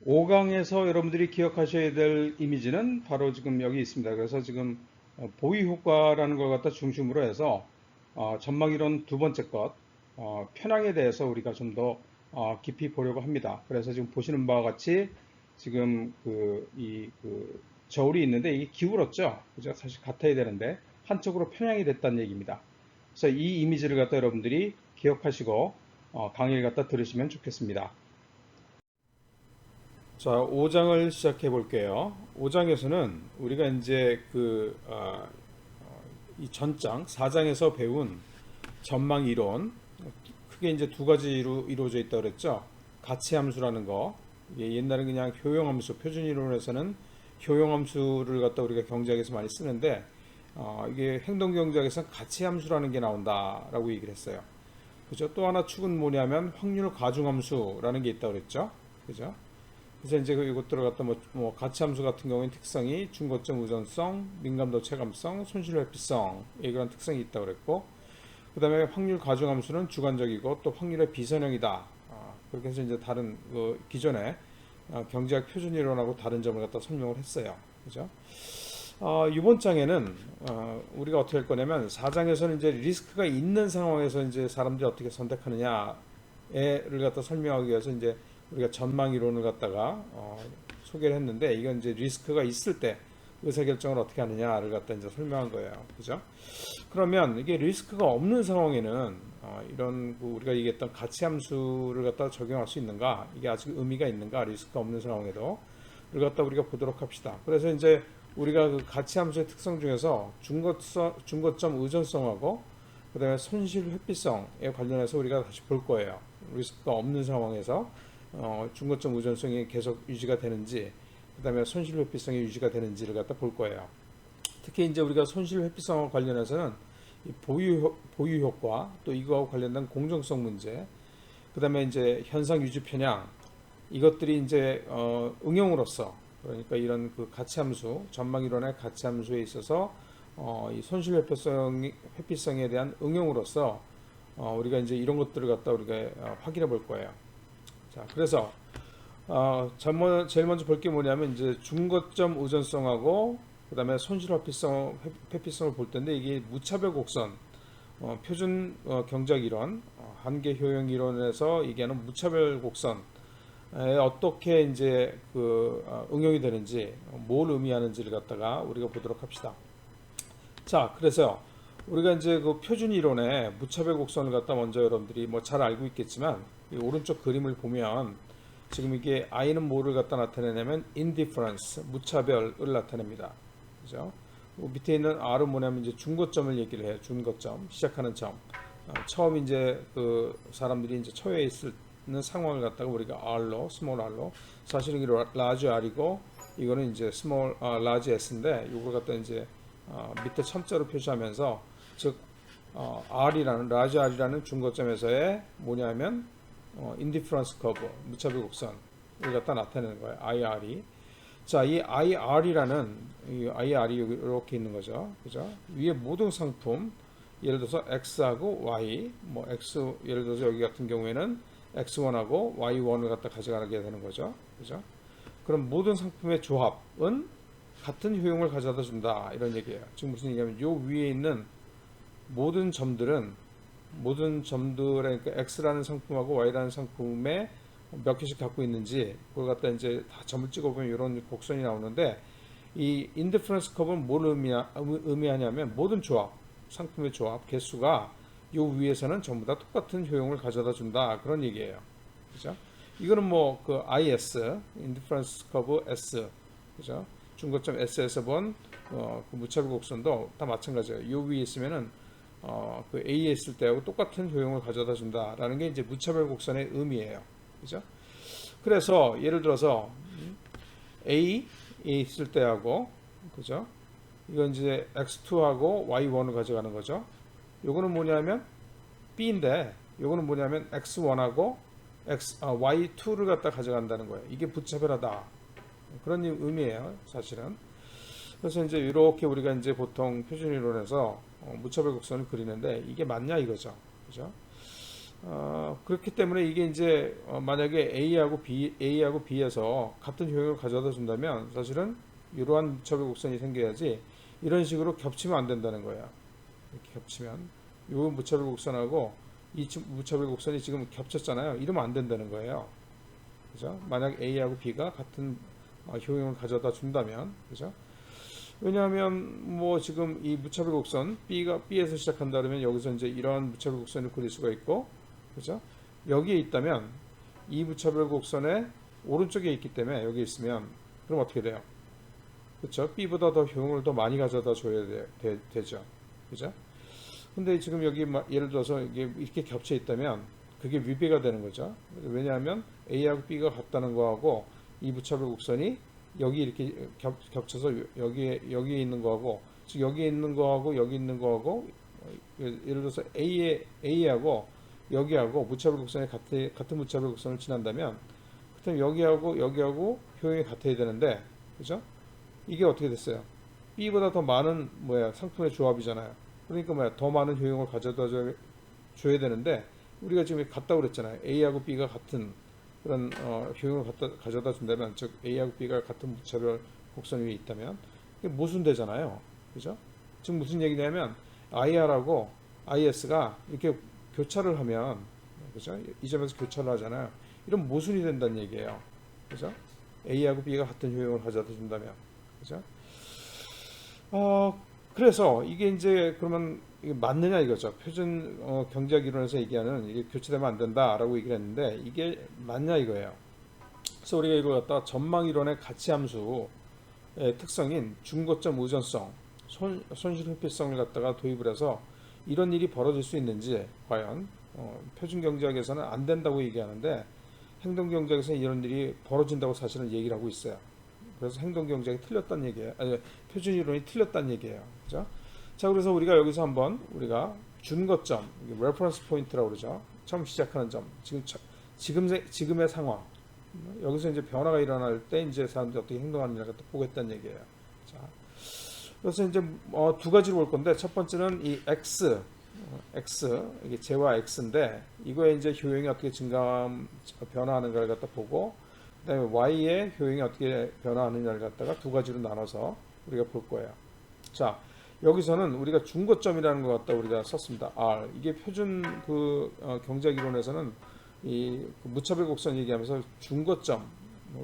5강에서 여러분들이 기억하셔야 될 이미지는 바로 지금 여기 있습니다. 그래서 지금 보유 효과라는 걸 갖다 중심으로 해서 전망 이론 두 번째 것, 편향에 대해서 우리가 좀 더 깊이 보려고 합니다. 그래서 지금 보시는 바와 같이 지금 저울이 있는데 이게 기울었죠. 그죠? 사실 같아야 되는데 한쪽으로 편향이 됐다는 얘기입니다. 그래서 이 이미지를 갖다 여러분들이 기억하시고 강의를 갖다 들으시면 좋겠습니다. 자, 5장을 시작해 볼게요. 5장에서는 우리가 이제 이 전장, 4장에서 배운 전망 이론, 크게 이제 두 가지로 이루어져 있다 그랬죠. 가치 함수라는 거. 이게 옛날에 그냥 효용 함수, 표준 이론에서는 효용 함수를 갖다 우리가 경제학에서 많이 쓰는데, 이게 행동 경제학에서는 가치 함수라는 게 나온다라고 얘기를 했어요. 그죠? 또 하나 축은 뭐냐면 확률 가중 함수라는 게 있다 그랬죠. 그죠? 그래서 이제 이것들을 갖다 뭐 가치함수 같은 경우에는 특성이 중거점 의존성, 민감도 체감성, 손실 회피성 이런 특성이 있다고 그랬고, 그 다음에 확률 가중함수는 주관적이고 또 확률의 비선형이다. 그렇게 해서 이제 다른 기존의 경제학 표준 이론하고 다른 점을 갖다 설명을 했어요. 그죠? 이번 장에는 우리가 어떻게 할 거냐면 4장에서는 이제 리스크가 있는 상황에서 이제 사람들이 어떻게 선택하느냐를 갖다 설명하기 위해서 이제 우리가 전망 이론을 갖다가 소개를 했는데, 이건 이제 리스크가 있을 때 의사결정을 어떻게 하느냐를 갖다 이제 설명한 거예요. 그죠? 그러면 이게 리스크가 없는 상황에는 이런 우리가 얘기했던 가치 함수를 갖다 적용할 수 있는가? 이게 아직 의미가 있는가? 리스크가 없는 상황에도 이걸 갖다 우리가 보도록 합시다. 그래서 이제 우리가 그 가치 함수의 특성 중에서 중거점 의존성하고 그다음에 손실 회피성에 관련해서 우리가 다시 볼 거예요. 리스크가 없는 상황에서 중거점 의존성이 계속 유지가 되는지, 그다음에 손실 회피성이 유지가 되는지를 갖다 볼 거예요. 특히 이제 우리가 손실 회피성과 관련해서는 보유 효과, 또 이거하고 관련된 공정성 문제, 그다음에 이제 현상 유지 편향, 이것들이 이제 응용으로서, 그러니까 이런 그 가치함수, 전망 이론의 가치함수에 있어서 이 손실 회피성에 대한 응용으로서 우리가 이제 이런 것들을 갖다 우리가 확인해 볼 거예요. 자, 그래서 제일 먼저 볼 게 뭐냐면 이제 중거점 의존성하고 그다음에 손실 회피성을 볼 텐데, 이게 무차별 곡선, 표준 경제학 이론, 한계 효용 이론에서 얘기하는 무차별 곡선에 어떻게 이제 응용이 되는지, 뭘 의미하는지를 갖다가 우리가 보도록 합시다. 자, 그래서 우리가 이제 그 표준 이론의 무차별 곡선을 갖다 먼저 여러분들이 뭐 잘 알고 있겠지만, 이 오른쪽 그림을 보면 지금 이게 I는 뭐를 갖다 나타내냐면 indifference, 무차별을 나타냅니다. 그죠? 밑에 있는 R은 뭐냐면 이제 중거점을 얘기를 해요. 중거점, 시작하는 점. 처음 이제 그 사람들이 이제 처해 있는 상황을 갖다가 우리가 R로, 스몰 R로, 사실은 이게 라지 R이고 이거는 이제 스몰 라지 S인데, 이걸 갖다 이제 밑에 첨자로 표시하면서, 즉 R이라는 라지 R이라는 중거점에서의 뭐냐면 인디프런스 커브, 무차별 곡선을 갖다 나타내는 거예요. IR이. 자, 이 IR이라는 이 IR이 이렇게 있는 거죠. 그죠? 위에 모든 상품, 예를 들어서 X하고 Y, 뭐 X, 예를 들어서 여기 같은 경우에는 X1하고 Y1을 갖다 가져가게 되는 거죠. 그죠? 그럼 모든 상품의 조합은 같은 효용을 가져다 준다, 이런 얘기예요. 지금 무슨 얘기냐면 요 위에 있는 모든 점들은, 그러니까 X라는 상품하고 Y라는 상품에 몇 개씩 갖고 있는지 그걸 갖다 이제 다 점을 찍어보면 이런 곡선이 나오는데, 이 인디퍼런스 커브는 뭘 의미하냐면 모든 조합, 상품의 조합 개수가 요 위에서는 전부 다 똑같은 효용을 가져다 준다, 그런 얘기예요. 그죠? 이거는 뭐 그 IS, 인디퍼런스 커브 S, 그죠? 중거점 S에서 본 그 무차별 곡선도 다 마찬가지예요. 요 위에 있으면은 그 A에 있을 때하고 똑같은 효용을 가져다 준다라는 게 이제 무차별 곡선의 의미예요. 그죠? 그래서 예를 들어서 A에 있을 때하고, 그죠? 이건 이제 X2하고 Y1을 가져가는 거죠. 요거는 뭐냐면 B인데, 요거는 뭐냐면 X1하고 Y2를 갖다 가져간다는 거예요. 이게 무차별하다, 그런 의미예요, 사실은. 그래서 이제 이렇게 우리가 이제 보통 표준 이론에서 무차별 곡선을 그리는데, 이게 맞냐 이거죠. 그죠? 그렇기 때문에 이게 이제 만약에 A하고 B에서 같은 효용을 가져다 준다면 사실은 이러한 무차별 곡선이 생겨야지 이런 식으로 겹치면 안 된다는 거야. 이렇게 겹치면 이 무차별 곡선하고 이 무차별 곡선이 지금 겹쳤잖아요. 이러면 안 된다는 거예요. 그죠? 만약 A하고 B가 같은 효용을 가져다 준다면, 그죠? 왜냐하면 뭐 지금 이 무차별 곡선 B가 B에서 시작한다 그러면 여기서 이제 이런 무차별 곡선을 그릴 수가 있고, 그죠? 여기에 있다면 이 무차별 곡선의 오른쪽에 있기 때문에 여기 있으면 그럼 어떻게 돼요? 그렇죠? B보다 더 효용을 더 많이 가져다 줘야 되죠. 그죠? 근데 지금 여기 예를 들어서 이게 이렇게 겹쳐 있다면 그게 위배가 되는 거죠. 왜냐하면 A하고 B가 같다는 거하고 이 무차별 곡선이 여기 이렇게 겹쳐서 여기에 있는 거하고 즉 여기에 있는 거하고 여기 있는 거하고 예를 들어서 A하고 여기하고 무차별 곡선이 같은 무차별 곡선을 지난다면 그렇다면 여기하고 효용이 같아야 되는데 그죠? 이게 어떻게 됐어요? B보다 더 많은 상품의 조합이잖아요. 그러니까 더 많은 효용을 가져다 줘야 되는데 우리가 지금 같다고 그랬잖아요. A하고 B가 같은 그런 효용을 가져다 준다면 즉 A하고 B가 같은 무차별 곡선 위에 있다면 이게 모순되잖아요. 그죠? 지금 무슨 얘기냐면 IR하고 IS가 이렇게 교차를 하면 그죠? 이 점에서 교차를 하잖아요. 이런 모순이 된다는 얘기예요. 그죠? A하고 B가 같은 효용을 가져다 준다면 그죠? 그래서 이게 이제 그러면 이게 맞느냐 이거죠. 표준 경제학 이론에서 얘기하는 이게 교체되면 안 된다라고 얘기를 했는데 이게 맞냐 이거예요. 그래서 우리가 이걸 갖다가 전망 이론의 가치 함수의 특성인 중고점 의존성, 손실 회피성을 갖다가 도입을 해서 이런 일이 벌어질 수 있는지 과연 표준 경제학에서는 안 된다고 얘기하는데 행동 경제학에서는 이런 일이 벌어진다고 사실은 얘기를 하고 있어요. 그래서 행동 경제학이 틀렸다는 얘기예요. 아니, 표준 이론이 틀렸다는 얘기예요. 그죠? 자, 그래서 우리가 여기서 한번 우리가 준거점, 레퍼런스 포인트라고 그러죠. 처음 시작하는 점, 지금의 상황. 여기서 이제 변화가 일어날 때 이제 사람들이 어떻게 행동하느냐를 갖다 보겠다는 얘기예요. 자, 그래서 이제 두 가지로 볼 건데 첫 번째는 이 X 이게 J와 X인데 이거에 이제 효용이 어떻게 변화하는가를 갖다 보고 그다음에 Y의 효용이 어떻게 변화하느냐를 갖다가 두 가지로 나눠서 우리가 볼 거예요. 자, 여기서는 우리가 중거점이라는 것 갖다 우리가 썼습니다. R. 이게 표준 경제학 이론에서는 이 무차별 곡선 얘기하면서 중거점,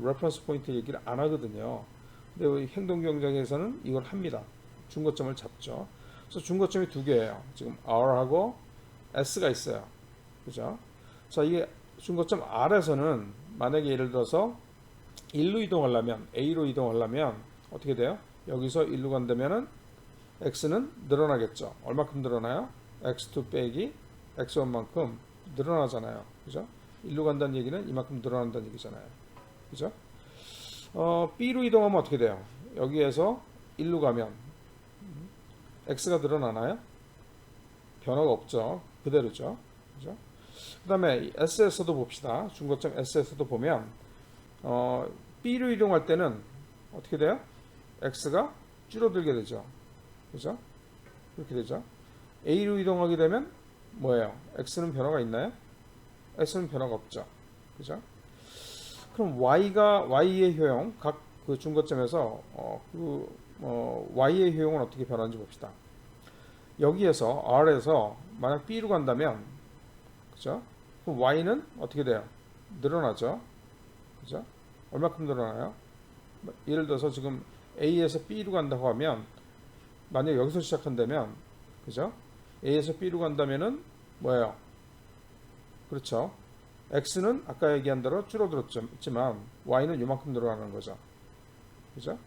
레퍼런스 포인트 얘기를 안 하거든요. 근데 우리 행동 경제학에서는 이걸 합니다. 중거점을 잡죠. 그래서 중거점이 두 개예요. 지금 R하고 S가 있어요. 그죠? 자, 이게 중거점 R에서는 만약에 예를 들어서 1로 이동하려면 A로 이동하려면 어떻게 돼요? 여기서 1로 간다면은 X는 늘어나겠죠. 얼마큼 늘어나요? X2 빼기 X1만큼 늘어나잖아요. 그죠? 1로 간다는 얘기는 이만큼 늘어난다는 얘기잖아요. 그죠? B로 이동하면 어떻게 돼요? 여기에서 1로 가면 X가 늘어나나요? 변화가 없죠. 그대로죠. 그죠? 그 다음에 S에서도 봅시다. 중거점 S에서도 보면 B로 이동할 때는 어떻게 돼요? X가 줄어들게 되죠. 그죠? 그렇게 되죠. A로 이동하게 되면 뭐예요? X는 변화가 있나요? X는 변화가 없죠. 그죠? 그럼 Y의 효용, 각 그 중거점에서 Y의 효용은 어떻게 변하는지 봅시다. 여기에서 R에서 만약 B로 간다면 그죠? 그럼 Y는 어떻게 돼요? 늘어나죠. 그죠? 얼마큼 늘어나요? 예를 들어서 지금 A에서 B로 간다고 하면 만약 여기서 시작한다면 그죠? A에서 B로 간다면은 뭐예요? 그렇죠? X는 아까 얘기한 대로 줄어들었지만 Y는 이만큼 늘어나는 거죠. 그죠?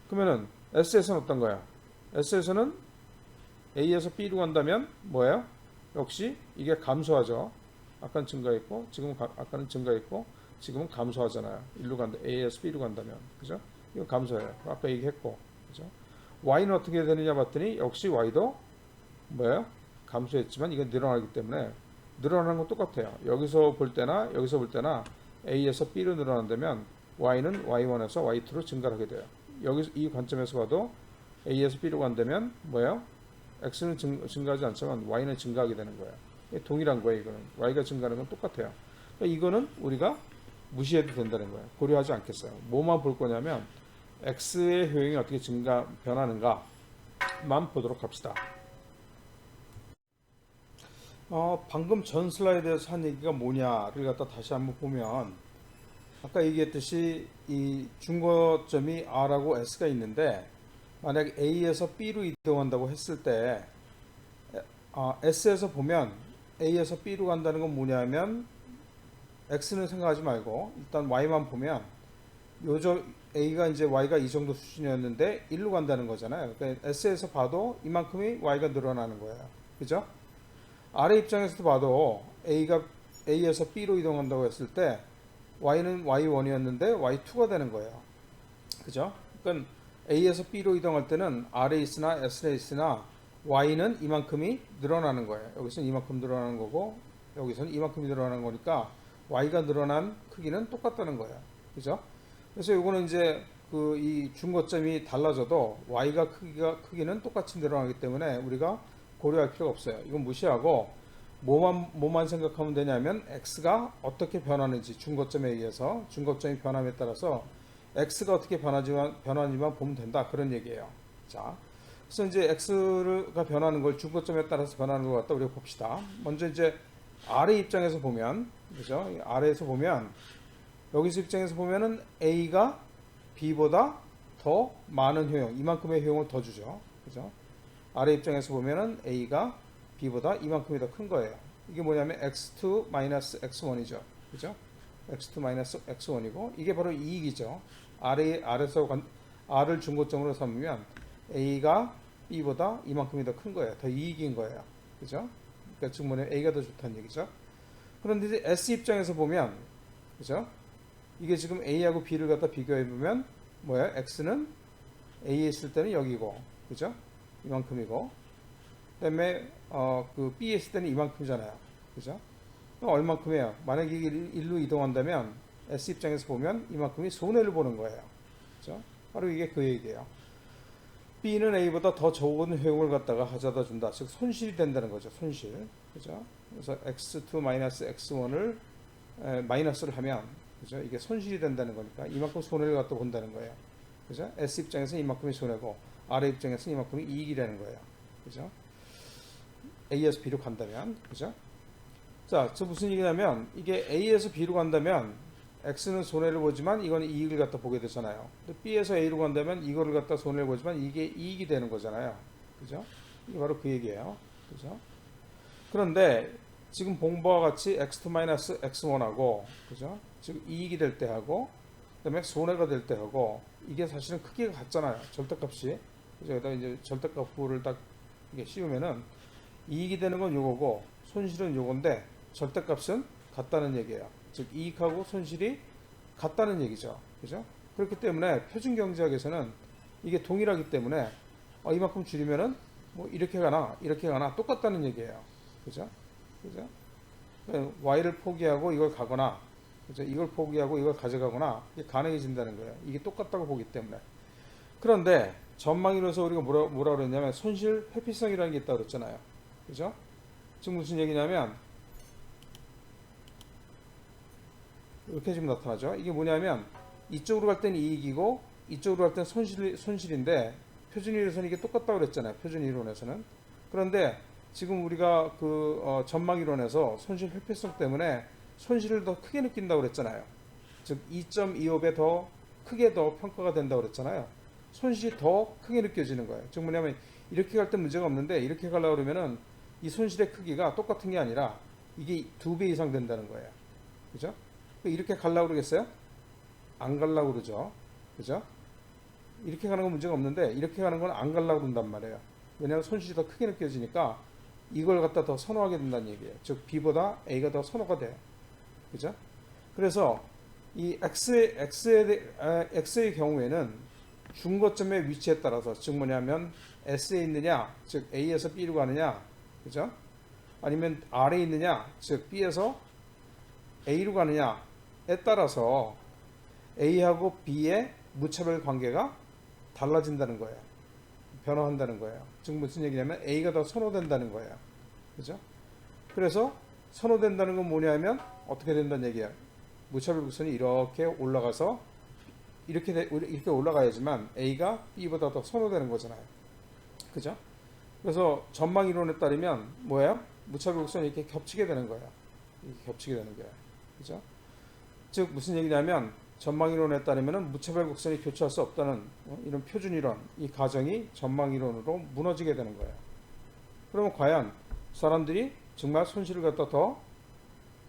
그러면은 S에서는 어떤 거야? S에서는 A에서 B로 간다면 뭐예요? 역시 이게 감소하죠. 아까는 증가했고 아까는 증가했고 지금은 감소하잖아요. 일로 간다. A에서 B로 간다면 그죠? 이거 감소해요. 아까 얘기했고 그죠? Y는 어떻게 되느냐 봤더니 역시 Y도 뭐예요? 감소했지만 이게 늘어나기 때문에 늘어나는 건 똑같아요. 여기서 볼 때나 여기서 볼 때나 A에서 B로 늘어난다면 Y는 Y1에서 Y2로 증가하게 돼요. 여기 이 관점에서 봐도 A에서 B로 간다면 뭐예요? X는 증가하지 않지만 Y는 증가하게 되는 거예요. 동일한 거예요. 이거는 y가 증가하는 건 똑같아요. 그러니까 이거는 우리가 무시해도 된다는 거예요. 고려하지 않겠어요. 뭐만 볼 거냐면 x의 효용이 어떻게 변하는가만 보도록 합시다. 방금 전 슬라이드에서 한 얘기가 뭐냐를 갖다 다시 한번 보면 아까 얘기했듯이 이 중거점이 R하고 S가 있는데 만약 A에서 B로 이동한다고 했을 때 S에서 보면 A에서 B로 간다는 건 뭐냐면 X는 생각하지 말고 일단 Y만 보면 A가 이제 Y가 이 정도 수준이었는데 1로 간다는 거잖아요. 그러니까 S에서 봐도 이만큼이 Y가 늘어나는 거예요. 그죠? 아래 입장에서도 봐도 A에서 B로 이동한다고 했을 때 Y는 Y1이었는데 Y2가 되는 거예요. 그죠? 그러니까 A에서 B로 이동할 때는 R에 있으나 S에 있으나 Y는 이만큼이 늘어나는 거예요. 여기서는 이만큼 늘어나는 거고 여기서는 이만큼이 늘어나는 거니까 Y가 늘어난 크기는 똑같다는 거예요. 그죠? 그래서 이거는 이제 이 중거점이 달라져도 Y가 크기는 똑같이 늘어나기 때문에 우리가 고려할 필요가 없어요. 이건 무시하고 뭐만 생각하면 되냐면 X가 어떻게 변하는지 중거점에 의해서 중거점이 변함에 따라서 X가 어떻게 변하는지만 보면 된다. 그런 얘기예요. 자, 그래서 이제 X가 변하는 걸 중거점에 따라서 변하는 것 같다. 우리가 봅시다. 먼저 이제 아래 입장에서 보면, 그죠? 아래에서 보면, 여기서 입장에서 보면은 A가 B보다 더 많은 효용, 이만큼의 효용을 더 주죠. 그죠? 아래 입장에서 보면은 A가 B보다 이만큼이 더 큰 거예요. 이게 뭐냐면 x2 x1이죠. 그죠? x2 x1이고, 이게 바로 이익이죠. R을 중고점으로 삼으면 A가 B보다 이만큼이 더 큰 거예요. 더 이익인 거예요. 그죠? 그러니까 지금 뭐냐면 A가 더 좋다는 얘기죠. 그런데 이제 S 입장에서 보면, 그죠? 이게 지금 A하고 B를 갖다 비교해보면, 뭐야? X는 A에 있을 때는 여기고, 그죠? 이만큼이고, 그 다음에, B에 있을 때는 이만큼이잖아요. 그죠? 얼만큼이에요? 만약에 이게 1로 이동한다면, S 입장에서 보면 이만큼이 손해를 보는 거예요. 그죠? 바로 이게 그 얘기예요. B는 A보다 더 적은 효용을 갖다가 가져다 준다. 즉, 손실이 된다는 거죠. 손실. 그죠? 그래서 x2 x1을 마이너스를 하면, 그죠? 이게 손실이 된다는 거니까 이만큼 손해를 갖다 본다는 거예요. 그죠? S 입장에서는 이만큼이 손해고, R 입장에서는 이만큼이 이익이라는 거예요. 그죠? A에서 B로 간다면, 그죠? 자, 저 무슨 얘기냐면, 이게 A에서 B로 간다면, X는 손해를 보지만, 이거는 이익을 갖다 보게 되잖아요. 근데 B에서 A로 간다면, 이거를 갖다 손해를 보지만, 이게 이익이 되는 거잖아요. 그죠? 이게 바로 그 얘기예요. 그죠? 그런데, 지금 본 바와 같이 x2 x1하고, 그죠? 즉, 이익이 될 때 하고, 그 다음에 손해가 될 때 하고, 이게 사실은 크기가 같잖아요. 절대값이. 그죠? 여기다 이제 절대값을 딱 이게 씌우면은, 이익이 되는 건 요거고 손실은 요건데 절대값은 같다는 얘기예요. 즉 이익하고 손실이 같다는 얘기죠. 그죠? 그렇기 때문에 표준 경제학에서는 이게 동일하기 때문에 이만큼 줄이면은 뭐 이렇게 가나 똑같다는 얘기예요. 그죠? 그죠? y를 포기하고 이걸 가거나 그죠? 이걸 포기하고 이걸 가져가거나 이게 가능해진다는 거예요. 이게 똑같다고 보기 때문에. 그런데 전망이로서 우리가 뭐라 그랬냐면 손실 회피성이라는 게 있다고 그랬잖아요. 그죠? 지금 무슨 얘기냐면 이렇게 지금 나타나죠. 이게 뭐냐면 이쪽으로 갈 때는 이익이고 이쪽으로 갈 때는 손실인데 표준이론에서는 이게 똑같다고 그랬잖아요. 표준이론에서는. 그런데 지금 우리가 전망이론에서 손실 회피성 때문에 손실을 더 크게 느낀다고 그랬잖아요. 즉 2.25배 더 크게 더 평가가 된다고 그랬잖아요. 손실이 더 크게 느껴지는 거예요. 즉 뭐냐면 이렇게 갈 때 문제가 없는데 이렇게 가려고 그러면은 이 손실의 크기가 똑같은 게 아니라 이게 2배 이상 된다는 거예요. 그죠? 이렇게 가려고 그러겠어요? 안 가려고 그러죠. 그죠? 이렇게 가는 건 문제가 없는데 이렇게 가는 건 안 가려고 그런단 말이에요. 왜냐하면 손실이 더 크게 느껴지니까 이걸 갖다 더 선호하게 된다는 얘기예요. 즉 B보다 A가 더 선호가 돼요. 그죠? 그래서 이 X의 경우에는 중거점의 위치에 따라서 즉 뭐냐면 S에 있느냐 즉 A에서 B로 가느냐 그죠? 아니면 R에 있느냐 즉 B에서 A로 가느냐에 따라서 A하고 B의 무차별 관계가 달라진다는 거예요. 변화한다는 거예요. 즉 무슨 얘기냐면 A가 더 선호된다는 거예요. 그죠? 그래서 선호된다는 건 뭐냐면 어떻게 된다는 얘기야. 무차별 곡선이 이렇게 올라가서 이렇게 올라가야지만 A가 B보다 더 선호되는 거잖아요. 그죠? 그래서 전망 이론에 따르면 뭐예요? 무차별 곡선이 이렇게 겹치게 되는 거예요. 이렇게 겹치게 되는 거예요. 그죠? 즉 무슨 얘기냐면 전망 이론에 따르면 무차별 곡선이 교차할 수 없다는 이런 표준 이론, 이 가정이 전망 이론으로 무너지게 되는 거예요. 그러면 과연 사람들이 정말 손실을 갖다 더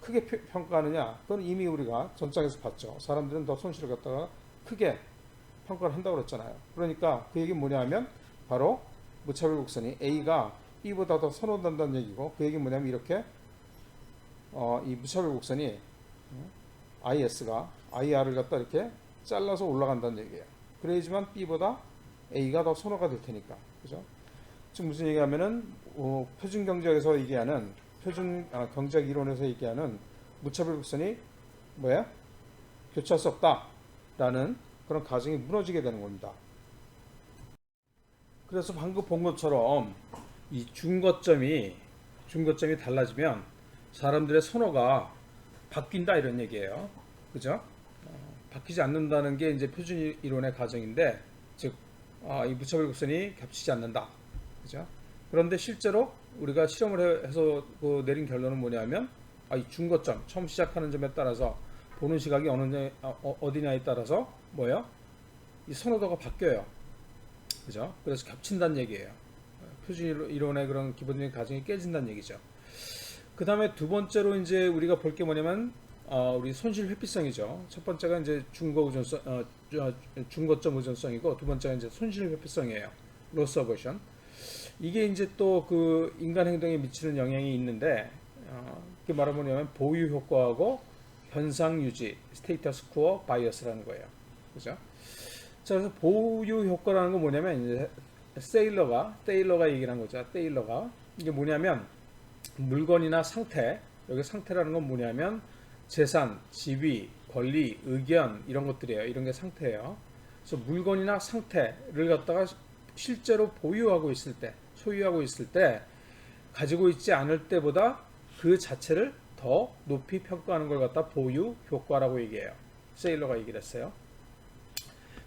크게 평가하느냐? 그건 이미 우리가 전장에서 봤죠. 사람들은 더 손실을 갖다가 크게 평가를 한다고 그랬잖아요. 그러니까 그 얘기는 뭐냐 하면 바로 무차별 곡선이 A가 B보다 더 선호된다는 얘기고, 그 얘기는 뭐냐면 이렇게 이 무차별 곡선이 IS가 IR을 갖다 이렇게 잘라서 올라간다는 얘기예요. 그래야지만 B보다 A가 더 선호가 될 테니까. 그죠? 지금 무슨 얘기하면은 표준 경제학에서 얘기하는 경제학 이론에서 얘기하는 무차별 곡선이 뭐야? 교차할 수 없다라는 그런 가정이 무너지게 되는 겁니다. 그래서 방금 본 것처럼 이 중거점이 달라지면 사람들의 선호가 바뀐다 이런 얘기예요. 그죠? 바뀌지 않는다는 게 이제 표준 이론의 가정인데, 즉 이 무차별 곡선이 겹치지 않는다. 그죠? 그런데 실제로 우리가 실험을 해서 내린 결론은 뭐냐면 이 중거점, 처음 시작하는 점에 따라서 보는 시각이 어디냐에 따라서 뭐예요? 이 선호도가 바뀌어요. 그죠? 그래서 겹친다는 얘기예요. 표준 이론의 그런 기본적인 가정이 깨진다는 얘기죠. 그 다음에 두 번째로 이제 우리가 볼 게 뭐냐면 우리 손실 회피성이죠. 첫 번째가 이제 중거점 의존성이고, 두 번째가 이제 손실 회피성이에요. 로스 어버션. 이게 이제 또 그 인간 행동에 미치는 영향이 있는데, 그게 말하면 뭐냐면 보유 효과하고 현상 유지, 스테이터스 퀘어 바이어스라는 거예요. 그죠? 자, 그래서 보유 효과라는 건 뭐냐면 이제 테일러가 얘기를 한 거죠. 테일러가 이게 뭐냐면 물건이나 상태, 여기 상태라는 건 뭐냐면 재산, 지위, 권리, 의견 이런 것들이에요. 이런 게 상태예요. 그래서 물건이나 상태를 갖다가 실제로 보유하고 있을 때, 소유하고 있을 때, 가지고 있지 않을 때보다 그 자체를 더 높이 평가하는 걸 갖다 보유 효과라고 얘기해요. 세일러가 얘기를 했어요.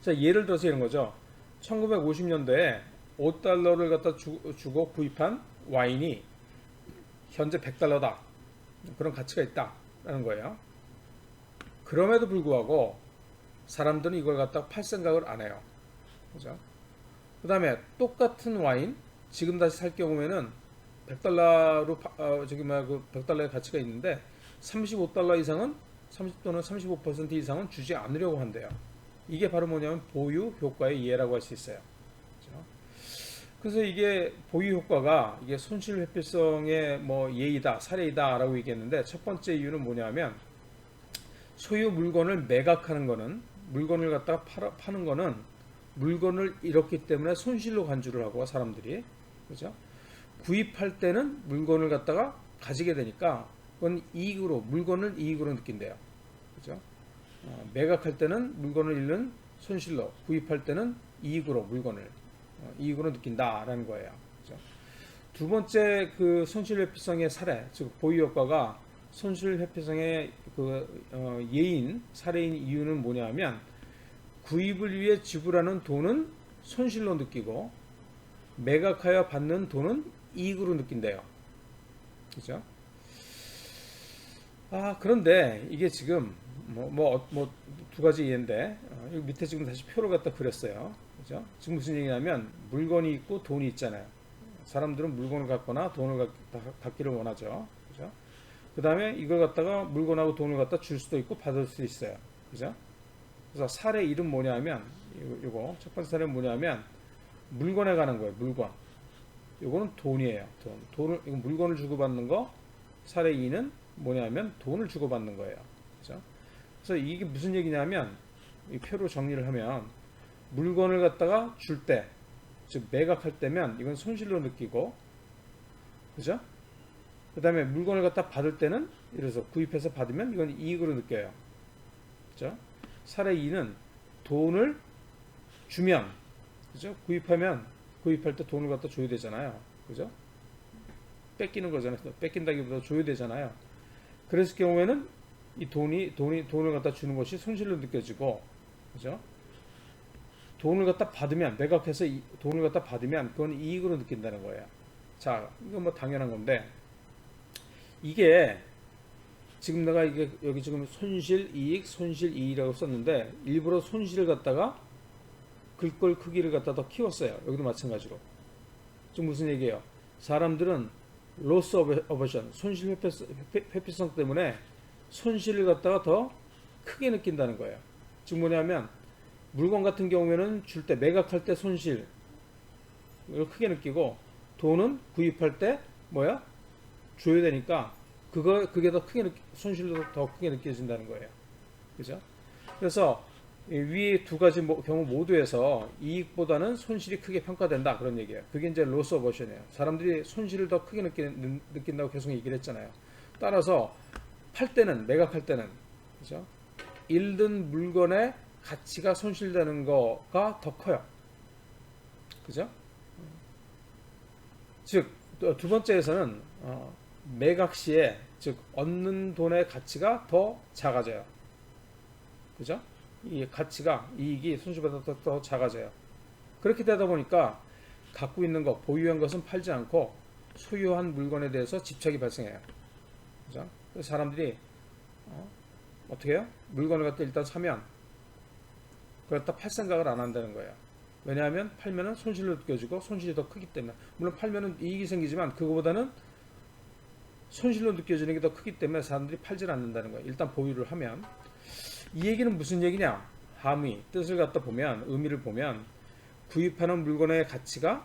자, 예를 들어서 이런 거죠. 1950년도에 5달러를 갖다 주고 구입한 와인이 현재 100달러다. 그런 가치가 있다라는 거예요. 그럼에도 불구하고 사람들은 이걸 갖다 팔 생각을 안 해요. 그죠? 그 다음에 똑같은 와인 지금 다시 살 경우에는 100달러로 그 100달러의 가치가 있는데 35달러 이상은 30 또는 35% 이상은 주지 않으려고 한대요. 이게 바로 뭐냐면 보유 효과의 예라고 할 수 있어요. 그렇죠? 그래서 이게 보유 효과가 이게 손실 회피성의 뭐 예이다, 사례이다라고 얘기했는데, 첫 번째 이유는 뭐냐면 소유 물건을 매각하는 거는, 물건을 갖다가 파는 거는 물건을 잃었기 때문에 손실로 간주를 하고 사람들이, 그죠? 구입할 때는 물건을 갖다가 가지게 되니까 그건 물건을 이익으로 느낀대요. 그죠? 매각할 때는 물건을 잃는 손실로, 구입할 때는 물건을 이익으로 느낀다라는 거예요. 그죠? 두 번째 그 손실회피성의 사례, 즉 보유 효과가 손실회피성의 예인, 사례인 이유는 뭐냐면 구입을 위해 지불하는 돈은 손실로 느끼고 매각하여 받는 돈은 이익으로 느낀대요. 그죠? 그런데 이게 지금 두 가지 예인데, 여기 밑에 지금 다시 표를 갖다 그렸어요. 그죠? 지금 무슨 얘기냐면 물건이 있고 돈이 있잖아요. 사람들은 물건을 갖거나 돈을 갖기를 원하죠. 그죠? 그 다음에 이걸 갖다가 물건하고 돈을 갖다 줄 수도 있고 받을 수도 있어요. 그죠? 그래서 사례 이름 뭐냐면 요거 첫 번째 사례는 뭐냐면 물건에 관한 거예요. 물건. 요거는 돈이에요. 이건 물건을 주고받는 거. 사례 2는 뭐냐면 돈을 주고받는 거예요. 그죠? 그래서 이게 무슨 얘기냐면 이 표로 정리를 하면 물건을 갖다가 줄 때, 즉 매각할 때면 이건 손실로 느끼고, 그죠? 그 다음에 물건을 갖다 받을 때는, 예를 들어서 구입해서 받으면 이건 이익으로 느껴요. 그죠? 사례 2는 돈을 주면, 그죠? 구입할 때 돈을 갖다 줘야 되잖아요. 그죠? 뺏기는 거잖아요. 뺏긴다기보다 줘야 되잖아요. 그랬을 경우에는 이 돈을 갖다 주는 것이 손실로 느껴지고, 그죠? 돈을 갖다 받으면, 매각해서 돈을 갖다 받으면 그건 이익으로 느낀다는 거예요. 자, 이건 뭐 당연한 건데, 이게 지금 내가 이게 여기 지금 손실 이익, 손실 이익이라고 썼는데 일부러 손실을 갖다가 글꼴 크기를 갖다 더 키웠어요. 여기도 마찬가지로. 지금 무슨 얘기예요? 사람들은 loss aversion, 손실 회피성 때문에 손실을 갖다가 더 크게 느낀다는 거예요. 지금 뭐냐면 물건 같은 경우에는 줄 때, 매각할 때 손실을 크게 느끼고, 돈은 구입할 때 뭐야? 줘야 되니까 그게 더 크게 손실도 더 크게 느껴진다는 거예요. 그죠? 그래서 위에 두 가지 경우 모두에서 이익보다는 손실이 크게 평가된다, 그런 얘기예요. 그게 이제 로스 어버션이에요. 사람들이 손실을 더 크게 느낀다고 계속 얘기를 했잖아요. 따라서 매각할 때는, 그죠? 잃는 물건의 가치가 손실되는 거가 더 커요. 그죠? 즉, 두 번째에서는 매각 시에, 즉 얻는 돈의 가치가 더 작아져요. 그죠? 이 가치가, 이익이 손실보다 더 작아져요. 그렇게 되다 보니까 갖고 있는 것, 보유한 것은 팔지 않고 소유한 물건에 대해서 집착이 발생해요. 그죠? 그래서 사람들이 어떻게 해요? 물건을 갖다 일단 사면 그걸 팔 생각을 안 한다는 거예요. 왜냐하면 팔면은 손실로 느껴지고 손실이 더 크기 때문에. 물론 팔면은 이익이 생기지만 그거보다는 손실로 느껴지는 게 더 크기 때문에 사람들이 팔질 않는다는 거예요. 일단 보유를 하면. 이 얘기는 무슨 얘기냐? 함의, 뜻을 갖다 보면, 의미를 보면 구입하는 물건의 가치가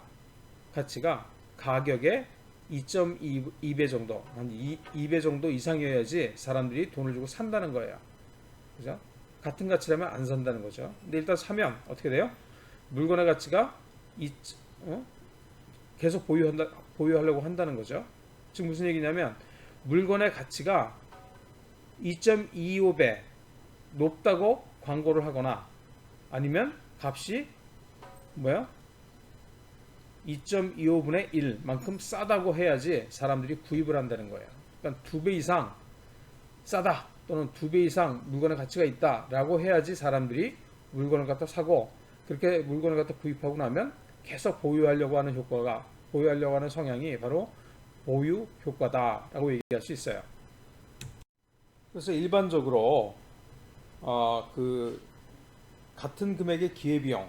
가격의 2.2배 정도, 한 2배 정도 이상이어야지 사람들이 돈을 주고 산다는 거예요. 그죠? 같은 가치라면 안 산다는 거죠. 근데 일단 사면 어떻게 돼요? 물건의 가치가 계속 보유하려고 한다는 거죠. 지금 무슨 얘기냐면 물건의 가치가 2.25배 높다고 광고를 하거나 아니면 값이 2.25분의 1만큼 싸다고 해야지 사람들이 구입을 한다는 거예요. 그러니까 2배 이상 싸다 또는 2배 이상 물건의 가치가 있다 라고 해야지 사람들이 물건을 갖다 사고, 그렇게 물건을 갖다 구입하고 나면 계속 보유하려고 하는 성향이 바로 보유 효과다 라고 얘기할 수 있어요. 그래서 일반적으로 같은 금액의 기회비용,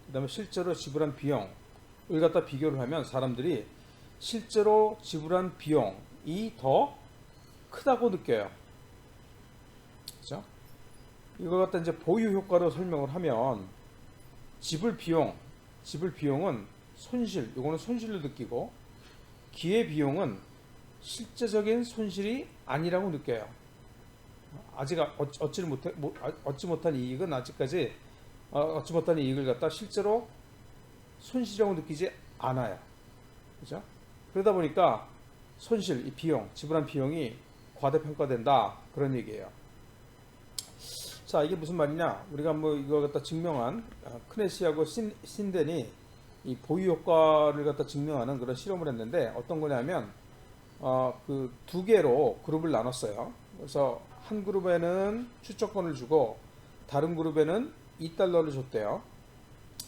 그 다음에 실제로 지불한 비용을 갖다 비교를 하면 사람들이 실제로 지불한 비용이 더 크다고 느껴요. 그죠? 이걸 갖다 이제 보유 효과로 설명을 하면 지불 비용은 손실, 이거는 손실로 느끼고, 기회 비용은 실제적인 손실이 아니라고 느껴요. 아직 얻지 못한 이익은 아직까지 얻지 못한 이익을 갖다 실제로 손실이라고 느끼지 않아요. 그죠? 그러다 보니까 손실, 이 비용, 지불한 비용이 과대평가된다, 그런 얘기예요. 자, 이게 무슨 말이냐? 우리가 이걸 갖다 증명한 크네시하고 신덴이 이 보유 효과를 갖다 증명하는 그런 실험을 했는데, 어떤 거냐면 그 두 개로 그룹을 나눴어요. 그래서 한 그룹에는 추적권을 주고 다른 그룹에는 $2를 줬대요.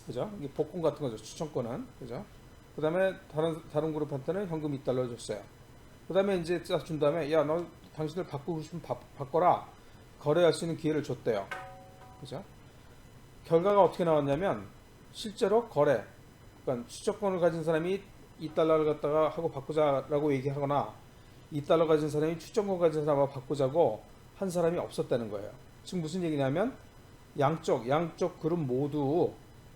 그죠? 이게 복권 같은 거죠, 추천권은. 그죠? 그 다음에 다른 그룹한테는 현금 $2를 줬어요. 그 다음에 이제 딱 준 다음에, 야, 너 당신들 바꾸고 싶으면 바꿔라. 거래할 수 있는 기회를 줬대요. 그죠? 결과가 어떻게 나왔냐면, 실제로 그러니까 추적권을 가진 사람이 $2를 갖다가 하고 바꾸자라고 얘기하거나, $2 가진 사람이 추적권 가진 사람하고 바꾸자고 한 사람이 없었다는 거예요. 지금 무슨 얘기냐면, 양쪽 그룹 모두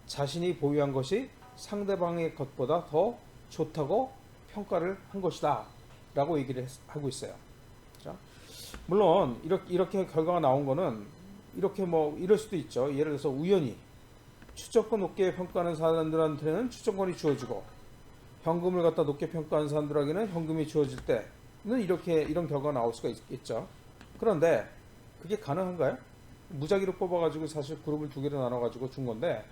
자신이 보유한 것이 상대방의 것보다 더 좋다고 평가를 한 것이다 라고 얘기를 하고 있어요. 그렇죠? 물론 이렇게 결과가 나온 거는 이럴 수도 있죠. 예를 들어서 우연히 추적권 높게 평가하는 사람들한테는 추적권이 주어지고, 현금을 갖다 높게 평가하는 사람들에게는 현금이 주어질 때는 이런 결과가 나올 수가 있겠죠. 그런데 그게 가능한가요? 무작위로 뽑아가지고 사실 그룹을 두 개로 나눠가지고 준 건데,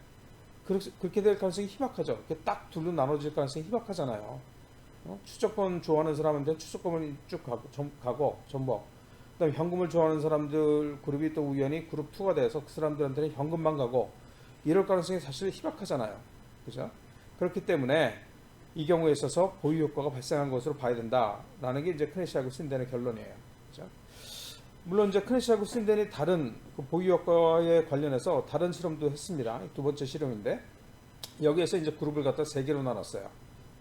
그렇게 될 가능성이 희박하죠. 이렇게 딱 둘로 나눠질 가능성이 희박하잖아요. 추적권 좋아하는 사람한테 추적권을 쭉 가고 전부. 그다음에 현금을 좋아하는 사람들 그룹이 또 우연히 그룹 2가 돼서 그 사람들한테는 현금만 가고 이럴 가능성이 사실 희박하잖아요. 그죠? 그렇기 때문에 이 경우에 있어서 보유 효과가 발생한 것으로 봐야 된다라는 게 이제 크네시하고 신덴의 결론이에요. 그죠? 물론 이제 크네시하고 신덴이 다른 그 보유 효과에 관련해서 다른 실험도 했습니다. 두 번째 실험인데 여기에서 이제 그룹을 갖다 세 개로 나눴어요.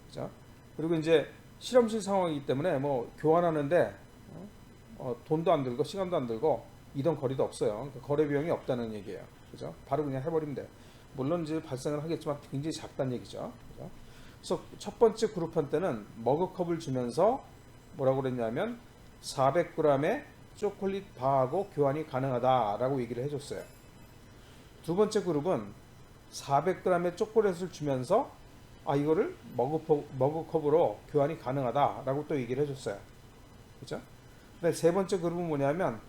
그죠? 그리고 이제 실험실 상황이기 때문에 뭐 교환하는데 돈도 안 들고 시간도 안 들고 이동 거리도 없어요. 그러니까 거래 비용이 없다는 얘기예요. 그죠? 바로 그냥 해버리면 돼요. 물론 이제 발생을 하겠지만 굉장히 작다는 얘기죠. 그죠? 그래서 첫 번째 그룹한테는 머그컵을 주면서 뭐라고 그랬냐면 400g의 초콜릿 바하고 교환이 가능하다라고 얘기를 해줬어요. 두 번째 그룹은 400g의 초콜릿을 주면서 이거를 머그컵으로 교환이 가능하다라고 또 얘기를 해줬어요. 그죠? 근데 세 번째 그룹은 뭐냐면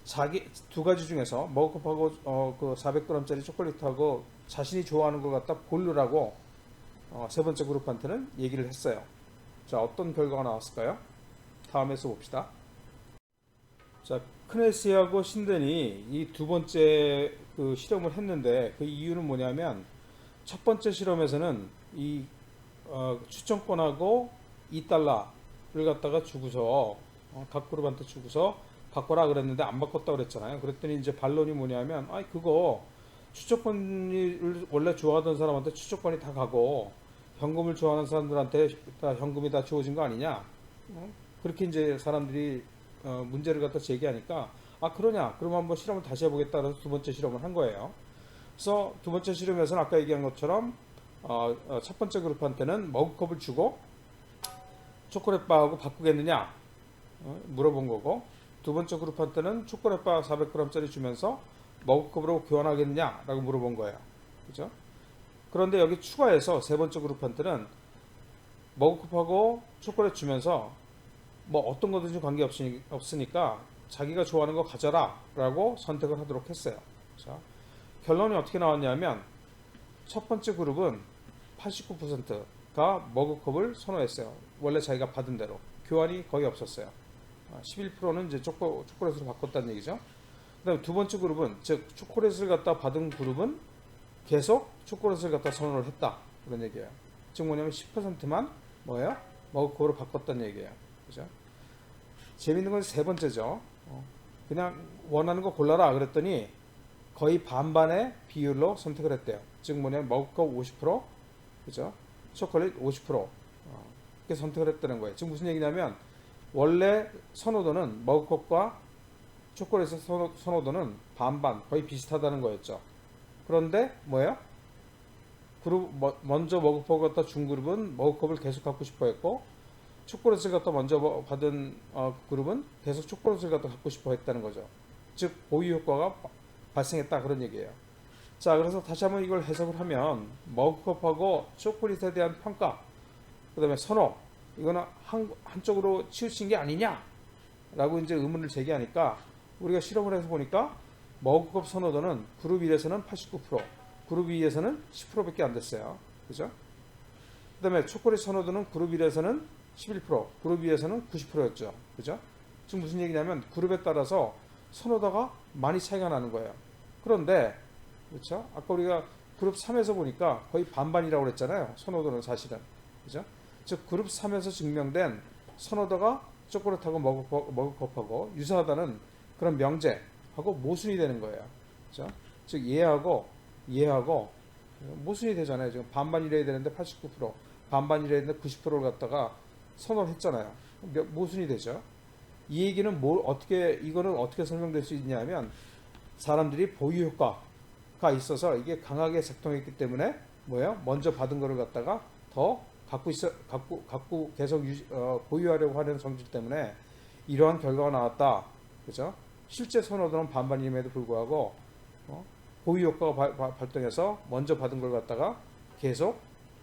자기 두 가지 중에서 머그컵하고 그 400g짜리 초콜릿하고 자신이 좋아하는 걸 갖다 고르라고 세 번째 그룹한테는 얘기를 했어요. 자, 어떤 결과가 나왔을까요? 다음에서 봅시다. 자, 크네시하고 신덴이 이 두 번째 그 실험을 했는데 그 이유는 뭐냐면 첫 번째 실험에서는 이 추천권하고 2달러를 갖다가 주고서 각 그룹한테 주고서 바꿔라 그랬는데 안 바꿨다 그랬잖아요. 그랬더니 이제 반론이 뭐냐면 그거 추천권을 원래 좋아하던 사람한테 추천권이 다 가고 현금을 좋아하는 사람들한테 다 현금이 다 주어진 거 아니냐. 그렇게 이제 사람들이 문제를 갖다 제기하니까 그러냐 그럼 한번 실험을 다시 해보겠다 그래서 두 번째 실험을 한 거예요. 그래서 두 번째 실험에서는 아까 얘기한 것처럼 첫 번째 그룹한테는 머그컵을 주고 초콜릿바하고 바꾸겠느냐 물어본 거고 두 번째 그룹한테는 초콜릿바 400g짜리 주면서 머그컵으로 교환하겠느냐 라고 물어본 거예요. 그죠? 그런데 여기 추가해서 세 번째 그룹한테는 머그컵하고 초콜릿 주면서 뭐 어떤 거든지 관계 없으니까 자기가 좋아하는 거 가져라 라고 선택을 하도록 했어요. 자, 결론이 어떻게 나왔냐면 첫 번째 그룹은 89%가 머그컵을 선호했어요. 원래 자기가 받은 대로 교환이 거의 없었어요. 11%는 이제 초콜릿으로 바꿨다는 얘기죠. 그다음에 두 번째 그룹은 즉 초콜릿을 갖다 받은 그룹은 계속 초콜릿을 갖다 선호를 했다 그런 얘기예요. 즉 뭐냐면 10%만 뭐예요? 머그컵으로 바꿨다는 얘기예요. 그죠? 재밌는 건 세 번째죠. 그냥 원하는 거 골라라 그랬더니 거의 반반의 비율로 선택을 했대요. 즉 뭐냐면 머그컵 50%, 그죠? 초콜릿 50% 이렇게 선택을 했다는 거예요. 지금 무슨 얘기냐면 원래 선호도는 머그컵과 초콜릿의 선호도는 반반 거의 비슷하다는 거였죠. 그런데 뭐예요? 먼저 머그컵을 갖다 준 그룹은 머그컵을 계속 갖고 싶어 했고 초콜릿을 갖다 먼저 받은 그룹은 계속 초콜릿을 갖다 갖고 싶어 했다는 거죠. 즉 보유 효과가 발생했다 그런 얘기예요. 자, 그래서 다시 한번 이걸 해석을 하면 머그컵하고 초콜릿에 대한 평가, 그 다음에 선호, 이거는 한쪽으로 치우친 게 아니냐라고 이제 의문을 제기하니까 우리가 실험을 해서 보니까 머그컵 선호도는 그룹 1에서는 89%, 그룹 2에서는 10%밖에 안 됐어요. 그죠? 그 다음에 초콜릿 선호도는 그룹 1에서는 11%, 그룹 2에서는 90%였죠. 그죠? 지금 무슨 얘기냐면 그룹에 따라서 선호도가 많이 차이가 나는 거예요. 그런데 그렇죠? 아까 우리가 그룹 3에서 보니까 거의 반반이라고 그랬잖아요. 선호도는 사실은. 그죠? 즉 그룹 3에서 증명된 선호도가 초콜릿하고 머그컵하고 유사하다는 그런 명제하고 모순이 되는 거예요. 그죠? 즉 얘하고 모순이 되잖아요. 지금 반반이래야 되는데 89%, 반반이래야 되는데 90%를 갖다가 선호를 했잖아요. 모순이 되죠. 이 얘기는 이거는 어떻게 설명될 수 있냐면 사람들이 보유 효과가 있어서 이게 강하게 작동했기 때문에 뭐예요? 먼저 받은 거를 갖다가 더 갖고 계속 보유하려고 하는 성질 때문에 이러한 결과가 나왔다. 그죠? 실제 선호도는 반반임에도 불구하고 보유 효과가 발동해서 먼저 받은 걸 갖다가 계속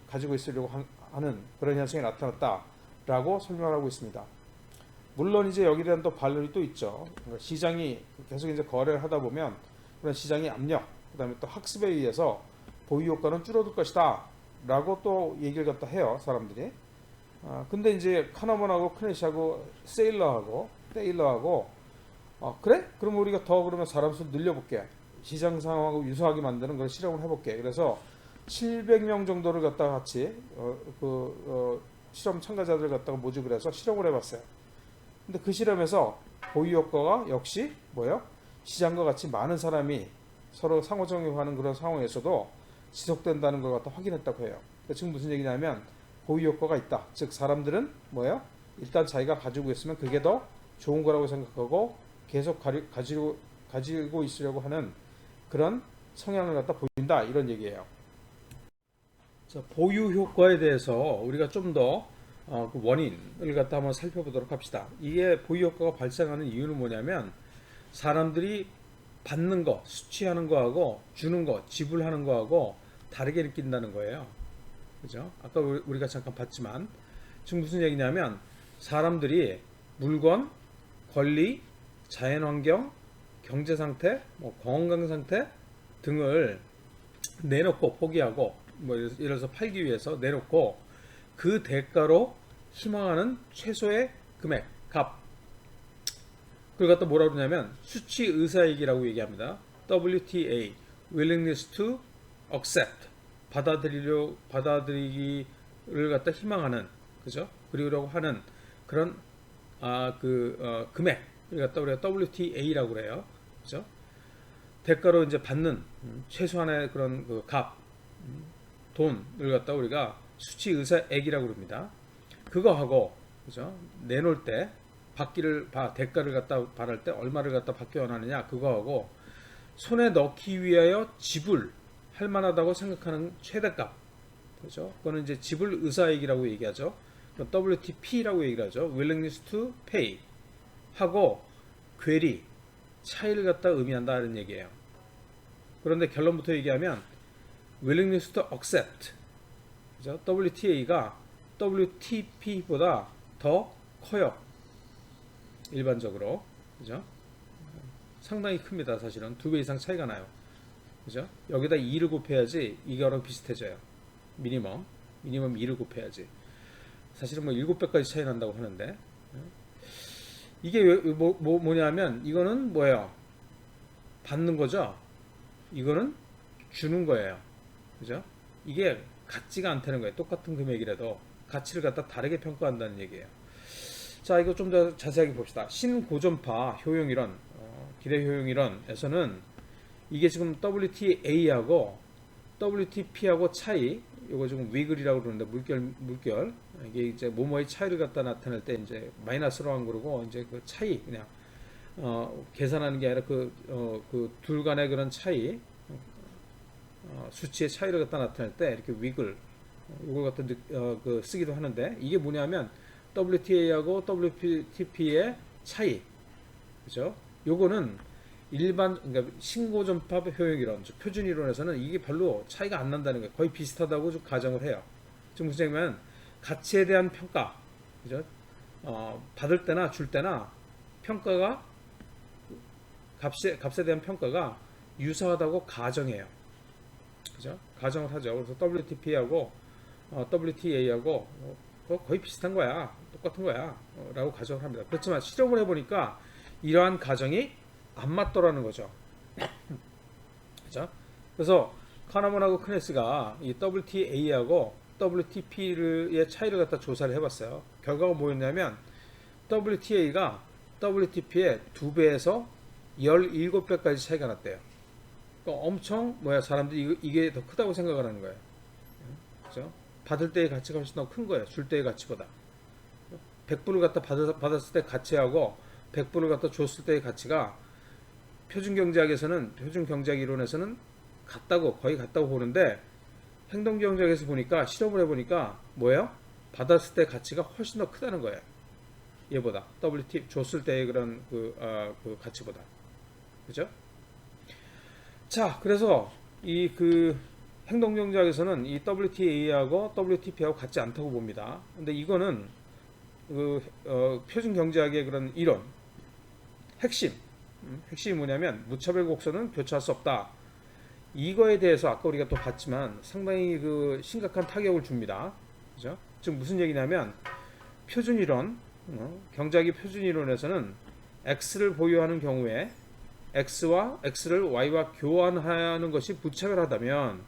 가지고 있으려고 하는 그런 현상이 나타났다라고 설명하고 있습니다. 물론 이제 여기에 대한 또 반론이 또 있죠. 그러니까 시장이 계속 이제 거래를 하다 보면 그런 시장의 압력, 그다음에 또 학습에 의해서 보유 효과는 줄어들 것이다 라고 또 얘기를 갖다 해요, 사람들이. 근데 이제 카나먼하고 크래시하고 테일러하고 그래? 그럼 우리가 더 그러면 사람 수 늘려볼게. 시장 상황하고 유사하게 만드는 걸 실험을 해볼게. 그래서 700명 정도를 갖다가 같이 실험 참가자들 갖다가 모집을 해서 실험을 해봤어요. 근데 그 실험에서 보유 효과가 역시 뭐예요? 시장과 같이 많은 사람이 서로 상호작용하는 그런 상황에서도 지속된다는 걸 갖다 확인했다고 해요. 그러니까 지금 무슨 얘기냐면 보유 효과가 있다. 즉 사람들은 뭐예요? 일단 자기가 가지고 있으면 그게 더 좋은 거라고 생각하고 계속 가지고 있으려고 하는 그런 성향을 갖다 보인다 이런 얘기예요. 자, 보유 효과에 대해서 우리가 좀 더 그 원인을 갖다 한번 살펴보도록 합시다. 이게 보유 효과가 발생하는 이유는 뭐냐면 사람들이 받는 거, 수취하는 거하고 주는 거, 지불하는 거하고 다르게 느낀다는 거예요. 그죠? 아까 우리가 잠깐 봤지만 지금 무슨 얘기냐면 사람들이 물건, 권리, 자연환경, 경제 상태, 뭐 건강 상태 등을 내놓고 포기하고 뭐 예를 들어서 팔기 위해서 내놓고 그 대가로 희망하는 최소의 금액, 값. 그걸 갖다 뭐라 그러냐면 수취 의사이기라고 얘기합니다. WTA, willingness to accept. 받아들이기를 갖다 희망하는, 그죠? 그리고 하는 그런 금액을 갖다 우리가 WTA라고 그래요. 그죠? 대가로 이제 받는 최소한의 그런 그 값, 돈을 갖다 우리가 수치 의사액이라고 그럽니다. 그거하고 그죠? 내놓을 때 대가를 갖다 받을 때 얼마를 갖다 받기 원하느냐 그거하고 손에 넣기 위하여 지불할 만하다고 생각하는 최대값, 그죠? 그거는 이제 지불 의사액이라고 얘기하죠. WTP라고 얘기를 하죠. willingness to pay 하고 괴리 차이를 갖다 의미한다는 얘기예요. 그런데 결론부터 얘기하면 willingness to accept, 그죠? WTA가 WTP보다 더 커요. 일반적으로, 그죠? 상당히 큽니다. 사실은 2배 이상 차이가 나요. 그죠? 여기다 2를 곱해야지 이거랑 비슷해져요. 미니멈 2를 곱해야지. 사실은 뭐 7배까지 차이 난다고 하는데 이게 뭐냐면 이거는 뭐예요? 받는 거죠. 이거는 주는 거예요. 그죠? 이게 같지가 않다는 거예요. 똑같은 금액이라도 가치를 갖다 다르게 평가한다는 얘기예요. 자, 이거 좀 더 자세하게 봅시다. 신고전파 효용이론, 기대 효용이론에서는 이게 지금 WTA하고 WTP하고 차이, 이거 지금 위글이라고 그러는데 물결 이게 이제 뭐뭐의 차이를 갖다 나타낼 때 이제 마이너스로 한 거고 이제 그 차이 그냥 계산하는 게 아니라 그 둘 간의 그런 차이, 수치의 차이를 갖다 나타낼 때 이렇게 위글 이걸 갖다 쓰기도 하는데 이게 뭐냐면 WTA하고 WTP의 차이, 그죠? 요거는 그러니까 신고전파 효용이론, 표준 이론에서는 이게 별로 차이가 안 난다는 거예요. 거의 비슷하다고 좀 가정을 해요. 지금 무슨 얘기냐면 가치에 대한 평가, 그죠? 받을 때나 줄 때나 평가가 값에 대한 평가가 유사하다고 가정해요. 그죠? 가정을 하죠. 그래서 WTP하고 WTA하고 거의 비슷한 거야. 똑같은 거야. 라고 가정을 합니다. 그렇지만 실험을 해보니까 이러한 가정이 안 맞더라는 거죠. 그죠? 그래서 카나먼하고 크네스가 이 WTA하고 WTP의 차이를 갖다 조사를 해봤어요. 결과가 뭐였냐면 WTA가 WTP의 2배에서 17배까지 차이가 났대요. 그러니까 엄청 사람들이 이게 더 크다고 생각을 하는 거예요. 그죠? 받을 때의 가치가 훨씬 더 큰 거예요. 줄 때의 가치보다. 100불을 갖다 받았을 때 가치하고 100불을 갖다 줬을 때의 가치가 표준 경제학 이론에서는 거의 같다고 보는데 행동 경제학에서 보니까 실험을 해보니까 뭐예요? 받았을 때 가치가 훨씬 더 크다는 거예요. 얘보다 WT 줬을 때의 그런 그 가치보다. 그죠? 자, 그래서 행동 경제학에서는 이 WTA하고 WTP하고 같지 않다고 봅니다. 근데 이거는 표준 경제학의 그런 이론 핵심이 뭐냐면 무차별 곡선은 교차할 수 없다. 이거에 대해서 아까 우리가 또 봤지만 상당히 심각한 타격을 줍니다. 그죠? 즉 무슨 얘기냐면 표준이론, 경작의 표준이론에서는 x를 보유하는 경우에 x를 y와 교환하는 것이 무차별하다면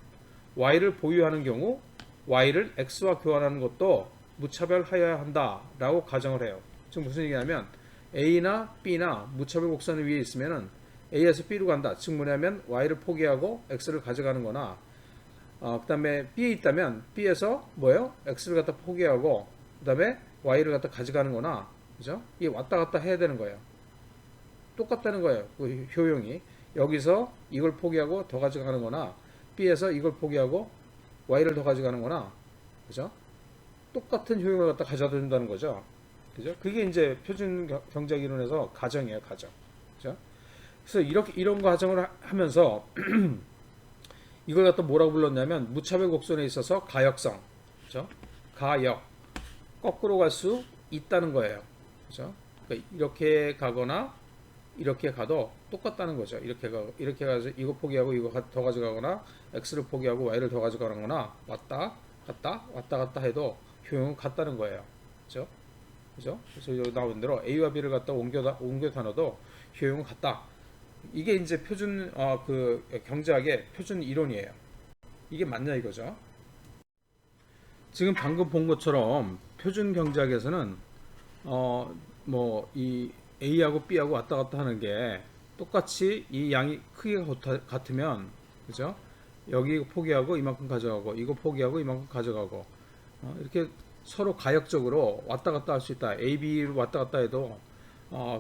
y를 보유하는 경우 y를 x와 교환하는 것도 무차별하여야 한다라고 가정을 해요. 즉 무슨 얘기냐면 a나 b나 무차별 곡선 위에 있으면은 a에서 b로 간다. 즉 뭐냐면 y를 포기하고 x를 가져가는 거나 그 다음에 b에 있다면 b에서 뭐예요? x를 갖다 포기하고 그 다음에 y를 갖다 가져가는 거나, 그죠? 이게 왔다 갔다 해야 되는 거예요. 똑같다는 거예요. 그 효용이. 여기서 이걸 포기하고 더 가져가는 거나 b에서 이걸 포기하고 y를 더 가져가는 거나, 그죠? 똑같은 효용을 갖다 가져다 준다는 거죠. 그죠? 그게 이제 표준 경작 이론에서 가정이에요, 가정. 그죠? 그래서 이런 과정을 하면서 이걸 갖다 뭐라고 불렀냐면 무차별 곡선에 있어서 가역성, 그죠? 가역, 거꾸로 갈 수 있다는 거예요. 그죠? 그러니까 이렇게 가거나 이렇게 가도 똑같다는 거죠. 이렇게 가서 이거 포기하고 이거 더 가져가거나 x를 포기하고 y를 더 가져가거나 왔다 갔다 해도 효용은 같다는 거예요. 그죠? 그죠? 그래서 여기 나온 대로 a와 b를 갖다 옮겨 다녀도 효용은 같다. 이게 이제 표준 그 경제학의 표준 이론이에요. 이게 맞냐 이거죠. 지금 방금 본 것처럼 표준 경제학에서는 뭐 이 A하고 B하고 왔다 갔다 하는 게 똑같이 이 양이 크기가 같으면, 그죠? 여기 포기하고 이만큼 가져가고 이거 포기하고 이만큼 가져가고 이렇게 서로 가역적으로 왔다 갔다 할 수 있다. A, B로 왔다 갔다 해도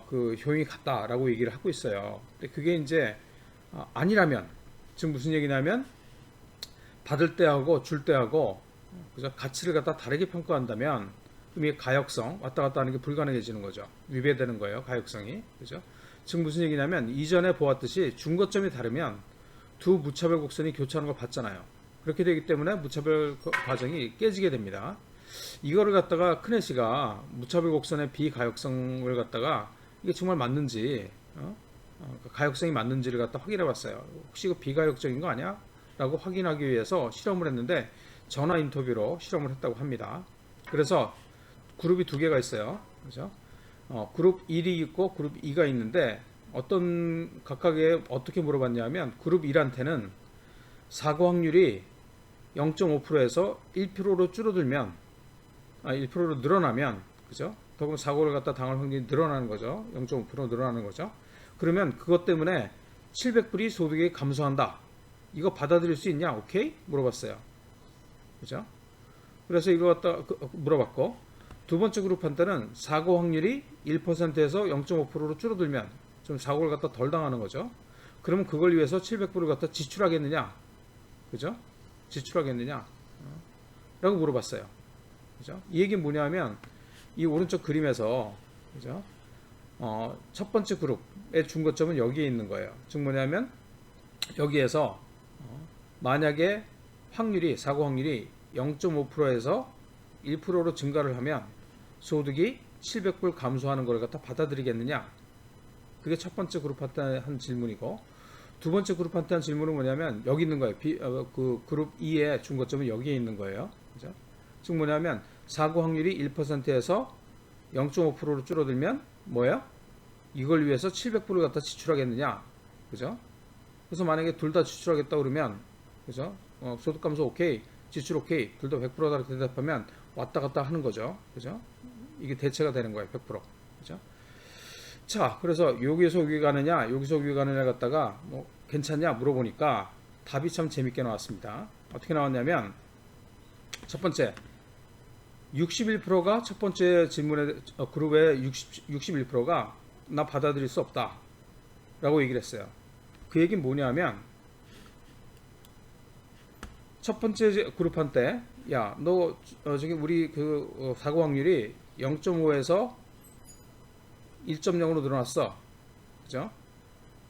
그 효용이 같다라고 얘기를 하고 있어요. 근데 그게 이제 아니라면, 지금 무슨 얘기냐면 받을 때하고 줄 때하고, 그죠? 가치를 갖다 다르게 평가한다면 그럼 이 가역성, 왔다 갔다 하는 게 불가능해지는 거죠. 위배되는 거예요, 가역성이. 그죠? 지금 무슨 얘기냐면 이전에 보았듯이 중거점이 다르면 두 무차별 곡선이 교차하는 걸 봤잖아요. 그렇게 되기 때문에 무차별 과정이 깨지게 됩니다. 이거를 갖다가 크네시가 무차별 곡선의 비가역성을 갖다가 이게 정말 맞는지, 가역성이 맞는지를 갖다 확인해 봤어요. 혹시 이거 비가역적인 거 아니야? 라고 확인하기 위해서 실험을 했는데 전화 인터뷰로 실험을 했다고 합니다. 그래서 그룹이 두 개가 있어요. 그죠? 그룹 1이 있고 그룹 2가 있는데 각각에 어떻게 물어봤냐면 그룹 1한테는 사고 확률이 0.5%에서 1%로 줄어들면 1%로 늘어나면, 그죠? 더불어 사고를 갖다 당할 확률이 늘어나는 거죠. 0.5% 늘어나는 거죠. 그러면 그것 때문에 700불이 소득이 감소한다. 이거 받아들일 수 있냐? 오케이? 물어봤어요. 그죠? 그래서 이거 갖다 물어봤고, 두 번째 그룹한테는 사고 확률이 1%에서 0.5%로 줄어들면 좀 사고를 갖다 덜 당하는 거죠. 그러면 그걸 위해서 700불을 갖다 지출하겠느냐? 그죠? 지출하겠느냐? 라고 물어봤어요. 그죠? 이 얘기는 뭐냐면 이 오른쪽 그림에서, 그죠? 첫 번째 그룹의 중거점은 여기에 있는 거예요. 즉 뭐냐면 여기에서 만약에 사고 확률이 0.5%에서 1%로 증가를 하면 소득이 700불 감소하는 걸 갖다 받아들이겠느냐? 그게 첫 번째 그룹한테 한 질문이고, 두 번째 그룹한테 한 질문은 뭐냐면 여기 있는 거예요. 그 그룹 2의 중거점은 여기에 있는 거예요. 그죠? 즉 뭐냐면 사고 확률이 1%에서 0.5%로 줄어들면 뭐예요? 이걸 위해서 700불을 갖다 지출하겠느냐? 그죠? 그래서 만약에 둘 다 지출하겠다 그러면, 그죠? 소득 감소 오케이, 지출 오케이, 둘 다 100%다 대답하면 왔다 갔다 하는 거죠. 그죠? 이게 대체가 되는 거예요. 100%. 그죠? 자, 그래서 여기서 여기 가느냐, 여기서 여기 가느냐 갖다가 뭐 괜찮냐 물어보니까 답이 참 재밌게 나왔습니다. 어떻게 나왔냐면 첫 번째 61%가 첫 번째 질문에 그룹의 61%가 나 받아들일 수 없다 라고 얘기를 했어요. 그 얘기는 뭐냐면 첫 번째 그룹한테 야, 너 저기 우리 그 사고 확률이 0.5에서 1.0으로 늘어났어. 그죠?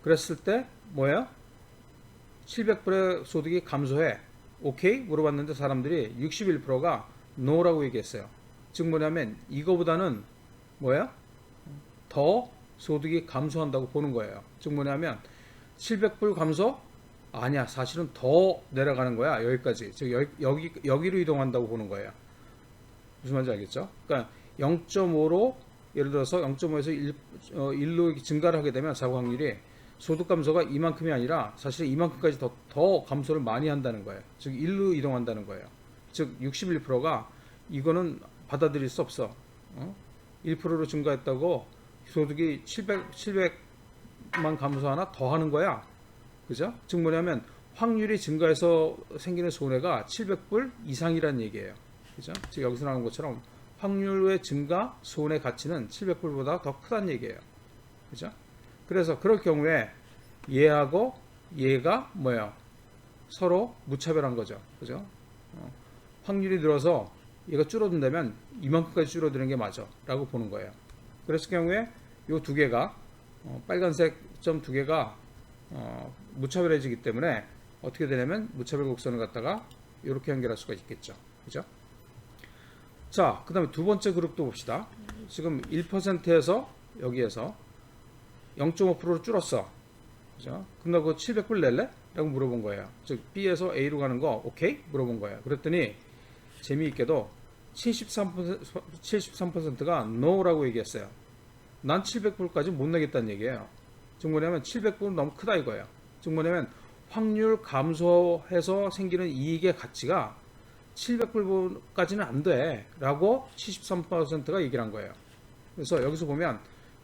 그랬을 때 뭐야? 700불의 소득이 감소해. 오케이? 물어봤는데 사람들이 61%가 no라고 얘기했어요. 즉 뭐냐면 이거보다는 뭐야? 더 소득이 감소한다고 보는 거예요. 즉 뭐냐면 700불 감소? 아니야. 사실은 더 내려가는 거야. 여기까지. 즉 여기로 이동한다고 보는 거예요. 무슨 말인지 알겠죠? 그러니까 0.5로 예를 들어서 0.5에서 1로 증가를 하게 되면 사고 확률이 소득 감소가 이만큼이 아니라 사실 이만큼까지 더 감소를 많이 한다는 거예요. 즉 1로 이동한다는 거예요. 즉 61%가 이거는 받아들일 수 없어. 1%로 증가했다고 소득이 700만 감소하나 더 하는 거야. 그죠? 즉 뭐냐면 확률이 증가해서 생기는 손해가 700불 이상이라는 얘기예요. 그죠? 즉 여기서 나온 것처럼 확률의 증가 손해 가치는 700불보다 더 크다는 얘기예요. 그죠? 그래서 그럴 경우에 얘하고 얘가 뭐예요? 서로 무차별한 거죠. 그죠? 확률이 늘어서 얘가 줄어든다면 이만큼까지 줄어드는 게 맞아 라고 보는 거예요. 그랬을 경우에 이 두 개가 빨간색 점 두 개가 무차별해지기 때문에 어떻게 되냐면 무차별 곡선을 갖다가 이렇게 연결할 수가 있겠죠. 그죠? 자, 그 다음에 두 번째 그룹도 봅시다. 지금 1%에서 여기에서 0.5%로 줄었어. 그죠? 그럼 너 그거 700불 낼래? 라고 물어본 거예요. 즉 B에서 A로 가는 거 오케이? 물어본 거예요. 그랬더니 재미있게도 73%가 NO라고 얘기했어요. 난 700불까지 못 내겠다는 얘기예요. 즉 뭐냐면 700불은 너무 크다 이거예요. 즉 뭐냐면 확률 감소해서 생기는 이익의 가치가 700불까지는 안 돼 라고 73%가 얘기를 한 거예요. 그래서 여기서 보면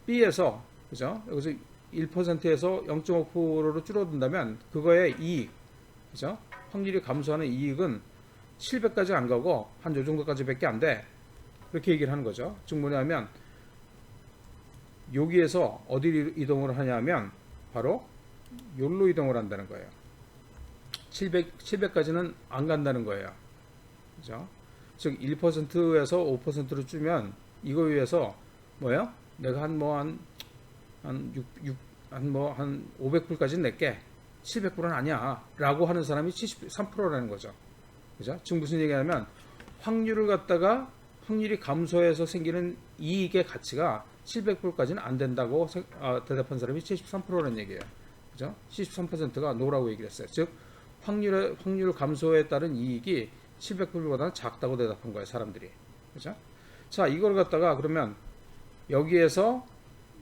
B에서 그죠? 여기서 1%에서 0.5%로 줄어든다면 그거의 이익, 그죠? 확률이 감소하는 이익은 700까지 안 가고 한 요 정도까지밖에 안 돼. 그렇게 얘기를 하는 거죠. 즉 뭐냐면 여기에서 어디로 이동을 하냐면 바로 여기로 이동을 한다는 거예요. 700까지는 안 간다는 거예요. 그죠? 즉 1%에서 5%로 줄면 이거 위해서 뭐예요? 내가 한 500불까지 낼게. 700불은 아니야. 라고 하는 사람이 73%라는 거죠. 그죠? 지금 무슨 얘기냐면 확률을 갖다가 확률이 감소해서 생기는 이익의 가치가 700불까지는 안 된다고 대답한 사람이 73%라는 얘기예요. 그죠? 73%가 노라고 얘기를 했어요. 즉 확률 감소에 따른 이익이 700불보다는 작다고 대답한 거예요, 사람들이. 그죠? 자, 이걸 갖다가 그러면 여기에서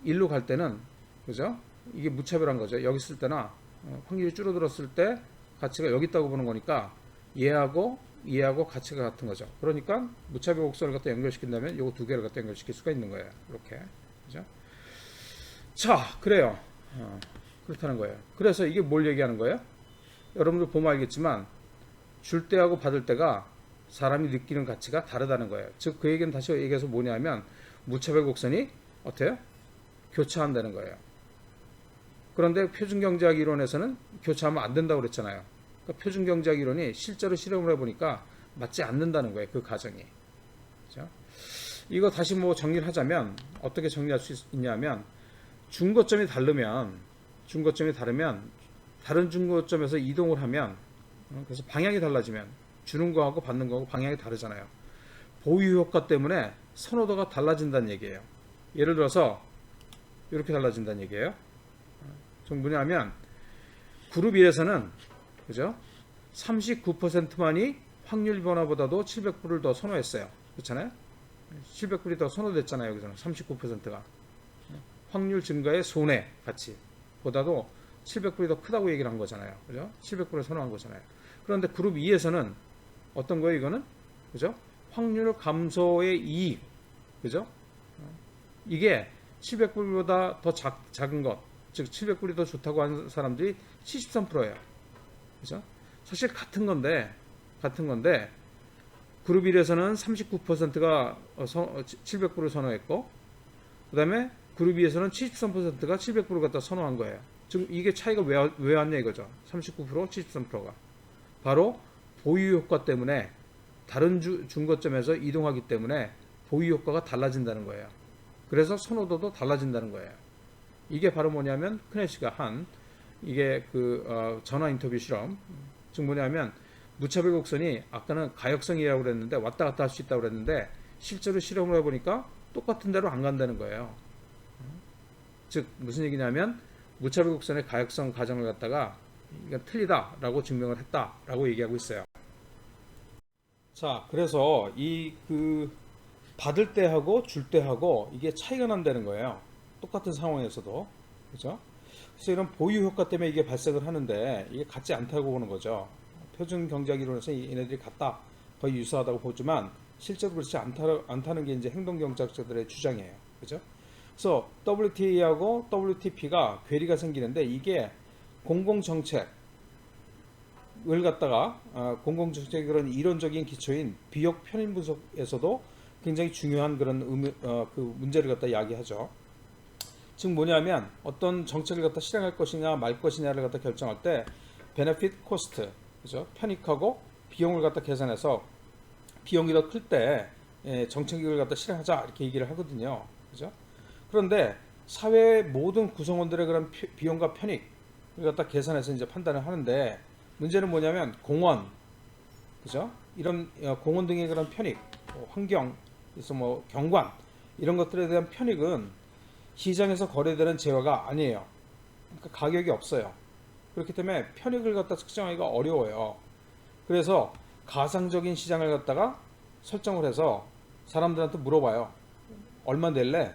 1로 갈 때는 그죠? 이게 무차별한 거죠. 여기 있을 때나 확률이 줄어들었을 때 가치가 여기 있다고 보는 거니까 얘하고 가치가 같은 거죠. 그러니까 무차별 곡선을 갖다 연결시킨다면 요거 두 개를 갖다 연결시킬 수가 있는 거예요. 이렇게. 그죠? 자, 그래요. 그렇다는 거예요. 그래서 이게 뭘 얘기하는 거예요? 여러분들 보면 알겠지만 줄 때하고 받을 때가 사람이 느끼는 가치가 다르다는 거예요. 즉 그 얘기는 다시 얘기해서 뭐냐면 무차별 곡선이 어때요? 교차한다는 거예요. 그런데 표준경제학 이론에서는 교차하면 안 된다고 그랬잖아요. 그러니까 표준경제학 이론이 실제로 실험을 해보니까 맞지 않는다는 거예요. 그 가정이. 그렇죠? 이거 다시 뭐 정리를 하자면 어떻게 정리할 수 있냐면 중거점이 다르면 다른 중거점에서 이동을 하면 그래서 방향이 달라지면 주는 거하고 받는 거하고 방향이 다르잖아요. 보유 효과 때문에 선호도가 달라진다는 얘기예요. 예를 들어서 이렇게 달라진다는 얘기예요. 좀 뭐냐면 그룹 1에서는 그죠? 39%만이 확률 변화보다도 700불을 더 선호했어요. 그렇잖아요? 700불이 더 선호됐잖아요. 여기서는 39%가 확률 증가의 손해 가치 보다도 700불이 더 크다고 얘기를 한 거잖아요. 그죠? 700불을 선호한 거잖아요. 그런데 그룹 2에서는 어떤 거예요, 이거는? 그죠? 확률 감소의 이익. 그죠? 이게 700불보다 더 작은 것. 즉, 700불이 더 좋다고 하는 사람들이 73%예요. 그죠? 사실 같은 건데, 그룹 1에서는 39%가 700불을 선호했고, 그 다음에 그룹 2에서는 73%가 700불을 갖다 선호한 거예요. 지금 이게 차이가 왜 왔냐 이거죠. 39%, 73%가. 바로 보유 효과 때문에 다른 중거점에서 이동하기 때문에 보유 효과가 달라진다는 거예요. 그래서 선호도도 달라진다는 거예요. 이게 바로 뭐냐면 크네시가 한 이게 전화 인터뷰 실험. 즉 뭐냐면 무차별 곡선이 아까는 가역성이라고 그랬는데 왔다 갔다 할 수 있다고 그랬는데 실제로 실험을 해보니까 똑같은 데로 안 간다는 거예요. 즉 무슨 얘기냐면 무차별 곡선의 가역성 가정을 갖다가 이건 틀리다라고 증명을 했다라고 얘기하고 있어요. 자, 그래서 받을 때 하고 줄 때 하고 이게 차이가 난다는 거예요. 똑같은 상황에서도. 그죠? 그래서 이런 보유 효과 때문에 이게 발생을 하는데 이게 같지 않다고 보는 거죠. 표준 경제학 이론에서 얘네들이 같다, 거의 유사하다고 보지만 실제로 그렇지 않다는 게 이제 행동 경제학자들의 주장이에요. 그죠? 그래서 WTA하고 WTP가 괴리가 생기는데 이게 공공정책을 갖다가 공공정책의 그런 이론적인 기초인 비용 편인 분석에서도 굉장히 중요한 그런 그 문제를 갖다 이야기하죠. 즉 뭐냐면 어떤 정책을 갖다 실행할 것이냐 말 것이냐를 갖다 결정할 때 베네핏 코스트, 그죠? 편익하고 비용을 갖다 계산해서 비용이 더 클 때 정책을 갖다 실행하자 이렇게 얘기를 하거든요. 그죠? 그런데 사회의 모든 구성원들의 그런 비용과 편익을 갖다 계산해서 이제 판단을 하는데 문제는 뭐냐면 공원, 그죠? 이런 공원 등의 그런 편익, 환경, 그래서 뭐 경관 이런 것들에 대한 편익은 시장에서 거래되는 재화가 아니에요. 그러니까 가격이 없어요. 그렇기 때문에 편익을 갖다 측정하기가 어려워요. 그래서 가상적인 시장을 갖다가 설정을 해서 사람들한테 물어봐요. 얼마 낼래?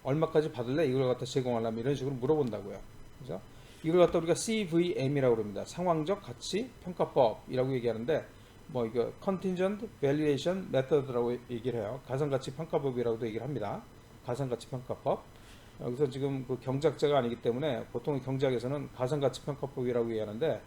얼마까지 받을래? 이걸 갖다 제공하려면 이런 식으로 물어본다고요. 그죠? 이걸 갖다 우리가 CVM이라고 그럽니다. 상황적 가치 평가법이라고 얘기하는데 뭐 이거 Contingent Valuation Method라고 얘기를 해요. 가상가치 평가법이라고도 얘기를 합니다. 가상가치 평가법. 여기서 지금 그 경제학자가 아니기 때문에 보통 경제학에서는 가상가치 평가법이라고 얘기하는데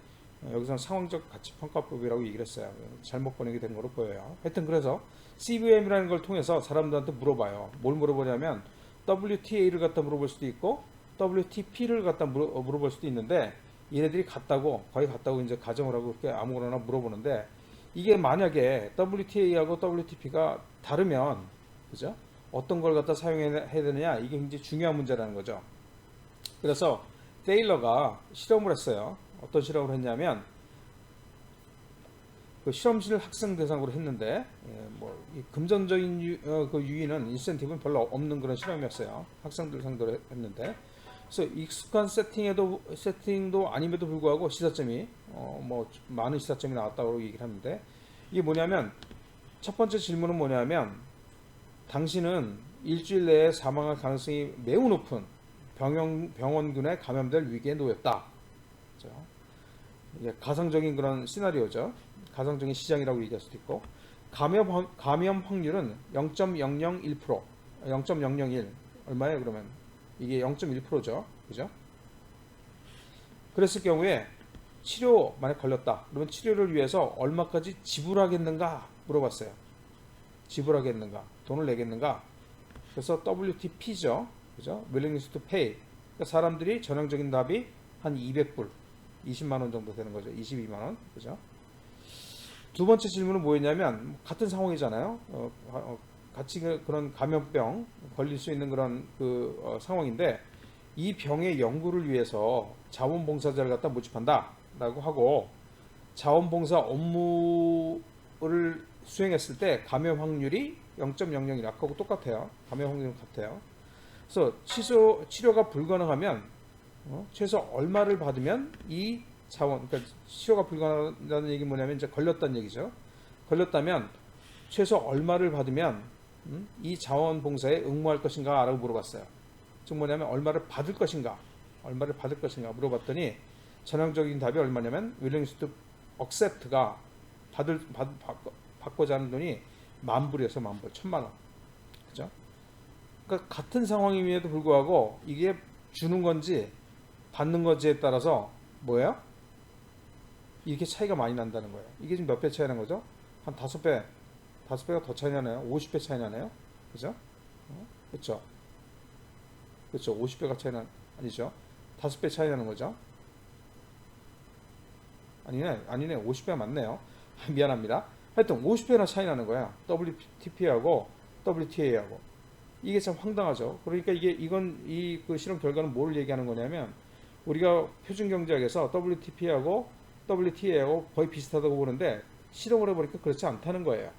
여기서는 상황적 가치 평가법이라고 얘기를 했어요. 잘못 번역이 된 거로 보여요. 하여튼 그래서 CVM이라는 걸 통해서 사람들한테 물어봐요. 뭘 물어보냐면 WTA를 갖다 물어볼 수도 있고 WTP를 갖다 물어볼 수도 있는데 얘네들이 같다고 거의 같다고 이제 가정을 하고 그렇게 아무거나 물어보는데 이게 만약에 WTA하고 WTP가 다르면 그죠? 어떤 걸 갖다 사용해야 되느냐 이게 굉장히 중요한 문제라는 거죠. 그래서 테일러가 실험을 했어요. 어떤 실험을 했냐면 그 실험실 학생 대상으로 했는데 뭐 금전적인 그 유의는 인센티브는 별로 없는 그런 실험이었어요. 학생들 상대로 했는데 그래서 익숙한 세팅도 아님에도 불구하고 시사점이 뭐 많은 시사점이 나왔다고 얘기를 하는데 이게 뭐냐면 첫 번째 질문은 뭐냐면 당신은 일주일 내에 사망할 가능성이 매우 높은 병원군에 감염될 위기에 놓였다. 그렇죠? 이게 가상적인 그런 시나리오죠. 가상적인 시장이라고 얘기할 수도 있고 감염 확률은 0.001%, 0.001 얼마예요? 그러면 이게 0.1%죠. 그죠? 그랬을 경우에 치료 만약 걸렸다. 그러면 치료를 위해서 얼마까지 지불하겠는가 물어봤어요. 지불하겠는가, 돈을 내겠는가. 그래서 WTP죠. 그죠? Willingness to pay. 그러니까 사람들이 전형적인 답이 한 200불, 20만 원 정도 되는 거죠. 22만 원. 그죠? 두 번째 질문은 뭐였냐면 같은 상황이잖아요. 같이 그런 감염병 걸릴 수 있는 그런 상황인데 이 병의 연구를 위해서 자원봉사자를 갖다 모집한다라고 하고 자원봉사 업무를 수행했을 때 감염 확률이 0.001 아까하고 똑같아요. 감염 확률은 같아요. 그래서 치료가 불가능하면 최소 얼마를 받으면 이 자원, 그러니까 치료가 불가능하다는 얘기 뭐냐면 이제 걸렸다는 얘기죠. 걸렸다면 최소 얼마를 받으면 이 자원봉사에 응모할 것인가 라고 물어봤어요. 즉 뭐냐면 얼마를 받을 것인가 물어봤더니 전형적인 답이 얼마냐면 willingness to accept가 받고자 하는 돈이 10,000불이어서 10,000불, 1,000만 원. 그죠? 그러니까 같은 상황임에도 불구하고 이게 주는 건지 받는 건지에 따라서 뭐예요? 이렇게 차이가 많이 난다는 거예요. 이게 지금 몇 배 차이 나는 거죠? 한 5배, 5배가 더 차이 나네요. 50배 차이 나네요. 그죠? 그렇죠? 그렇죠. 50배가 차이 아니죠. 5배 차이 나는 거죠. 아니네. 50배 맞네요. 미안합니다. 하여튼 50배나 차이 나는 거야. WTP하고 WTA하고. 이게 참 황당하죠. 그러니까 이 그 실험 결과는 뭘 얘기하는 거냐면 우리가 표준 경제학에서 WTP하고 WTA하고 거의 비슷하다고 보는데 실험을 해보니까 그렇지 않다는 거예요.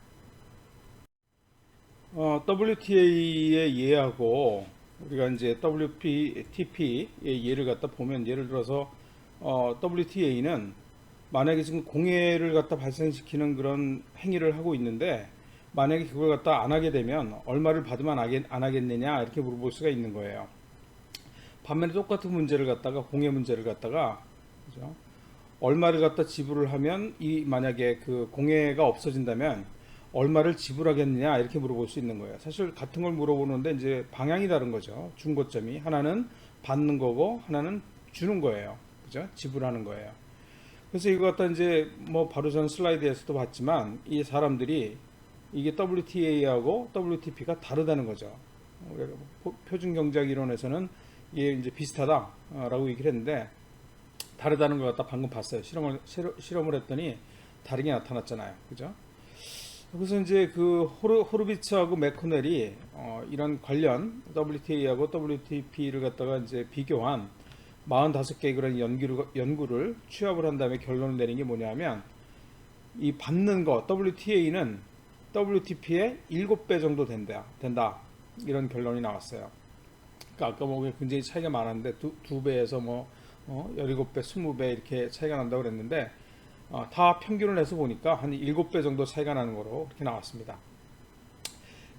WTA의 예하고 우리가 이제 WTP의 예를 갖다 보면 예를 들어서 WTA는 만약에 지금 공해를 갖다 발생시키는 그런 행위를 하고 있는데 만약에 그걸 갖다 안 하게 되면 얼마를 받으면 안 하겠느냐 이렇게 물어볼 수가 있는 거예요. 반면에 똑같은 문제를 갖다가 공예 문제를 갖다가 그죠? 얼마를 갖다 지불을 하면 이 만약에 그 공예가 없어진다면 얼마를 지불하겠느냐 이렇게 물어볼 수 있는 거예요. 사실 같은 걸 물어보는데 이제 방향이 다른 거죠. 중고점이 하나는 받는 거고 하나는 주는 거예요. 그죠? 지불하는 거예요. 그래서 이거 갖다 이제 뭐 바로 전 슬라이드에서도 봤지만 이 사람들이 이게 WTA하고 WTP가 다르다는 거죠. 표준 경제학 이론에서는 이게 이제 비슷하다라고 얘기를 했는데 다르다는 걸 갖다 방금 봤어요. 실험을 했더니 다르게 나타났잖아요. 그죠? 그래서 이제 그 호르비츠하고 맥코넬이 이런 관련 WTA하고 WTP를 갖다가 이제 비교한 45개의 그런 연구를 취합을 한 다음에 결론을 내린 게 뭐냐면 이 받는 거 WTA는 WTP의 7배 정도 된다. 이런 결론이 나왔어요. 그러니까 아까 뭐 굉장히 차이가 많았는데 두 배에서 뭐 17배, 20배 이렇게 차이가 난다고 그랬는데 다 평균을 해서 보니까 한 7배 정도 차이가 나는 거로 이렇게 나왔습니다.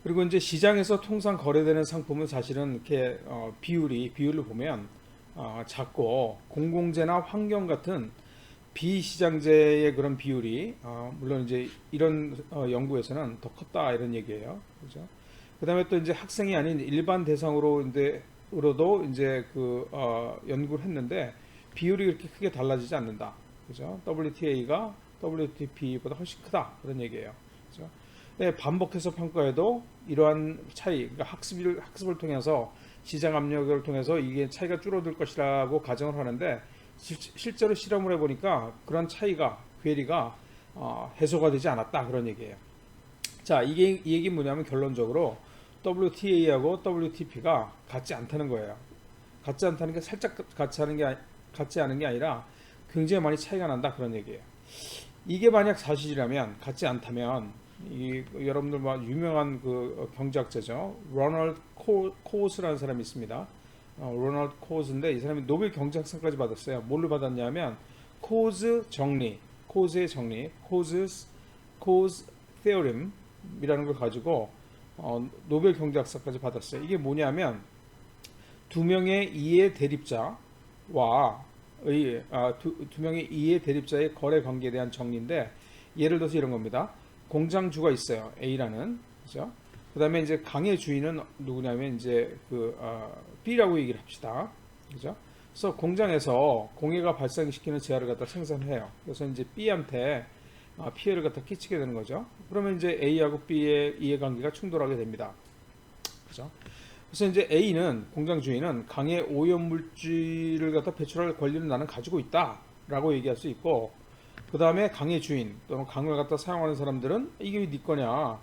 그리고 이제 시장에서 통상 거래되는 상품은 사실은 이렇게 비율을 보면 작고 공공재나 환경 같은 비시장재의 그런 비율이 물론 이제 이런 연구에서는 더 컸다 이런 얘기예요. 그죠? 그다음에 또 이제 학생이 아닌 일반 대상으로도 이제 그 연구를 했는데 비율이 그렇게 크게 달라지지 않는다. 그죠? WTA가 WTP보다 훨씬 크다 그런 얘기예요. 그죠? 네, 반복해서 평가해도 이러한 차이, 그러니까 학습을 통해서 시장 압력을 통해서 이게 차이가 줄어들 것이라고 가정을 하는데 실제로 실험을 해보니까 그런 차이가 괴리가 해소가 되지 않았다 그런 얘기예요. 자, 이 얘기는 뭐냐면 결론적으로 WTA하고 WTP가 같지 않다는 거예요. 같지 않다는 게 살짝 같지 않은 게 아니라 굉장히 많이 차이가 난다 그런 얘기예요. 이게 만약 사실이라면 같지 않다면 여러분들 뭐 유명한 그 경제학자죠. 로널드 코스라는 사람이 있습니다. 로널드 코스인데 이 사람이 노벨 경제학상까지 받았어요. 뭘로 받았냐면 코즈의 정리, 코즈 theorem이라는 걸 가지고 노벨 경제학상까지 받았어요. 이게 뭐냐면 두 명의 이해 대립자와 두 명의 이해 대립자의 거래 관계에 대한 정리인데 예를 들어서 이런 겁니다. 공장주가 있어요. A라는 그죠? 그다음에 이제 강의 주인은 누구냐면 이제 B라고 얘기를 합시다. 그죠? 그래서 공장에서 공해가 발생시키는 재화를 갖다 생산해요. 그래서 이제 B한테 피해를 갖다 끼치게 되는 거죠. 그러면 이제 A하고 B의 이해관계가 충돌하게 됩니다. 그죠? 그래서 이제 A는 공장 주인은 강의 오염물질을 갖다 배출할 권리를 나는 가지고 있다라고 얘기할 수 있고, 그 다음에 강의 주인 또는 강을 갖다 사용하는 사람들은 이게 왜 네 거냐,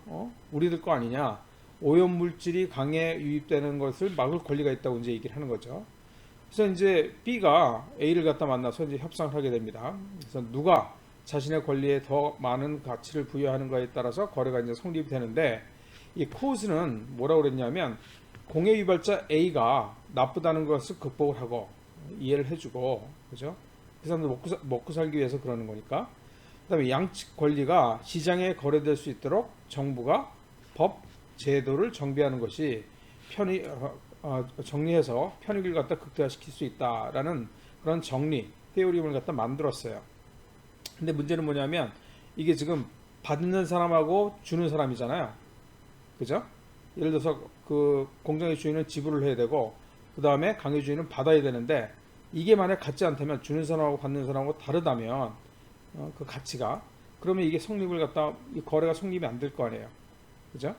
우리들 거 아니냐, 오염물질이 강에 유입되는 것을 막을 권리가 있다고 이제 얘기를 하는 거죠. 그래서 이제 B가 A를 갖다 만나서 이제 협상을 하게 됩니다. 그래서 누가 자신의 권리에 더 많은 가치를 부여하는가에 따라서 거래가 이제 성립이 되는데, 이 코즈는 뭐라고 그랬냐면 공해 유발자 A가 나쁘다는 것을 극복을 하고 이해를 해주고, 그죠? 그 사람들 먹고 살기 위해서 그러는 거니까. 그다음에 양측 권리가 시장에 거래될 수 있도록 정부가 법, 제도를 정비하는 것이 정리해서 편익을 갖다 극대화시킬 수 있다라는 그런 정리, 테오리움을 갖다 만들었어요. 근데 문제는 뭐냐면 이게 지금 받는 사람하고 주는 사람이잖아요. 그죠? 예를 들어서 그 공장의 주인은 지불을 해야 되고 그 다음에 강의 주인은 받아야 되는데 이게 만약 같지 않다면 주는 사람하고 받는 사람하고 다르다면 그 가치가 그러면 이게 성립을 갖다 이 거래가 성립이 안 될 거 아니에요. 그죠?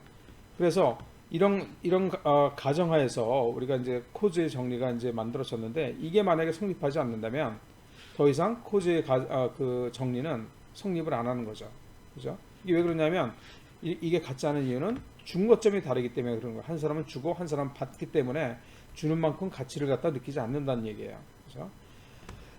그래서 이런 가정하에서 우리가 이제 코즈의 정리가 이제 만들어졌는데 이게 만약에 성립하지 않는다면 더 이상 코즈의 그 정리는 성립을 안 하는 거죠. 그죠? 이게 왜 그러냐면 이게 같지 않은 이유는 준거점이 다르기 때문에 그런 거예요. 한 사람은 주고 한 사람은 받기 때문에 주는 만큼 가치를 갖다 느끼지 않는다는 얘기예요. 그죠?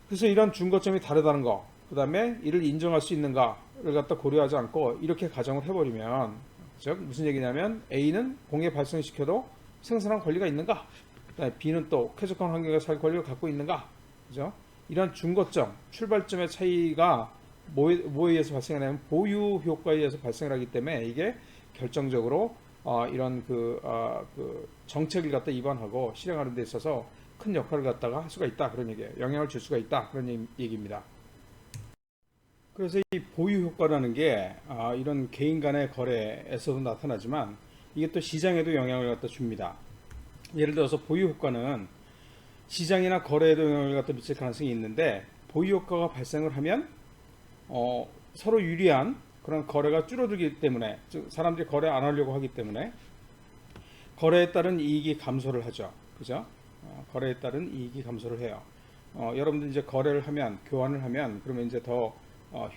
그래서 이런 준거점이 다르다는 거, 그 다음에 이를 인정할 수 있는가를 갖다 고려하지 않고 이렇게 가정을 해버리면, 즉 무슨 얘기냐면 A는 공해 발생시켜도 생산할 권리가 있는가? 그다음에 B는 또 쾌적한 환경에서 살 권리를 갖고 있는가? 그죠? 이런 준거점, 출발점의 차이가 뭐에 의해서 발생하냐면 보유 효과에 의해서 발생을 하기 때문에 이게 결정적으로 이런 그 정책을 갖다 입안하고 실행하는 데 있어서 큰 역할을 갖다가 할 수가 있다 그런 얘기예요. 영향을 줄 수가 있다 그런 얘기입니다. 그래서 이 보유 효과라는 게 이런 개인 간의 거래에서도 나타나지만 이게 또 시장에도 영향을 갖다 줍니다. 예를 들어서 보유 효과는 시장이나 거래에도 영향을 갖다 미칠 가능성이 있는데 보유 효과가 발생을 하면 서로 유리한 그런 거래가 줄어들기 때문에 즉 사람들이 거래 안 하려고 하기 때문에 거래에 따른 이익이 감소를 하죠. 그죠? 거래에 따른 이익이 감소를 해요. 여러분들 이제 거래를 하면 교환을 하면 그러면 이제 더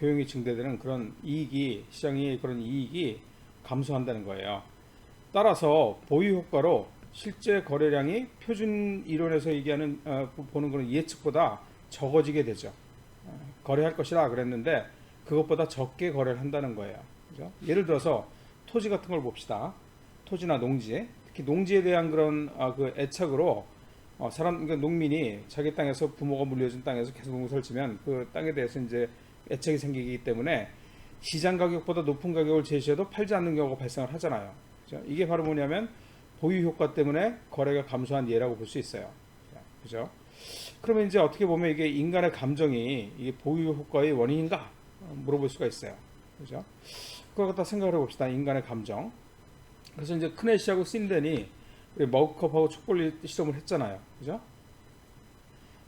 효용이 증대되는 그런 이익이 시장의 그런 이익이 감소한다는 거예요. 따라서 보유 효과로 실제 거래량이 표준 이론에서 얘기하는 보는 그런 예측보다 적어지게 되죠. 거래할 것이라 그랬는데 그것보다 적게 거래를 한다는 거예요. 그죠? 예를 들어서 토지 같은 걸 봅시다. 토지나 농지, 특히 농지에 대한 그런 그 애착으로 그러니까 농민이 자기 땅에서 부모가 물려준 땅에서 계속 농사를 지면 그 땅에 대해서 이제 애착이 생기기 때문에 시장 가격보다 높은 가격을 제시해도 팔지 않는 경우가 발생을 하잖아요. 그죠? 이게 바로 뭐냐면 보유 효과 때문에 거래가 감소한 예라고 볼 수 있어요. 그죠? 그러면 이제 어떻게 보면 이게 인간의 감정이 이게 보유 효과의 원인인가 물어볼 수가 있어요. 그죠? 그걸 갖다 생각을 해봅시다. 인간의 감정. 그래서 이제 크네시하고 신덴이 머그컵하고 초콜릿 실험을 했잖아요. 그죠?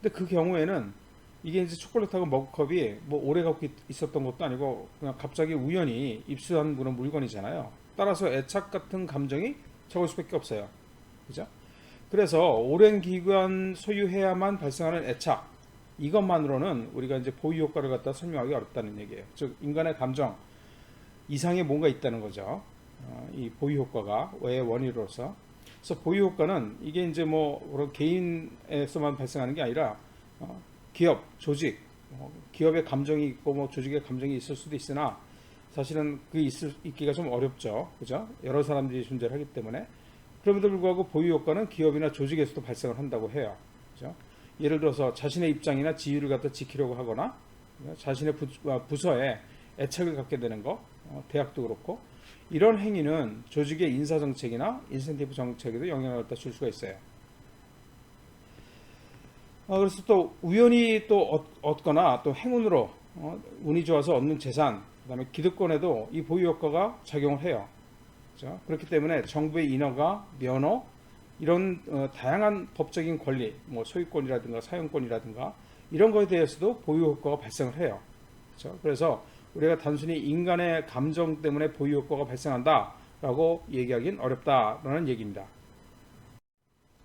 근데 그 경우에는 이게 이제 초콜릿하고 머그컵이 뭐 오래 갖고 있었던 것도 아니고 그냥 갑자기 우연히 입수한 그런 물건이잖아요. 따라서 애착 같은 감정이 적을 수밖에 없어요. 그죠? 그래서 오랜 기간 소유해야만 발생하는 애착 이것만으로는 우리가 이제 보유 효과를 갖다 설명하기 어렵다는 얘기예요. 즉 인간의 감정 이상의 뭔가 있다는 거죠. 이 보유 효과가 왜 원인으로서. 그래서 보유 효과는 이게 이제 뭐 그런 개인에서만 발생하는 게 아니라 기업, 조직, 기업의 감정이 있고 뭐 조직의 감정이 있을 수도 있으나 사실은 그 있기가 좀 어렵죠. 그죠? 여러 사람들이 존재를 하기 때문에. 그럼에도 불구하고 보유 효과는 기업이나 조직에서도 발생을 한다고 해요. 그죠? 예를 들어서 자신의 입장이나 지위를 갖다 지키려고 하거나 자신의 부서에 애착을 갖게 되는 거, 대학도 그렇고 이런 행위는 조직의 인사 정책이나 인센티브 정책에도 영향을 갖다 줄 수가 있어요. 그래서 또 우연히 또 얻거나 또 행운으로 운이 좋아서 얻는 재산, 그다음에 기득권에도 이 보유 효과가 작용을 해요. 그렇죠? 그렇기 때문에 정부의 인허가, 면허 이런 다양한 법적인 권리, 뭐 소유권이라든가 사용권이라든가 이런 거에 대해서도 보유 효과가 발생을 해요. 그렇죠? 그래서 우리가 단순히 인간의 감정 때문에 보유 효과가 발생한다라고 얘기하기는 어렵다라는 얘기입니다.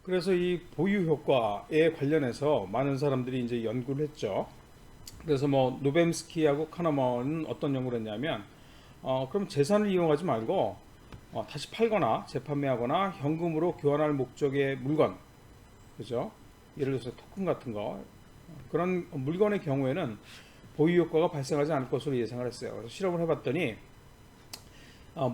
그래서 이 보유 효과에 관련해서 많은 사람들이 이제 연구를 했죠. 그래서 뭐 노뱀스키하고 카너먼은 어떤 연구를 했냐면 그럼 재산을 이용하지 말고 다시 팔거나 재판매하거나 현금으로 교환할 목적의 물건, 그죠? 예를 들어서 토큰 같은 거 그런 물건의 경우에는 보유 효과가 발생하지 않을 것으로 예상을 했어요. 그래서 실험을 해봤더니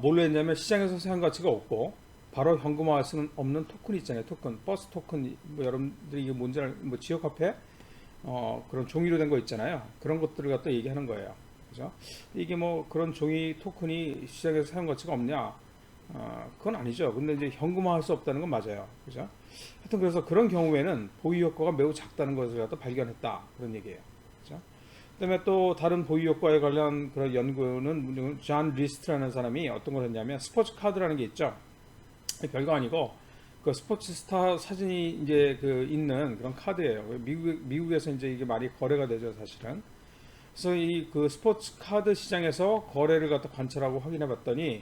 뭘로 했냐면 시장에서 사용 가치가 없고 바로 현금화할 수는 없는 토큰 있잖아요. 토큰, 버스 토큰, 뭐 여러분들이 이게 뭔지 뭐 지역 화폐 그런 종이로 된 거 있잖아요. 그런 것들을 갖다 얘기하는 거예요. 그죠? 이게 뭐 그런 종이 토큰이 시장에서 사용 가치가 없냐? 그건 아니죠. 근데 이제 현금화할 수 없다는 건 맞아요. 그죠? 하여튼 그래서 그런 경우에는 보유 효과가 매우 작다는 것을 갖다 발견했다. 그런 얘기예요. 그죠? 그다음에 또 다른 보유 효과에 관련 그런 연구는 존 리스트라는 사람이 어떤 걸 했냐면 스포츠 카드라는 게 있죠. 별거 아니고 그 스포츠 스타 사진이 이제 그 있는 그런 카드예요. 미국에서 이제 이게 많이 거래가 되죠, 사실은. 그래서 이 그 스포츠 카드 시장에서 거래를 갖다 관찰하고 확인해 봤더니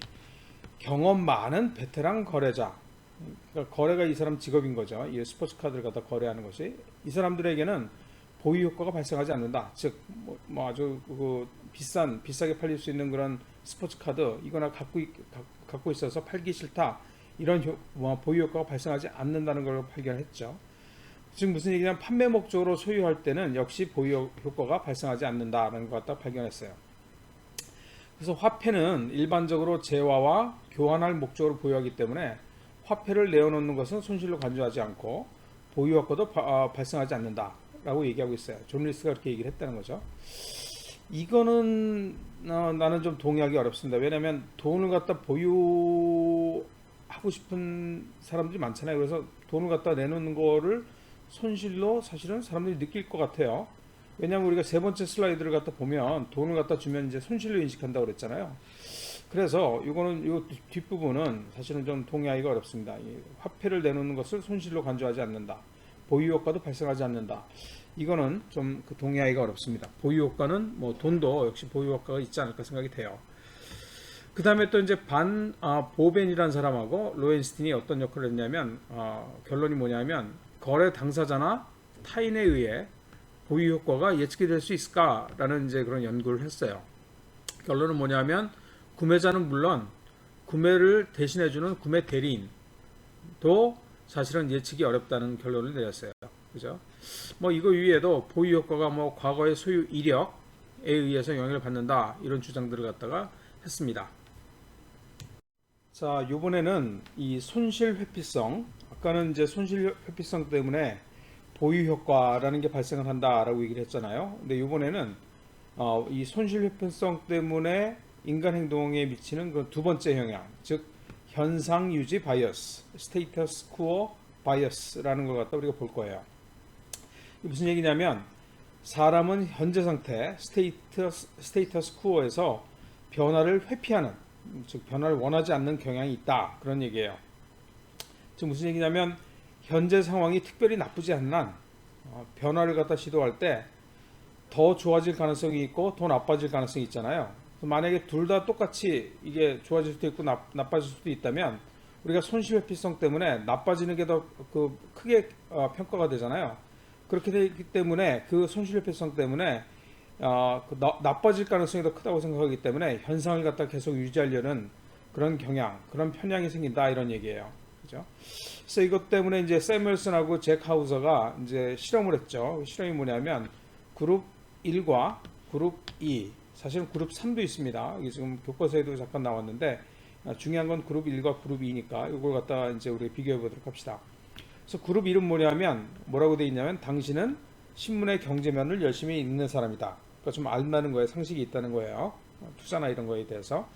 경험 많은 베테랑 거래자, 그러니까 거래가 이 사람 직업인 거죠. 이 스포츠 카드를 갖다 거래하는 것이 이 사람들에게는 보유 효과가 발생하지 않는다. 즉, 뭐 아주 그 비싸게 팔릴 수 있는 그런 스포츠 카드 이거나 갖고 있어서 팔기 싫다. 이런 보유 효과가 발생하지 않는다는 걸 발견했죠. 즉 무슨 얘기냐면 판매 목적으로 소유할 때는 역시 보유 효과가 발생하지 않는다는 것 갖다 발견했어요. 그래서 화폐는 일반적으로 재화와 교환할 목적으로 보유하기 때문에 화폐를 내어놓는 것은 손실로 간주하지 않고 보유 효과도 발생하지 않는다라고 얘기하고 있어요. 존 리스가 그렇게 얘기를 했다는 거죠. 이거는 나는 좀 동의하기 어렵습니다. 왜냐하면 돈을 갖다 보유하고 싶은 사람들이 많잖아요. 그래서 돈을 갖다 내놓는 거를 손실로 사실은 사람들이 느낄 것 같아요. 왜냐하면 우리가 세 번째 슬라이드를 갖다 보면 돈을 갖다 주면 이제 손실로 인식한다고 그랬잖아요. 그래서 이거는 이 뒷부분은 사실은 좀 동의하기가 어렵습니다. 이 화폐를 내놓는 것을 손실로 간주하지 않는다. 보유 효과도 발생하지 않는다. 이거는 좀 그 동의하기가 어렵습니다. 보유 효과는 뭐 돈도 역시 보유 효과가 있지 않을까 생각이 돼요. 그 다음에 또 이제 보벤이라는 사람하고 로엔스틴이 어떤 역할을 했냐면 결론이 뭐냐면 거래 당사자나 타인에 의해 보유 효과가 예측이 될 수 있을까라는 이제 그런 연구를 했어요. 결론은 뭐냐면 구매자는 물론 구매를 대신해주는 구매 대리인도 사실은 예측이 어렵다는 결론을 내렸어요. 그죠? 뭐 이거 위에도 보유 효과가 뭐 과거의 소유 이력에 의해서 영향을 받는다 이런 주장들을 갖다가 했습니다. 자, 이번에는 이 손실 회피성, 아까는 이제 손실 회피성 때문에 보유 효과라는 게 발생을 한다라고 얘기를 했잖아요. 근데 이번에는 이 손실 회피성 때문에 인간 행동에 미치는 그 두 번째 영향, 즉 현상 유지 바이어스, 스테이터스 쿠어 바이어스라는 걸 갖다 우리가 볼 거예요. 무슨 얘기냐면 사람은 현재 상태 스테이터스 쿠어에서 변화를 회피하는, 즉 변화를 원하지 않는 경향이 있다 그런 얘기예요. 즉 무슨 얘기냐면 현재 상황이 특별히 나쁘지 않은 한 변화를 갖다 시도할 때 더 좋아질 가능성이 있고 더 나빠질 가능성이 있잖아요. 만약에 둘 다 똑같이 이게 좋아질 수도 있고 나빠질 수도 있다면 우리가 손실 회피성 때문에 나빠지는 게 더 크게 평가가 되잖아요. 그렇게 되기 때문에 그 손실 회피성 때문에 나빠질 가능성이 더 크다고 생각하기 때문에 현상을 갖다 계속 유지하려는 그런 경향, 그런 편향이 생긴다 이런 얘기예요. 그죠? 그래서 이것 때문에 이제 세뮤얼슨하고 잭 하우저가 이제 실험을 했죠. 실험이 뭐냐면 그룹 1과 그룹 2, 사실은 그룹 3도 있습니다. 이게 지금 교과서에도 잠깐 나왔는데 중요한 건 그룹 1과 그룹 2니까 이걸 갖다 이제 우리 비교해 보도록 합시다. 그래서 그룹 1은 뭐냐면 뭐라고 되어 있냐면 당신은 신문의 경제면을 열심히 읽는 사람이다. 그러니까 좀 안다는 거예요. 상식이 있다는 거예요. 투자나 이런 거에 대해서.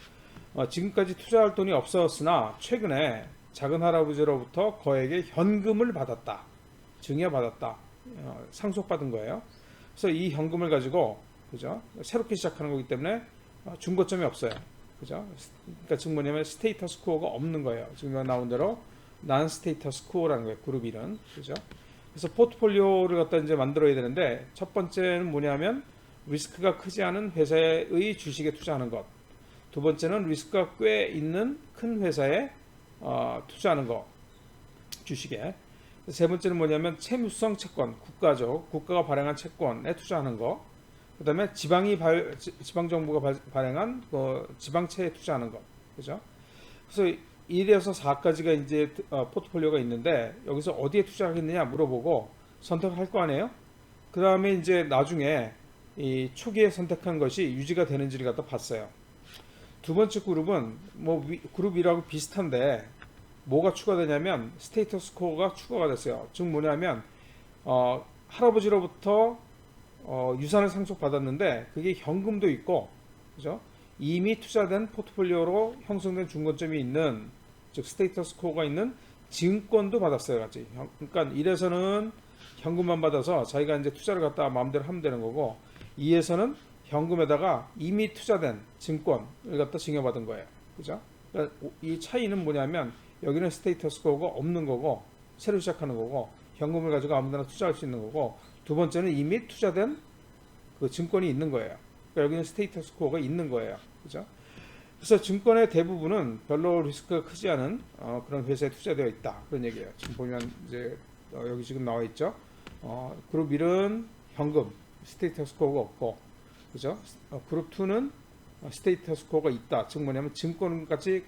지금까지 투자할 돈이 없었으나 최근에 작은 할아버지로부터 거액의 현금을 받았다. 증여받았다. 상속받은 거예요. 그래서 이 현금을 가지고 그죠? 새롭게 시작하는 거기 때문에 중고점이 없어요. 그죠? 그러니까 지금 뭐냐면 스테이터스 쿠어가 없는 거예요. 지금 나온 대로 난 스테이터스 쿠어라는 거예요. 그룹 1은. 그죠? 그래서 포트폴리오를 갖다 이제 만들어야 되는데 첫 번째는 뭐냐면 리스크가 크지 않은 회사의 주식에 투자하는 것. 두 번째는 리스크가 꽤 있는 큰 회사에 투자하는 거. 주식에. 세 번째는 뭐냐면 채무성 채권, 국가가 발행한 채권에 투자하는 거. 그 다음에 지방정부가 발행한 지방채에 투자하는 것. 그죠? 그래서 1에서 4까지가 이제 포트폴리오가 있는데 여기서 어디에 투자하겠느냐 물어보고 선택을 할 거 아니에요? 그 다음에 이제 나중에 이 초기에 선택한 것이 유지가 되는지를 갖다 봤어요. 두 번째 그룹은 뭐 그룹 1하고 비슷한데 뭐가 추가되냐면 스테이터스 코어가 추가가 됐어요. 즉 뭐냐면 할아버지로부터 유산을 상속받았는데 그게 현금도 있고 그죠? 이미 투자된 포트폴리오로 형성된 중고점이 있는 즉 스테이터스 코어가 있는 증권도 받았어요. 같이. 그러니까 1에서는 현금만 받아서 자기가 이제 투자를 갖다 마음대로 하면 되는 거고 2에서는 현금에다가 이미 투자된 증권을 갖다 증여받은 거예요. 그죠? 그러니까 이 차이는 뭐냐면 여기는 스테이터스 코어가 없는 거고 새로 시작하는 거고 현금을 가지고 아무데나 투자할 수 있는 거고 두 번째는 이미 투자된 그 증권이 있는 거예요. 그러니까 여기는 스테이터스 코어가 있는 거예요. 그죠? 그래서 증권의 대부분은 별로 리스크가 크지 않은 그런 회사에 투자되어 있다. 그런 얘기예요. 지금 보면 이제 여기 지금 나와 있죠. 그룹 1은 현금, 스테이터스 코어가 없고, 그죠? 그룹 2는 스테이터스 코어가 있다. 즉 뭐냐면 증권까지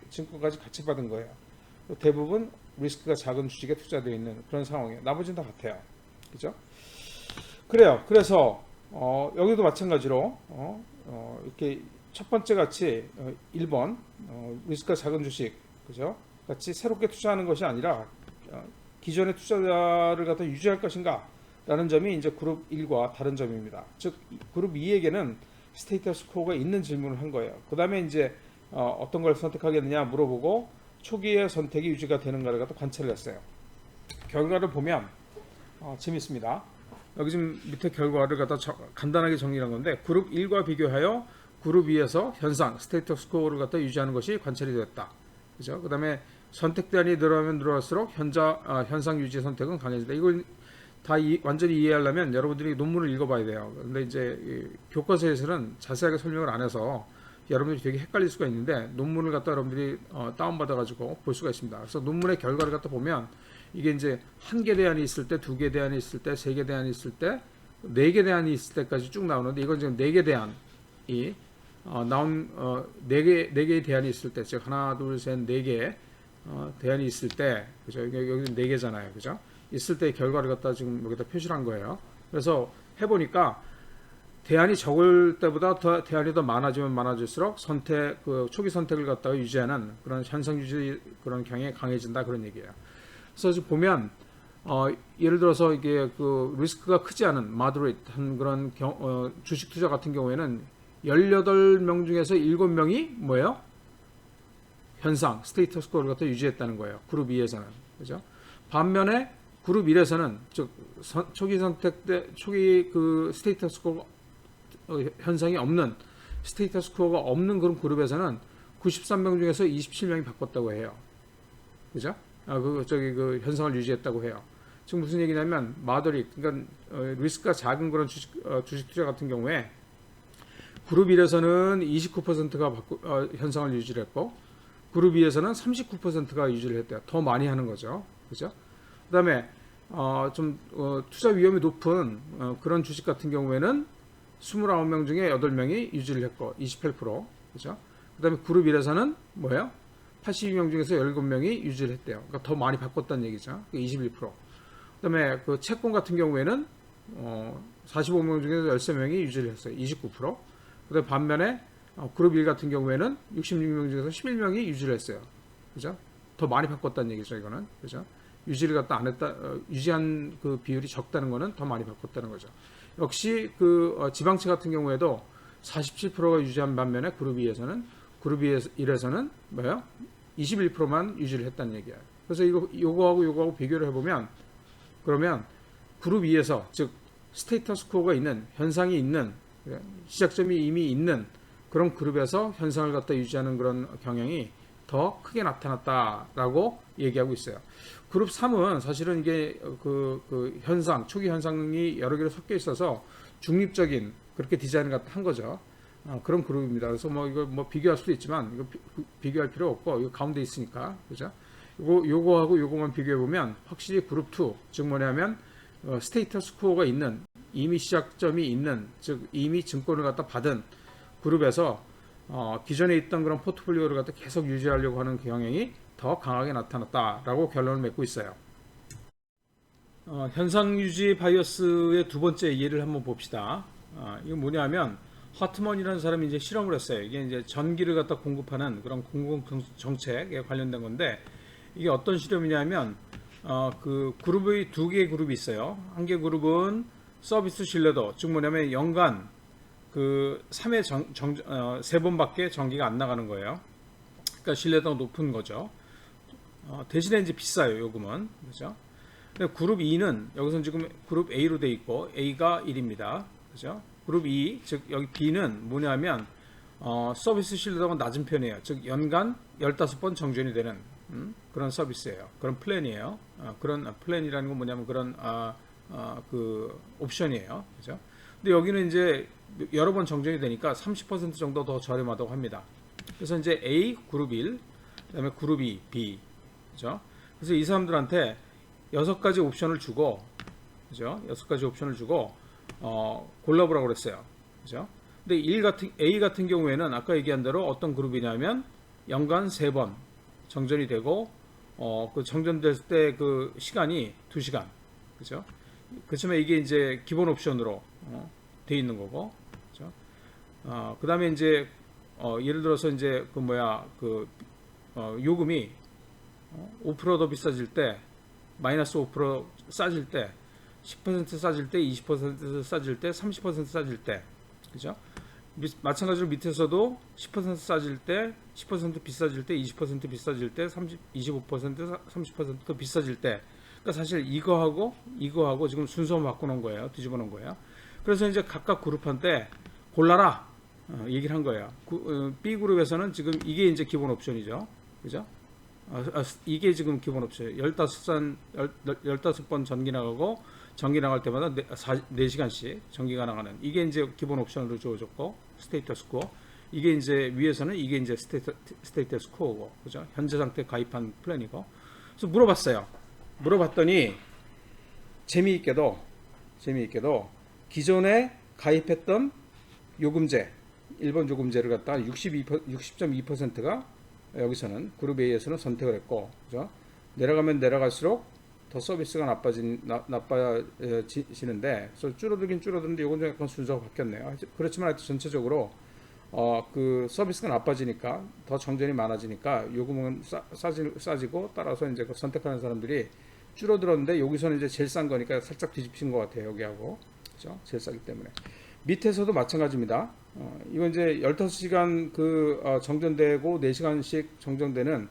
같이 받은 거예요. 대부분 리스크가 작은 주식에 투자되어 있는 그런 상황이에요. 나머지는 다 같아요. 그죠? 그래요. 그래서 여기도 마찬가지로 이렇게 첫 번째 같이 1번 리스크가 작은 주식 그죠? 같이 새롭게 투자하는 것이 아니라 기존의 투자를 갖다 유지할 것인가 라는 점이 이제 그룹 1과 다른 점입니다. 즉 그룹 2에게는 스테이터스 코어가 있는 질문을 한 거예요. 그 다음에 이제 어떤 걸 선택하겠느냐 물어보고 초기의 선택이 유지가 되는가를 갖다 관찰을 했어요. 결과를 보면 재밌습니다. 여기 지금 밑에 결과를 갖다 간단하게 정리한 건데 그룹 1과 비교하여 그룹 2에서 현상 스테이터스 코어를 갖다 유지하는 것이 관찰이 되었다. 그죠? 그 다음에 선택 대안이 늘어나면 늘어날수록 현상 유지 선택은 강해진다. 이걸 다 완전히 이해하려면 여러분들이 논문을 읽어봐야 돼요. 근데 이제 교과서에서는 자세하게 설명을 안 해서 여러분들이 되게 헷갈릴 수가 있는데 논문을 갖다 여러분들이 다운받아가지고 볼 수가 있습니다. 그래서 논문의 결과를 갖다 보면 이게 이제 한 개 대안이 있을 때, 두 개 대안이 있을 때, 세 개 대안이 있을 때, 네 개 대안이 있을 때까지 쭉 나오는데 이건 지금 네 개 대안이 나온 네 개의 대안이 있을 때, 즉 하나, 둘, 셋, 네 개 대안이 있을 때, 그죠? 여기 네 개잖아요, 그죠? 있을 때 결과를 갖다 지금 여기다 표시를 한 거예요. 그래서 해보니까 대안이 적을 때보다 대안이 더 많아지면 많아질수록 초기 선택을 갖다가 유지하는 그런 현상 유지 그런 경향이 강해진다 그런 얘기예요. 그래서 지금 보면 예를 들어서 이게 그 리스크가 크지 않은 moderate 그런 주식 투자 같은 경우에는 18명 중에서 7명이 뭐예요? 현상 스테이터스 코어를 갖다 유지했다는 거예요. 그룹 2에서는. 그죠? 반면에 그룹 1에서는 즉 초기 선택 때 초기 그 스테이터스 코어 현상이 없는 스테이터스 코어가 없는 그런 그룹에서는 93명 중에서 27명이 바꿨다고 해요. 그죠? 그 현상을 유지했다고 해요. 지금 무슨 얘기냐면 마더리 그러니까 리스크가 작은 그런 주식 투자 같은 경우에 그룹 1에서는 29%가 현상을 유지를 했고 그룹 2에서는 39%가 유지를 했대요. 더 많이 하는 거죠. 그죠? 그다음에 투자 위험이 높은 그런 주식 같은 경우에는 29명 중에 8명이 유지를 했고 28%. 그죠? 그다음에 그룹 1에서는 뭐예요? 82명 중에서 17명이 유지를 했대요. 그러니까 더 많이 바꿨다는 얘기죠. 21%. 그다음에 그 채권 같은 경우에는 45명 중에서 13명이 유지를 했어요. 29%. 그다음에 반면에 그룹 1 같은 경우에는 66명 중에서 11명이 유지를 했어요. 그죠? 더 많이 바꿨다는 얘기죠, 이거는. 그죠? 유지를 갖다 안 했다, 유지한 그 비율이 적다는 거는 더 많이 바꿨다는 거죠. 역시 지방채 같은 경우에도 47%가 유지한 반면에 그룹 1에서는 뭐예요? 21%만 유지를 했다는 얘기예요. 그래서 요거하고 비교를 해보면 그러면 그룹 2에서 즉 스테이터스 코어가 있는 현상이 있는 시작점이 이미 있는 그런 그룹에서 현상을 갖다 유지하는 그런 경향이 더 크게 나타났다라고 얘기하고 있어요. 그룹 3은 사실은 이게 초기 현상이 여러 개로 섞여 있어서 중립적인 그렇게 디자인을 한 거죠. 그런 그룹입니다. 그래서 이거 비교할 수도 있지만 이거 비교할 필요 없고 이거 가운데 있으니까 그죠? 요거하고 요거만 비교해 보면 확실히 그룹 2 즉 뭐냐면 스테이터스 코어가 있는 이미 시작점이 있는 즉 이미 증권을 갖다 받은 그룹에서 기존에 있던 그런 포트폴리오를 갖다 계속 유지하려고 하는 경향이 더 강하게 나타났다라고 결론을 맺고 있어요. 현상 유지 바이어스의 두 번째 예를 한번 봅시다. 이거 뭐냐면 하트먼이라는 사람이 이제 실험을 했어요. 이게 이제 전기를 갖다 공급하는 그런 공공 정책에 관련된 건데 이게 어떤 실험이냐면 그 그룹의 두 개의 그룹이 있어요. 한 개 그룹은 서비스 신뢰도 즉 뭐냐면 연간 그 3회 3번밖에 전기가 안 나가는 거예요. 그러니까 신뢰도가 높은 거죠. 대신에 이제 비싸요, 요금은. 그죠? 근데 그룹 2는 여기서 지금 그룹 A로 돼 있고 A가 1입니다. 그죠? 그룹 2, 즉 여기 B는 뭐냐면 서비스 신뢰도가 낮은 편이에요. 즉 연간 15번 정전이 되는 그런 서비스예요. 그런 플랜이에요. 그런 플랜이라는 건 뭐냐면 그런 그 옵션이에요. 그죠? 근데 여기는 이제 여러 번 정전이 되니까 30% 정도 더 저렴하다고 합니다. 그래서 이제 A 그룹 1, 그다음에 그룹 2, B, 그죠? 그래서 이 사람들한테 6가지 옵션을 주고, 그죠? 6가지 옵션을 주고 골라보라고 그랬어요. 그죠? 근데 A 같은 경우에는 아까 얘기한 대로 어떤 그룹이냐면 연간 3번 정전이 되고 그 정전될 때 그 시간이 2시간. 그죠? 그렇지만 이게 이제 기본 옵션으로 돼 있는 거고. 그죠? 그다음에 이제 예를 들어서 이제 요금이 5%더 비싸질 때 마이너스 5% 싸질 때 10% 싸질 때 20% 싸질 때 30% 싸질 때 그죠? 마찬가지로 밑에서도 10% 싸질 때, 10% 비싸질 때, 20% 비싸질 때, 25%, 30%더 비싸질 때. 그러니까 사실 이거하고 지금 순서만 바꿔놓은 거예요. 뒤집어 놓은 거예요. 그래서 이제 각각 그룹한테 골라라. 얘기를 한 거예요. B 그룹에서는 지금 이게 이제 기본 옵션이죠. 그죠? 이게 지금 기본 옵션. 15번 전기 나가고, 전기 나갈 때마다 4시간씩 전기가 나가는. 이게 이제 기본 옵션으로 주어졌고, 스테이터스 코어. 이게 이제 위에서는 이게 이제 스테이터스 코어고, 그죠? 현재 상태 가입한 플랜이고. 그래서 물어봤더니, 재미있게도, 기존에 가입했던 요금제, 일본 요금제를 갖다가 60.2%가 여기서는 그룹 A에서는 선택을 했고, 그죠? 내려가면 내려갈수록 더 서비스가 나빠지는데, 그래서 줄어들긴 줄어드는데 이건 좀 약간 순서가 바뀌었네요. 그렇지만 하여튼 전체적으로 그 서비스가 나빠지니까 더 정전이 많아지니까 요금은 싸지고 따라서 이제 그 선택하는 사람들이 줄어들었는데 여기서는 이제 제일 싼 거니까 살짝 뒤집힌 것 같아요. 여기하고, 그죠? 제일 싸기 때문에. 밑에서도 마찬가지입니다. 이건 이제 15시간 정전되고 4시간씩 정전되는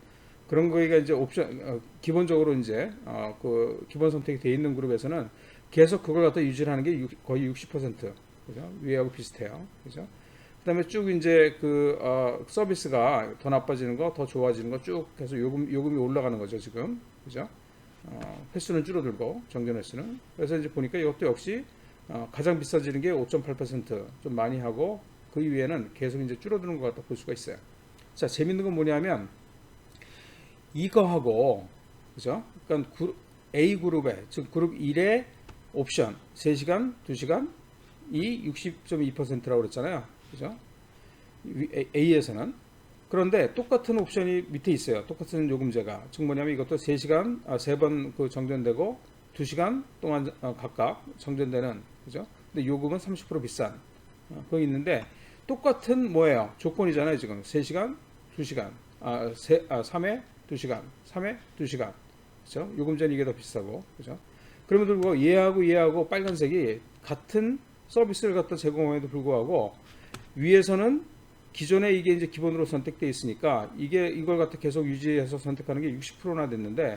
그런 거가 이제 옵션, 기본적으로 이제, 그 기본 선택이 되어 있는 그룹에서는 계속 그걸 갖다 유지하는 게 거의 60%. 그죠? 위하고 비슷해요. 그죠? 그 다음에 쭉 이제 서비스가 더 나빠지는 거, 더 좋아지는 거 쭉 계속 요금이 올라가는 거죠, 지금. 그죠? 횟수는 줄어들고, 정전 횟수는. 그래서 이제 보니까 이것도 역시 가장 비싸지는 게 5.8%좀 많이 하고 그 이후에는 계속 이제 줄어드는 것 같다 볼 수가 있어요. 자, 재밌는 건 뭐냐면 이거하고, 그죠? 그러니까 A 그룹에, 즉 그룹 1의 옵션 3시간, 2시간 이 60.2%라고 그랬잖아요. 그죠? A에서는. 그런데 똑같은 옵션이 밑에 있어요. 똑같은 요금제가. 즉 뭐냐면 이것도 3시간, 3번 그 정전되고 2시간 동안 각각 정전되는, 그죠? 근데 요금은 30% 비싼 그거 있는데 똑같은 뭐예요? 조건이잖아요. 지금 3시간, 2시간, 3회 2시간, 3회 2시간, 그죠? 요금제는 이게 더 비싸고, 그죠? 그럼에도 불구하고 얘하고 빨간색이 같은 서비스를 갖다 제공함에도 불구하고 위에서는 기존에 이게 이제 기본으로 선택되어 있으니까 이걸 갖다 계속 유지해서 선택하는 게 60%나 됐는데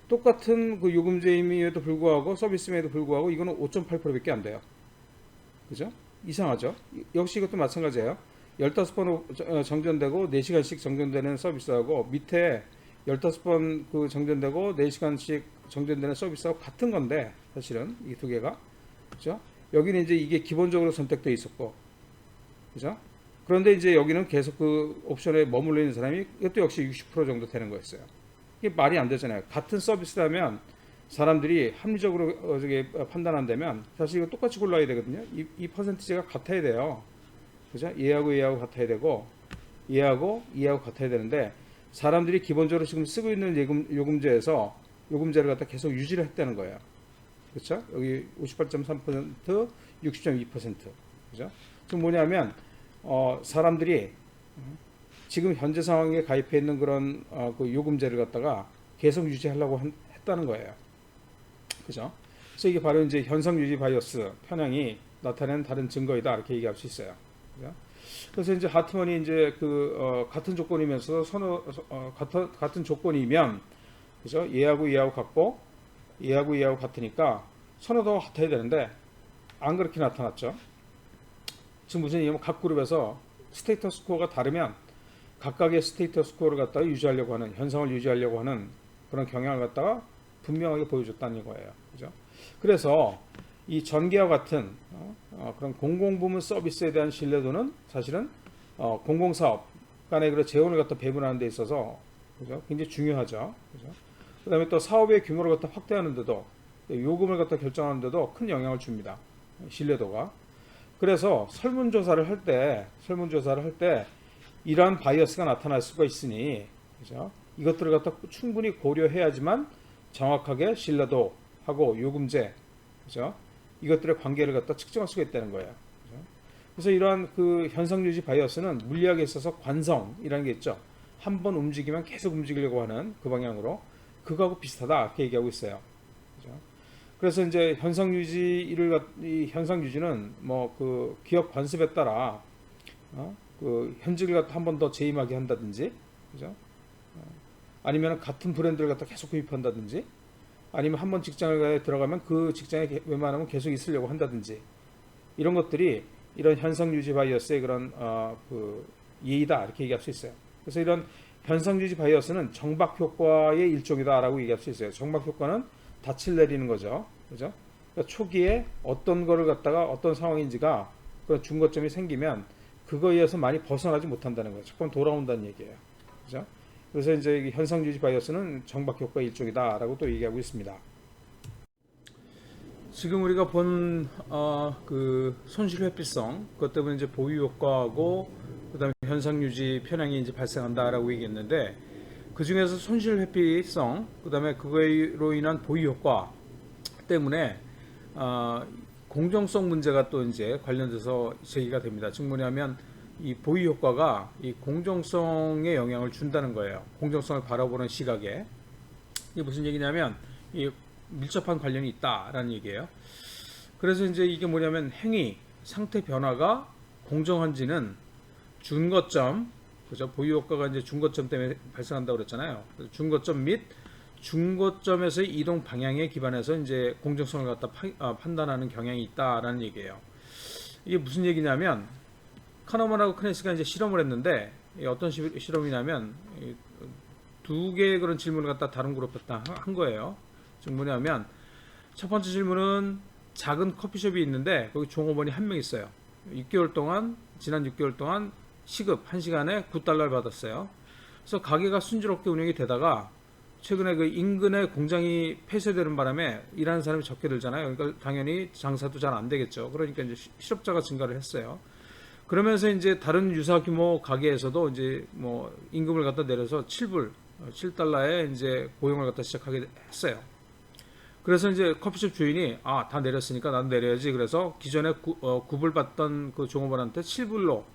똑같은 그 요금제임에도 불구하고 서비스임에도 불구하고 이거는 5.8%밖에 안 돼요. 그죠? 이상하죠? 역시 이것도 마찬가지예요. 15번 정전되고 4시간씩 정전되는 서비스하고 밑에 15번 그 정전되고 4시간씩 정전되는 서비스하고 같은 건데 사실은 이 두 개가, 그죠? 여기는 이제 이게 기본적으로 선택되어 있었고, 그죠? 그런데 이제 여기는 계속 그 옵션에 머물러 있는 사람이 이것도 역시 60% 정도 되는 거였어요. 이게 말이 안 되잖아요. 같은 서비스라면 사람들이 합리적으로 판단한다면 사실 이거 똑같이 골라야 되거든요. 이 퍼센티지가 같아야 돼요. 그죠? 얘하고 같아야 되고 얘하고 같아야 되는데 사람들이 기본적으로 지금 쓰고 있는 요금제에서 요금제를 갖다 계속 유지를 했다는 거예요. 그렇죠? 여기 58.3%, 60.2%. 그죠? 지금 뭐냐면 사람들이 지금 현재 상황에 가입해 있는 그런 그 요금제를 갖다가 계속 유지하려고 했다는 거예요. 그죠? 그래서 이게 바로 이제 현상 유지 바이어스 편향이 나타낸 다른 증거이다 이렇게 얘기할 수 있어요. 그죠? 그래서 이제 하트먼이 이제 같은 조건이면서 같은 조건이면, 그죠? 얘하고 같고 얘하고 같으니까 선호도가 같아야 되는데 안 그렇게 나타났죠. 지금 무슨 얘기냐면 각 그룹에서 스테이터스 코어가 다르면 각각의 스테이터스 코어를 갖다가 유지하려고 하는, 현상을 유지하려고 하는 그런 경향을 갖다가 분명하게 보여줬다는 거예요. 그죠? 그래서 이 전기와 같은 그런 공공부문 서비스에 대한 신뢰도는 사실은 공공사업 간의 그런 재원을 갖다 배분하는 데 있어서, 그죠? 굉장히 중요하죠. 그죠? 그 다음에 또 사업의 규모를 갖다 확대하는데도, 요금을 갖다 결정하는데도 큰 영향을 줍니다. 신뢰도가. 그래서 설문조사를 할 때 이러한 바이어스가 나타날 수가 있으니, 그죠? 이것들을 갖다 충분히 고려해야지만 정확하게 신뢰도하고 요금제, 그죠? 이것들의 관계를 갖다 측정할 수가 있다는 거예요. 그죠? 그래서 이러한 그 현상 유지 바이어스는 물리학에 있어서 관성이라는 게 있죠. 한번 움직이면 계속 움직이려고 하는 그 방향으로, 그거하고 비슷하다 이렇게 얘기하고 있어요. 그죠? 그래서 이제 현상 유지는 뭐 그 기업 관습에 따라 그 현직을 갖다 한 번 더 재임하게 한다든지, 그죠? 아니면 같은 브랜드를 갖다 계속 구입한다든지, 아니면 한 번 직장을 들어가면 그 직장에 웬만하면 계속 있으려고 한다든지, 이런 것들이 이런 현상 유지 바이어스의 그런 그 예의다 이렇게 얘기할 수 있어요. 그래서 이런 현상 유지 바이어스는 정박 효과의 일종이다라고 얘기할 수 있어요. 정박 효과는 닻을 내리는 거죠, 그죠? 그러니까 초기에 어떤 거를 갖다가 어떤 상황인지가 그런 중거점이 생기면 그거에 의해서 많이 벗어나지 못한다는 거죠. 조금 돌아온다는 얘기예요, 그죠? 그래서 이제 현상 유지 바이어스는 정박 효과의 일종이다라고 또 얘기하고 있습니다. 지금 우리가 본 그 손실 회피성, 그것 때문에 이제 보유 효과하고 그다음에 현상 유지 편향이 이제 발생한다라고 얘기했는데, 그 중에서 손실 회피성, 그다음에 그거로 인한 보유 효과 때문에 공정성 문제가 또 이제 관련돼서 제기가 됩니다. 즉 뭐냐면 이 보유 효과가 이 공정성에 영향을 준다는 거예요. 공정성을 바라보는 시각에. 이게 무슨 얘기냐면 이 밀접한 관련이 있다라는 얘기예요. 그래서 이제 이게 뭐냐면 행위, 상태 변화가 공정한지는 준거점, 그죠? 보유 효과가 이제 준거점 때문에 발생한다고 그랬잖아요. 준거점 및 준거점에서의 이동 방향에 기반해서 이제 공정성을 갖다 판단하는 경향이 있다라는 얘기예요. 이게 무슨 얘기냐면 카너만하고 크네스가 이제 실험을 했는데, 어떤 실험이냐면 두 개의 그런 질문을 갖다 다른 그룹에 한 거예요. 즉 뭐냐면 첫 번째 질문은 작은 커피숍이 있는데 거기 종업원이 한 명 있어요. 6개월 동안, 지난 6개월 동안 시급 1시간에 $9를 받았어요. 그래서 가게가 순조롭게 운영이 되다가 최근에 그 인근에 공장이 폐쇄되는 바람에 일하는 사람이 적게 들잖아요. 그러니까 당연히 장사도 잘 안 되겠죠. 그러니까 이제 실업자가 증가를 했어요. 그러면서 이제 다른 유사 규모 가게에서도 이제 뭐 임금을 갖다 내려서 7달러에 이제 고용을 갖다 시작하게 했어요. 그래서 이제 커피숍 주인이 다 내렸으니까 나도 내려야지. 그래서 기존에 9불 받던 그 종업원한테 7불로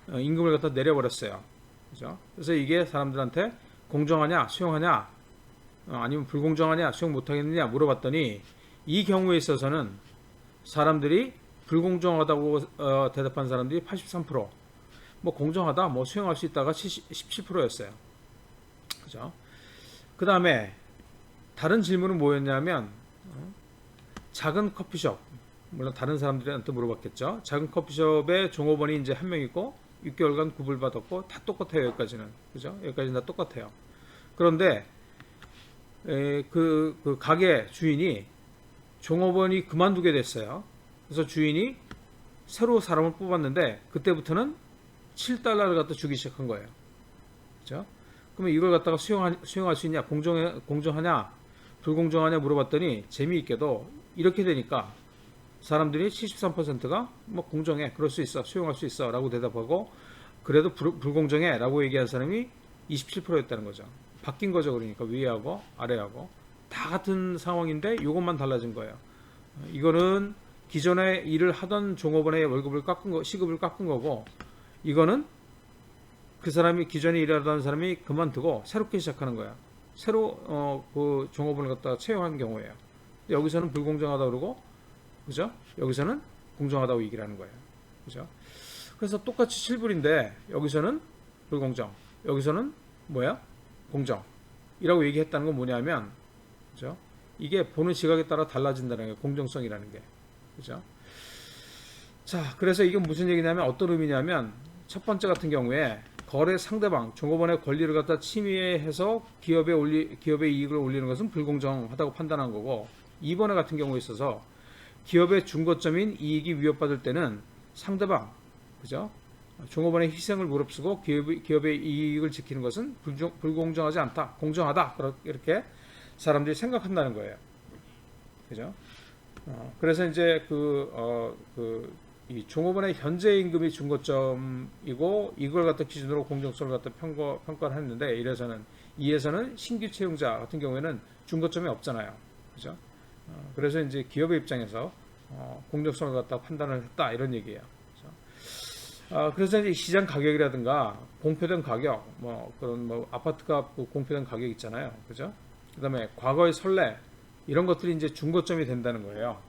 임금을 갖다 내려버렸어요. 그죠? 그래서 이게 사람들한테 공정하냐, 수용하냐, 아니면 불공정하냐, 수용 못하겠느냐 물어봤더니 이 경우에 있어서는 사람들이 불공정하다고 대답한 사람들이 83%, 뭐 공정하다, 뭐 수용할 수 있다가 17%였어요. 그죠? 그 다음에 다른 질문은 뭐였냐면 작은 커피숍, 물론 다른 사람들한테 물어봤겠죠. 작은 커피숍에 종업원이 이제 한 명 있고 6개월간 9불 받았고 다 똑같아요. 여기까지는, 그죠? 여기까지는 다 똑같아요. 그런데 그 가게 주인이 종업원이 그만두게 됐어요. 그래서 주인이 새로 사람을 뽑았는데 그때부터는 7달러를 갖다 주기 시작한 거예요. 그죠? 그러면 이걸 갖다가 수용할 수 있냐, 공정하냐, 불공정하냐 물어봤더니 재미있게도 이렇게 되니까 사람들이 73%가 뭐 공정해, 그럴 수 있어, 수용할 수 있어 라고 대답하고, 그래도 불공정해 라고 얘기한 사람이 27%였다는 거죠. 바뀐 거죠. 그러니까 위하고 아래하고 다 같은 상황인데 이것만 달라진 거예요. 이거는 기존에 일을 하던 종업원의 월급을 깎은 거, 시급을 깎은 거고, 이거는 그 사람이 기존에 일하던 사람이 그만두고 새롭게 시작하는 거야. 새로 그 종업원을 갖다가 채용한 경우예요. 여기서는 불공정하다 그러고, 그죠? 여기서는 공정하다고 얘기를 하는 거예요. 그죠? 그래서 똑같이 7불인데 여기서는 불공정, 여기서는 뭐야? 공정. 이라고 얘기했다는 건 뭐냐면, 그죠? 이게 보는 시각에 따라 달라진다는 거예요. 공정성이라는 게. 그죠? 자, 그래서 이게 무슨 얘기냐면, 어떤 의미냐면, 첫 번째 같은 경우에 거래 상대방, 종업원의 권리를 갖다 침해해서 기업의 이익을 올리는 것은 불공정하다고 판단한 거고, 이번에 같은 경우에 있어서 기업의 준거점인 이익이 위협받을 때는 상대방, 그죠? 종업원의 희생을 무릅쓰고 기업의 이익을 지키는 것은 불공정하지 않다, 공정하다, 이렇게 사람들이 생각한다는 거예요. 그죠? 그래서 이제 이 종업원의 현재 임금이 준거점이고, 이걸 갖다 기준으로 공정성을 갖다 평가를 했는데, 이에서는 신규 채용자 같은 경우에는 준거점이 없잖아요. 그죠? 그래서 이제 기업의 입장에서 공정성을 갖다 판단을 했다, 이런 얘기예요. 그래서 이제 시장 가격이라든가 공표된 가격, 그런 아파트값 공표된 가격 있잖아요. 그죠? 그 다음에 과거의 선례, 이런 것들이 이제 준거점이 된다는 거예요.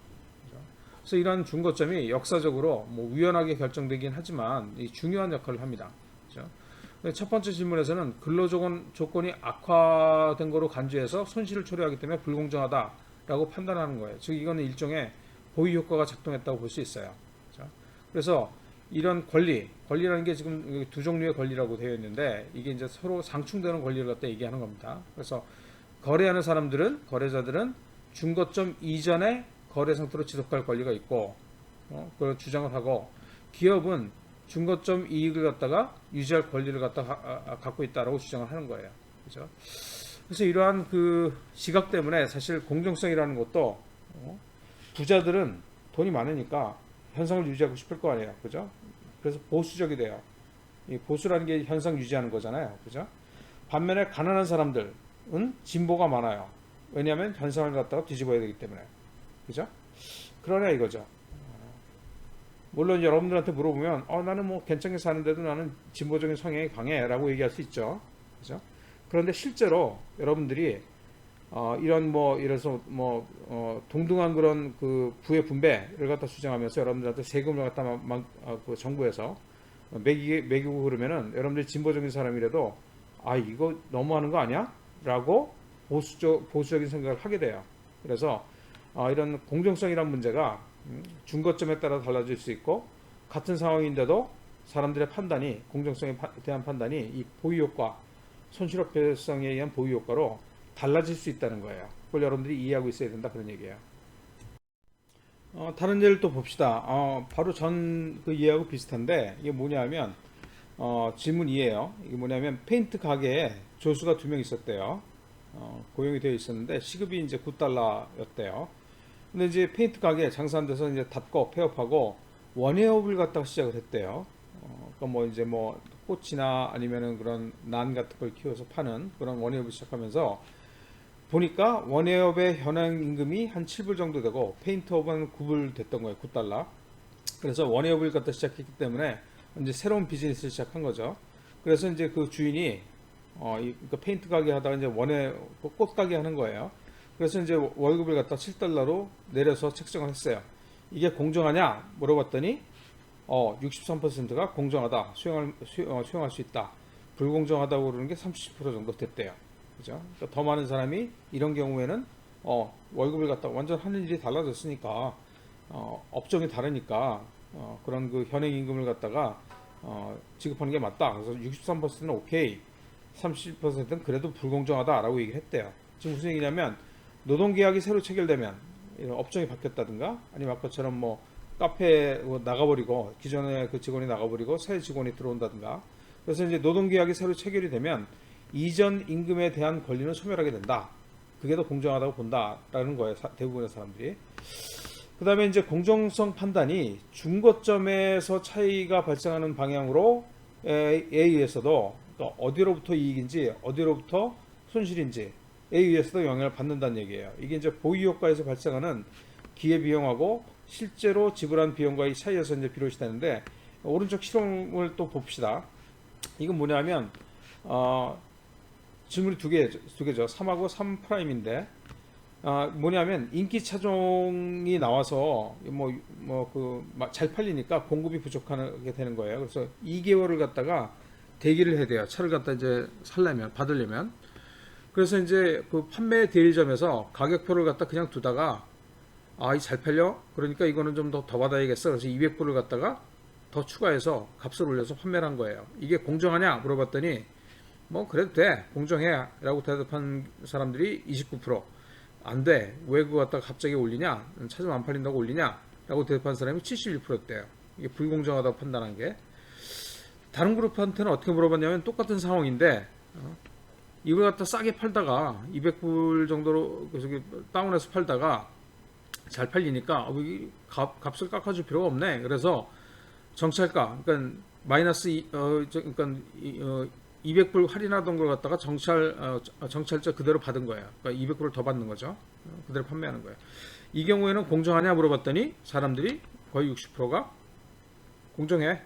그죠? 그래서 이러한 중고점이 역사적으로 뭐 우연하게 결정되긴 하지만 이 중요한 역할을 합니다. 그렇죠? 첫 번째 질문에서는 근로조건이 악화된 거로 간주해서 손실을 초래하기 때문에 불공정하다라고 판단하는 거예요. 즉 이거는 일종의 보위 효과가 작동했다고 볼 수 있어요. 그렇죠? 그래서 이런 권리라는 게 지금 두 종류의 권리라고 되어 있는데 이게 이제 서로 상충되는 권리를 갖다 얘기하는 겁니다. 그래서 거래하는 사람들은 거래자들은 중고점 이전에 거래 상태로 지속할 권리가 있고 그걸 주장을 하고 기업은 중고점 이익을 갖다가 유지할 권리를 갖고 있다라고 주장을 하는 거예요. 그죠? 그래서 이러한 그 시각 때문에 사실 공정성이라는 것도 부자들은 돈이 많으니까 현상을 유지하고 싶을 거 아니에요. 그죠? 그래서 보수적이 돼요. 이 보수라는 게 현상 유지하는 거잖아요. 그죠? 반면에 가난한 사람들은 진보가 많아요. 왜냐하면 현상을 갖다가 뒤집어야 되기 때문에. 그죠? 그러냐 이거죠. 물론 여러분들한테 물어보면 나는 뭐 괜찮게 사는데도 나는 진보적인 성향이 강해 라고 얘기할 수 있죠. 그죠? 그런데 실제로 여러분들이 이런 뭐 이래서 뭐 동등한 그런 그 부의 분배를 갖다 주장하면서 여러분들한테 세금을 갖다 그 정부에서 매기고 그러면은 여러분들이 진보적인 사람이라도 이거 너무하는 거 아니야? 라고 보수적인 생각을 하게 돼요. 그래서 이런 공정성이란 문제가 중거점에 따라 달라질 수 있고 같은 상황인데도 사람들의 판단이 공정성에 대한 판단이 이 보유효과 손실협회성에 의한 보유효과로 달라질 수 있다는 거예요. 그걸 여러분들이 이해하고 있어야 된다 그런 얘기예요. 다른 예를 또 봅시다. 바로 전 그 이해하고 비슷한데 이게 뭐냐면 질문 2예요. 이게 뭐냐면 페인트 가게에 조수가 2명 있었대요. 고용이 되어 있었는데 시급이 이제 9달러였대요. 근데 이제 페인트 가게 장사한 데서 이제 닫고 폐업하고 원예업을 갖다가 시작을 했대요. 그러니까 뭐 이제 뭐 꽃이나 아니면은 그런 난 같은 걸 키워서 파는 그런 원예업을 시작하면서 보니까 원예업의 현행 임금이 한 7불 정도 되고 페인트업은 9불 됐던 거예요. 9달러. 그래서 원예업을 갖다 시작했기 때문에 이제 새로운 비즈니스를 시작한 거죠. 그래서 이제 그 주인이 그러니까 페인트 가게 하다가 이제 꽃 가게 하는 거예요. 그래서 이제 월급을 갖다 7달러로 내려서 책정을 했어요. 이게 공정하냐 물어봤더니 63%가 공정하다 수용할 수 있다. 불공정하다고 그러는 게 30% 정도 됐대요. 그죠? 그러니까 더 많은 사람이 이런 경우에는 월급을 갖다 완전 하는 일이 달라졌으니까 업종이 다르니까 그런 그 현행 임금을 갖다가 지급하는 게 맞다. 그래서 63%는 오케이, 30%는 그래도 불공정하다라고 얘기를 했대요. 지금 무슨 얘기냐면 노동계약이 새로 체결되면 업종이 바뀌었다든가 아니면 아까처럼 뭐 카페 나가버리고 기존의 그 직원이 나가버리고 새 직원이 들어온다든가 그래서 이제 노동계약이 새로 체결이 되면 이전 임금에 대한 권리는 소멸하게 된다. 그게 더 공정하다고 본다라는 거예요. 대부분의 사람들이. 그 다음에 이제 공정성 판단이 중고점에서 차이가 발생하는 방향으로 의해서도 그러니까 어디로부터 이익인지 어디로부터 손실인지 의해서도 영향을 받는다는 얘기예요. 이게 이제 보유효과에서 발생하는 기회비용하고 실제로 지불한 비용과의 차이에서 이제 비롯이 되는데 오른쪽 실험을 또 봅시다. 이건 뭐냐면 질문이 두 개죠. 3하고 3'인데 뭐냐면 인기 차종이 나와서 잘 팔리니까 공급이 부족하게 되는 거예요. 그래서 2개월을 갖다가 대기를 해야 돼요. 차를 갖다 이제 받으려면. 그래서 이제 그 판매 대리점에서 가격표를 갖다 그냥 두다가 이 잘 팔려? 그러니까 이거는 좀 더 받아야겠어. 그래서 200불을 갖다가 더 추가해서 값을 올려서 판매를 한 거예요. 이게 공정하냐 물어봤더니 뭐 그래도 돼, 공정해 라고 대답한 사람들이 29%, 안 돼, 왜 그거 갖다가 갑자기 올리냐, 차 좀 안 팔린다고 올리냐 라고 대답한 사람이 71%였대요. 이게 불공정하다고 판단한 게. 다른 그룹한테는 어떻게 물어봤냐면 똑같은 상황인데 이걸 갖다 싸게 팔다가 200불 정도로 다운해서 팔다가 잘 팔리니까 값을 깎아줄 필요가 없네. 그래서 정찰가, 그러니까 마이너스 그러니까 200불 할인하던 걸 갖다가 정찰자 그대로 받은 거예요. 그러니까 200불을 더 받는 거죠. 그대로 판매하는 거예요. 이 경우에는 공정하냐 물어봤더니 사람들이 거의 60%가 공정해,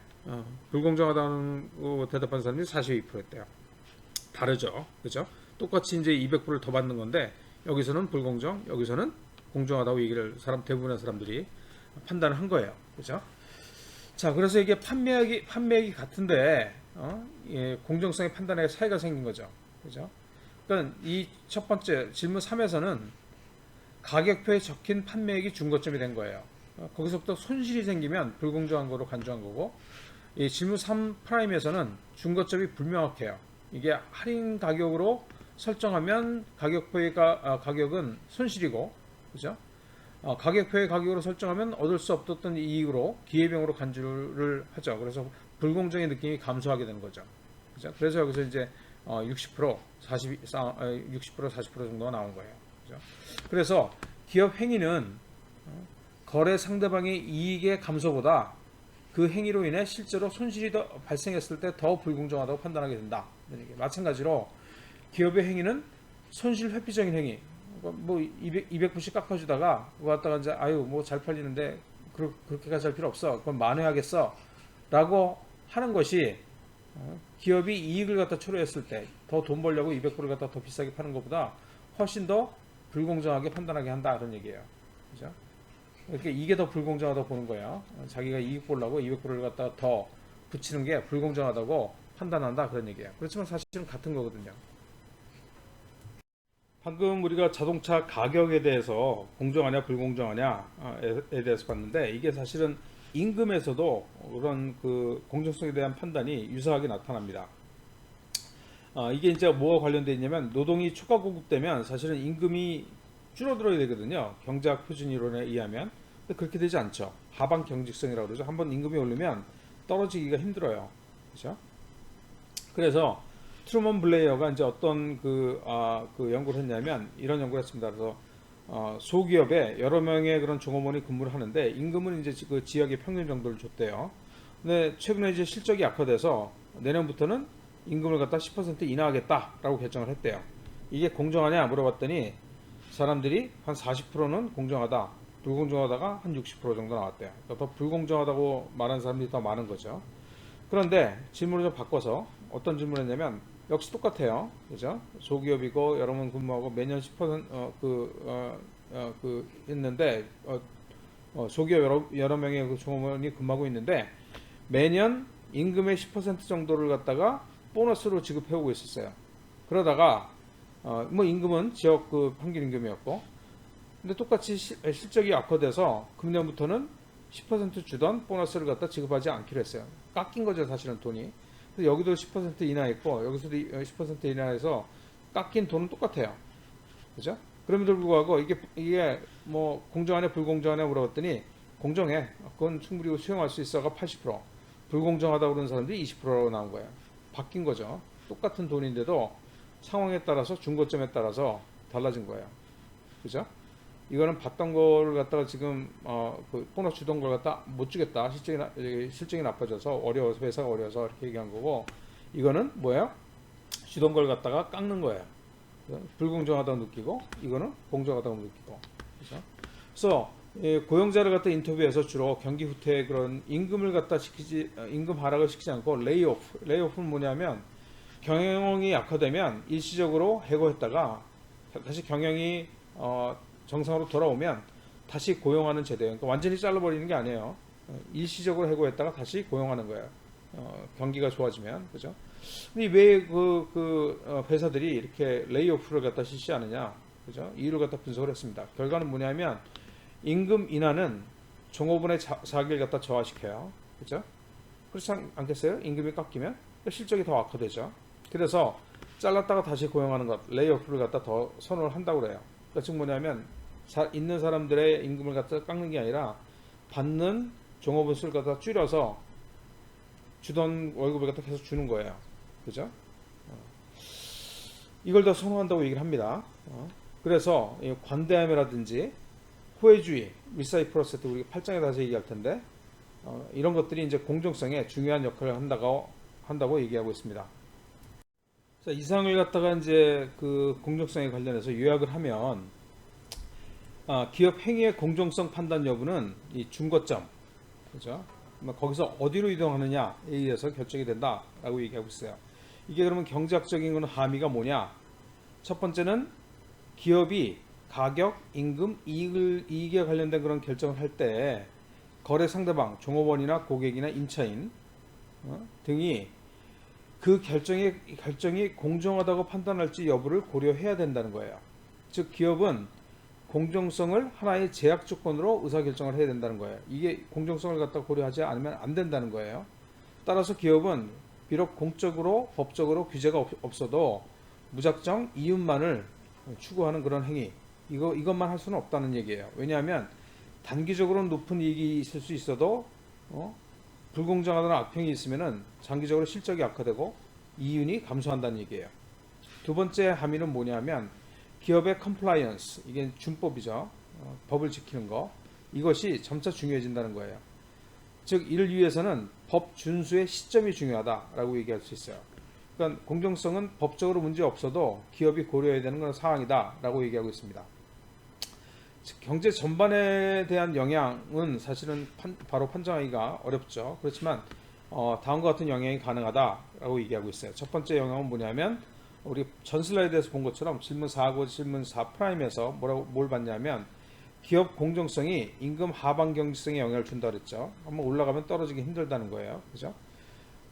불공정하다는 대답한 사람들이 42%였대요. 다르죠, 그죠? 똑같이 이제 200불을 더 받는 건데 여기서는 불공정, 여기서는 공정하다고 얘기를 대부분의 사람들이 판단을 한 거예요. 그죠? 자, 그래서 이게 판매액이 같은데, 예, 공정성의 판단에 차이가 생긴 거죠. 그죠? 그러니까 이 첫 번째 질문 3에서는 가격표에 적힌 판매액이 중거점이 된 거예요. 거기서부터 손실이 생기면 불공정한 거로 간주한 거고, 이 질문 3 프라임에서는 중거점이 불명확해요. 이게 할인 가격으로 설정하면 가격은 손실이고, 그죠? 가격표의 가격으로 설정하면 얻을 수 없었던 이익으로 기회비용으로 간주를 하죠. 그래서 불공정의 느낌이 감소하게 되는 거죠. 그죠? 그래서 여기서 이제 60%, 40% 정도가 나온 거예요. 그죠? 그래서 기업 행위는 거래 상대방의 이익의 감소보다 그 행위로 인해 실제로 손실이 더 발생했을 때 더 불공정하다고 판단하게 된다. 마찬가지로 기업의 행위는 손실 회피적인 행위. 뭐 200불씩 깎아주다가 그거 갖다가 이제 아유 뭐 잘 팔리는데 그렇게까지 할 필요 없어. 그건 만회하겠어. 라고 하는 것이 기업이 이익을 갖다 초래했을 때 더 돈 벌려고 200불을 갖다 더 비싸게 파는 것보다 훨씬 더 불공정하게 판단하게 한다. 그런 얘기예요. 그죠? 이렇게 이게 더 불공정하다고 보는 거예요. 자기가 이익 보려고 200불을 갖다 더 붙이는 게 불공정하다고 판단한다. 그런 얘기예요. 그렇지만 사실은 같은 거거든요. 방금 우리가 자동차 가격에 대해서 공정하냐 불공정하냐에 대해서 봤는데 이게 사실은 임금에서도 그런 그 공정성에 대한 판단이 유사하게 나타납니다. 이게 이제 뭐가 관련되어 있냐면 노동이 초과 공급되면 사실은 임금이 줄어들어야 되거든요. 경제학 표준 이론에 의하면. 근데 그렇게 되지 않죠. 하방 경직성이라고 그러죠. 한번 임금이 오르면 떨어지기가 힘들어요. 그렇죠? 그래서 트루먼 블레이어가 이제 어떤 그 연구를 했냐면 이런 연구를 했습니다. 그래서 소기업에 여러 명의 그런 종업원이 근무를 하는데 임금은 이제 그 지역의 평균 정도를 줬대요. 근데 최근에 이제 실적이 악화돼서 내년부터는 임금을 갖다 10% 인하하겠다라고 결정을 했대요. 이게 공정하냐 물어봤더니 사람들이 한 40%는 공정하다, 불공정하다가 한 60% 정도 나왔대요. 그러니까 더 불공정하다고 말하는 사람들이 더 많은 거죠. 그런데 질문을 좀 바꿔서 어떤 질문을 했냐면 역시 똑같아요. 그죠? 소기업이고 여러 명 근무하고 매년 10% 했는데 소기업 여러 명의 그 종업원이 근무하고 있는데 매년 임금의 10% 정도를 갖다가 보너스로 지급해오고 있었어요. 그러다가 뭐 임금은 지역 그 평균 임금이었고 근데 똑같이 실적이 악화돼서 금년부터는 10% 주던 보너스를 갖다 지급하지 않기로 했어요. 깎인 거죠, 사실은 돈이. 그래서 여기도 10% 인하했고 여기서도 10% 인하해서 깎인 돈은 똑같아요. 그죠? 그럼에도 불구하고 이게 뭐 공정하냐 불공정하냐 물어봤더니 공정해. 그건 충분히 수용할 수 있어가 80%. 불공정하다고 그러는 사람들이 20%로 나온 거예요. 바뀐 거죠. 똑같은 돈인데도 상황에 따라서 중고점에 따라서 달라진 거예요. 그죠? 이거는 받던 걸 갖다가 지금 그 보너스 주던 걸 갖다 못 주겠다. 실적이 나빠져서 어려워서 회사가 어려워서 이렇게 얘기한 거고 이거는 뭐예요? 주던 걸 갖다가 깎는 거예요. 불공정하다고 느끼고 이거는 공정하다고 느끼고. 그래서 고용자를 갖다 인터뷰해서 주로 경기 후퇴 그런 임금 하락을 시키지 않고 레이오프는 뭐냐면 경영이 약화되면 일시적으로 해고했다가 다시 경영이 정상으로 돌아오면 다시 고용하는 제도예요. 그러니까 완전히 잘라버리는 게 아니에요. 일시적으로 해고했다가 다시 고용하는 거예요. 경기가 좋아지면. 그죠? 근데 왜 회사들이 이렇게 레이오프를 갖다 실시하느냐? 그죠? 이유를 갖다 분석을 했습니다. 결과는 뭐냐면 임금 인하는 종업원의 사기를 갖다 저하시켜요. 그죠? 그렇지 않겠어요? 임금이 깎이면 실적이 더 악화되죠. 그래서 잘랐다가 다시 고용하는 것, 레이오프를 갖다 더 선호를 한다고 그래요. 그러니까 즉 뭐냐면 있는 사람들의 임금을 갖다 깎는 게 아니라 받는 종업원 수를 갖다 줄여서 주던 월급을 갖다 계속 주는 거예요. 그죠? 이걸 더 선호한다고 얘기를 합니다. 그래서 관대함이라든지 호혜주의, 리사이프러스도 우리가 8장에 다시 얘기할 텐데 이런 것들이 이제 공정성에 중요한 역할을 한다고 얘기하고 있습니다. 자, 이상을 갖다가 이제 그 공정성에 관련해서 요약을 하면 기업 행위의 공정성 판단 여부는 이 중거점, 그죠? 거기서 어디로 이동하느냐에 의해서 결정이 된다라고 얘기하고 있어요. 이게 그러면 경제학적인 건 함의가 뭐냐? 첫 번째는 기업이 가격, 임금, 이익에 관련된 그런 결정을 할 때 거래 상대방, 종업원이나 고객이나 임차인 등이 그 결정이 공정하다고 판단할지 여부를 고려해야 된다는 거예요. 즉 기업은 공정성을 하나의 제약 조건으로 의사결정을 해야 된다는 거예요. 이게 공정성을 갖다 고려하지 않으면 안 된다는 거예요. 따라서 기업은 비록 공적으로 법적으로 규제가 없어도 무작정 이윤만을 추구하는 그런 행위, 이것만 할 수는 없다는 얘기예요. 왜냐하면 단기적으로 높은 이익이 있을 수 있어도 불공정하다는 악평이 있으면은 장기적으로 실적이 악화되고 이윤이 감소한다는 얘기예요. 두 번째 함의는 뭐냐면 기업의 컴플라이언스, 이게 준법이죠. 법을 지키는 거, 이것이 점차 중요해진다는 거예요. 즉 이를 위해서는 법 준수의 시점이 중요하다라고 얘기할 수 있어요. 그러니까 공정성은 법적으로 문제 없어도 기업이 고려해야 되는 그런 사항이다라고 얘기하고 있습니다. 즉 경제 전반에 대한 영향은 사실은 바로 판정하기가 어렵죠. 그렇지만 다음과 같은 영향이 가능하다라고 얘기하고 있어요. 첫 번째 영향은 뭐냐면 우리 전 슬라이드에서 본 것처럼 질문 4하고 질문 4'에서 뭘 봤냐면 기업 공정성이 임금 하방 경직성에 영향을 준다 그랬죠. 한번 올라가면 떨어지기 힘들다는 거예요. 그죠?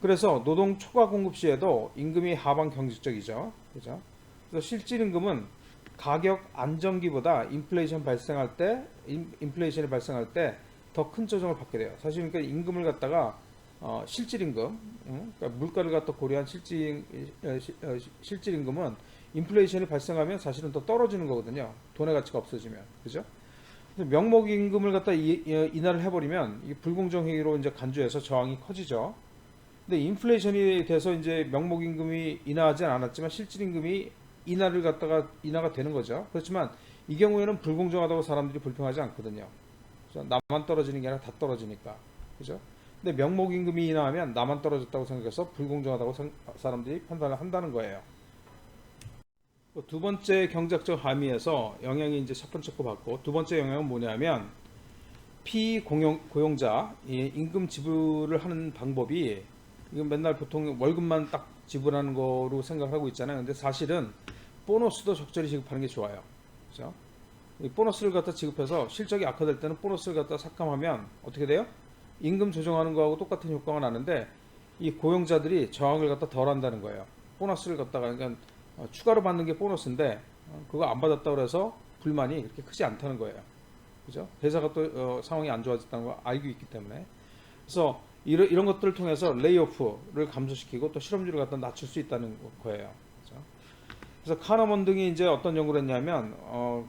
그래서 노동 초과 공급 시에도 임금이 하방 경직적이죠. 그죠? 그래서 실질 임금은 가격 안정기보다 인플레이션이 발생할 때 더 큰 조정을 받게 돼요. 사실 그러니까 임금을 갖다가 실질 임금, 그러니까 물가를 갖다 고려한 실질 임금은 인플레이션이 발생하면 사실은 더 떨어지는 거거든요. 돈의 가치가 없어지면, 그죠? 명목 임금을 갖다 인하를 해버리면 이 불공정 행위로 이제 간주해서 저항이 커지죠. 근데 인플레이션이 돼서 이제 명목 임금이 인하하지 않았지만 실질 임금이 인하가 되는 거죠. 그렇지만 이 경우에는 불공정하다고 사람들이 불평하지 않거든요. 그죠? 나만 떨어지는 게 아니라 다 떨어지니까, 그죠? 근데 명목 임금이 인하하면 나만 떨어졌다고 생각해서 불공정하다고 사람들이 판단을 한다는 거예요. 두 번째 경제적 함의에서 영향이 이제 첫 번째 거 받고, 두 번째 영향은 뭐냐면 피고용자 임금 지불을 하는 방법이, 이건 맨날 보통 월급만 딱 지불하는 거로 생각을 하고 있잖아요. 근데 사실은 보너스도 적절히 지급하는 게 좋아요. 그죠? 이 보너스를 갖다 지급해서 실적이 악화될 때는 보너스를 갖다 삭감하면 어떻게 돼요? 임금 조정하는 거하고 똑같은 효과가 나는데 이 고용자들이 저항을 갖다 덜 한다는 거예요. 보너스를 갖다가, 그러니까 추가로 받는 게 보너스인데 그거 안 받았다고 해서 불만이 그렇게 크지 않다는 거예요. 그죠? 회사가 또 상황이 안 좋아졌다는 걸 알고 있기 때문에. 그래서 이런 것들을 통해서 레이오프를 감소시키고 또 실업률을 갖다 낮출 수 있다는 거예요. 그죠? 그래서 카너먼 등이 이제 어떤 연구를 했냐면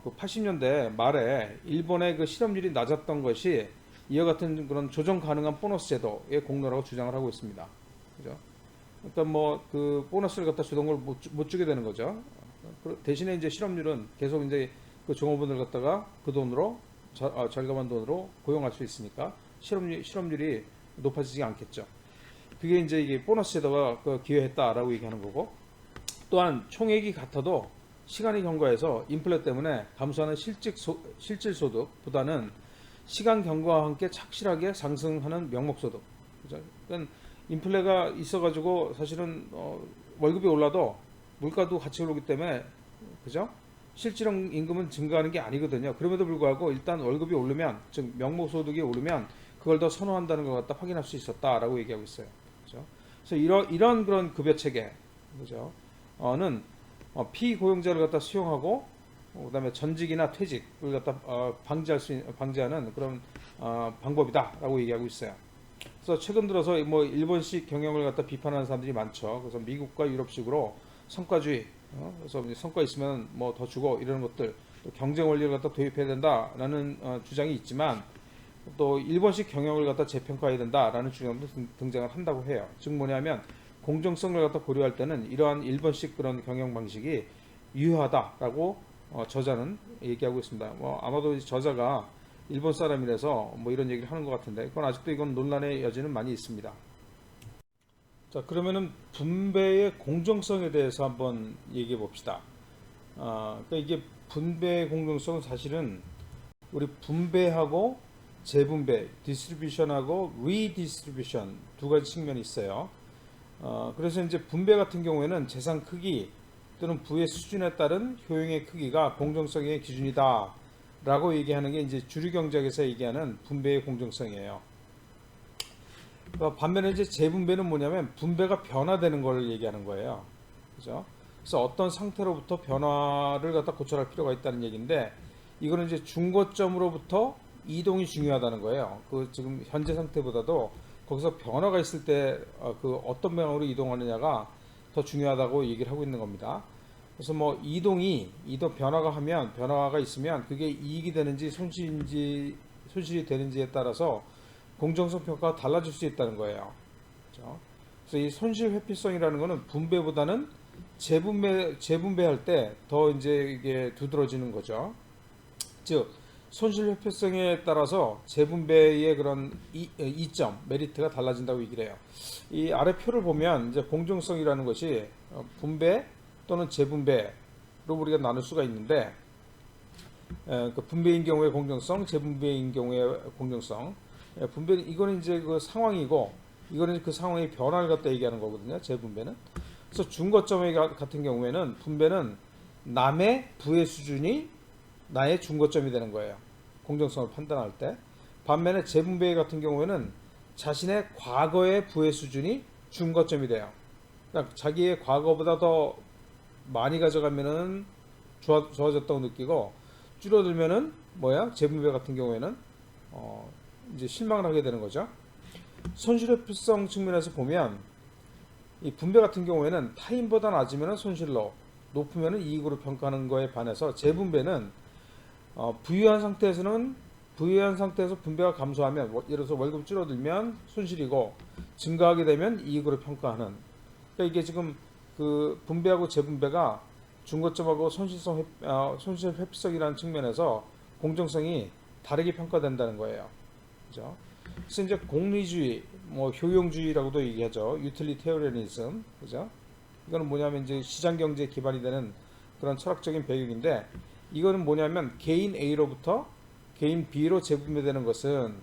그 80년대 말에 일본의 그 실업률이 낮았던 것이 이와 같은 그런 조정 가능한 보너스 제도의 공로라고 주장을 하고 있습니다. 그죠? 그러니까 뭐 그 보너스를 갖다 주던 걸 못 주게 되는 거죠. 대신에 이제 실업률은 계속 이제 그 종업원들 갖다가 그 돈으로 절감한 돈으로 고용할 수 있으니까 실업률이 높아지지 않겠죠. 그게 이제 이게 보너스 제도가 기여했다라고 얘기하는 거고, 또한 총액이 같아도 시간이 경과해서 인플레 때문에 감소하는 실질 소득보다는 시간 경과와 함께 착실하게 상승하는 명목 소득. 그죠? 그러니까 인플레가 있어가지고 사실은 월급이 올라도 물가도 같이 오르기 때문에, 그죠? 실질 임금은 증가하는 게 아니거든요. 그럼에도 불구하고 일단 월급이 오르면, 즉 명목 소득이 오르면 그걸 더 선호한다는 걸 갖다 확인할 수 있었다라고 얘기하고 있어요. 그죠? 그래서 이런 그런 급여 체계, 그죠? 는 피고용자를 갖다 수용하고 그다음에 전직이나 퇴직을 갖다 방지하는 그런 방법이다라고 얘기하고 있어요. 그래서 최근 들어서 뭐 일본식 경영을 갖다 비판하는 사람들이 많죠. 그래서 미국과 유럽식으로 성과주의, 그래서 성과 있으면 뭐 더 주고 이러는 것들, 또 경쟁 원리를 갖다 도입해야 된다라는 주장이 있지만, 또 일본식 경영을 갖다 재평가해야 된다라는 주장도 등장을 한다고 해요. 즉 뭐냐면 공정성을 갖다 고려할 때는 이러한 일본식 그런 경영 방식이 유효하다라고 저자는 얘기하고 있습니다. 뭐 아마도 저자가 일본 사람이라서 뭐 이런 얘기를 하는 것 같은데, 이건 논란의 여지는 많이 있습니다. 자, 그러면은 분배의 공정성에 대해서 한번 얘기해 봅시다. 그러니까 이게 분배의 공정성은 사실은 우리 분배하고 재분배, 디스트리뷰션하고 리디스트리뷰션 두 가지 측면이 있어요. 그래서 이제 분배 같은 경우에는 재산 크기 또는 부의 수준에 따른 효용의 크기가 공정성의 기준이다 라고 얘기하는 게 이제 주류 경제학에서 얘기하는 분배의 공정성이에요. 반면에 이제 재분배는 뭐냐면 분배가 변화되는 걸 얘기하는 거예요. 그죠? 그래서 어떤 상태로부터 변화를 갖다 고찰할 필요가 있다는 얘기인데, 이거는 이제 중고점으로부터 이동이 중요하다는 거예요. 그 지금 현재 상태보다도 거기서 변화가 있을 때 그 어떤 방향으로 이동하느냐가 더 중요하다고 얘기를 하고 있는 겁니다. 그래서 뭐 이동 변화가 있으면 그게 이익이 되는지 손실이 되는지에 따라서 공정성 평가가 달라질 수 있다는 거예요. 그렇죠? 그래서 이 손실 회피성이라는 거는 분배보다는 재분배할 때 더 이제 이게 두드러지는 거죠. 즉 손실 회피성에 따라서 재분배의 그런 이점 메리트가 달라진다고 얘기를 해요. 이 아래 표를 보면 이제 공정성이라는 것이 분배 또는 재분배로 우리가 나눌 수가 있는데, 그 분배인 경우의 공정성, 재분배인 경우의 공정성. 분배 이거는 이제 그 상황이고, 이거는 그 상황의 변화를 갖다 얘기하는 거거든요. 재분배는. 그래서 중거점 같은 경우에는 분배는 남의 부의 수준이 나의 중거점이 되는 거예요. 공정성을 판단할 때. 반면에 재분배 같은 경우에는 자신의 과거의 부의 수준이 중거점이 돼요. 그러니까 자기의 과거보다 더 많이 가져가면은 좋아졌다고 느끼고, 줄어들면은 재분배 같은 경우에는 이제 실망을 하게 되는 거죠. 손실회피성 측면에서 보면 이 분배 같은 경우에는 타인보다 낮으면 손실로, 높으면 이익으로 평가하는 거에 반해서 재분배는 부유한 상태에서 분배가 감소하면, 예를 들어서 월급 줄어들면 손실이고 증가하게 되면 이익으로 평가하는. 그러니까 이게 지금 그 분배하고 재분배가 중거점하고 손실 회피성이라는 측면에서 공정성이 다르게 평가된다는 거예요. 그죠? 그래서 이제 공리주의, 효용주의라고도 얘기하죠. 유틸리테리아니즘, 그죠? 이거는 뭐냐면 이제 시장 경제에 기반이 되는 그런 철학적인 배경인데, 이거는 뭐냐면 개인 A로부터 개인 B로 재분배되는 것은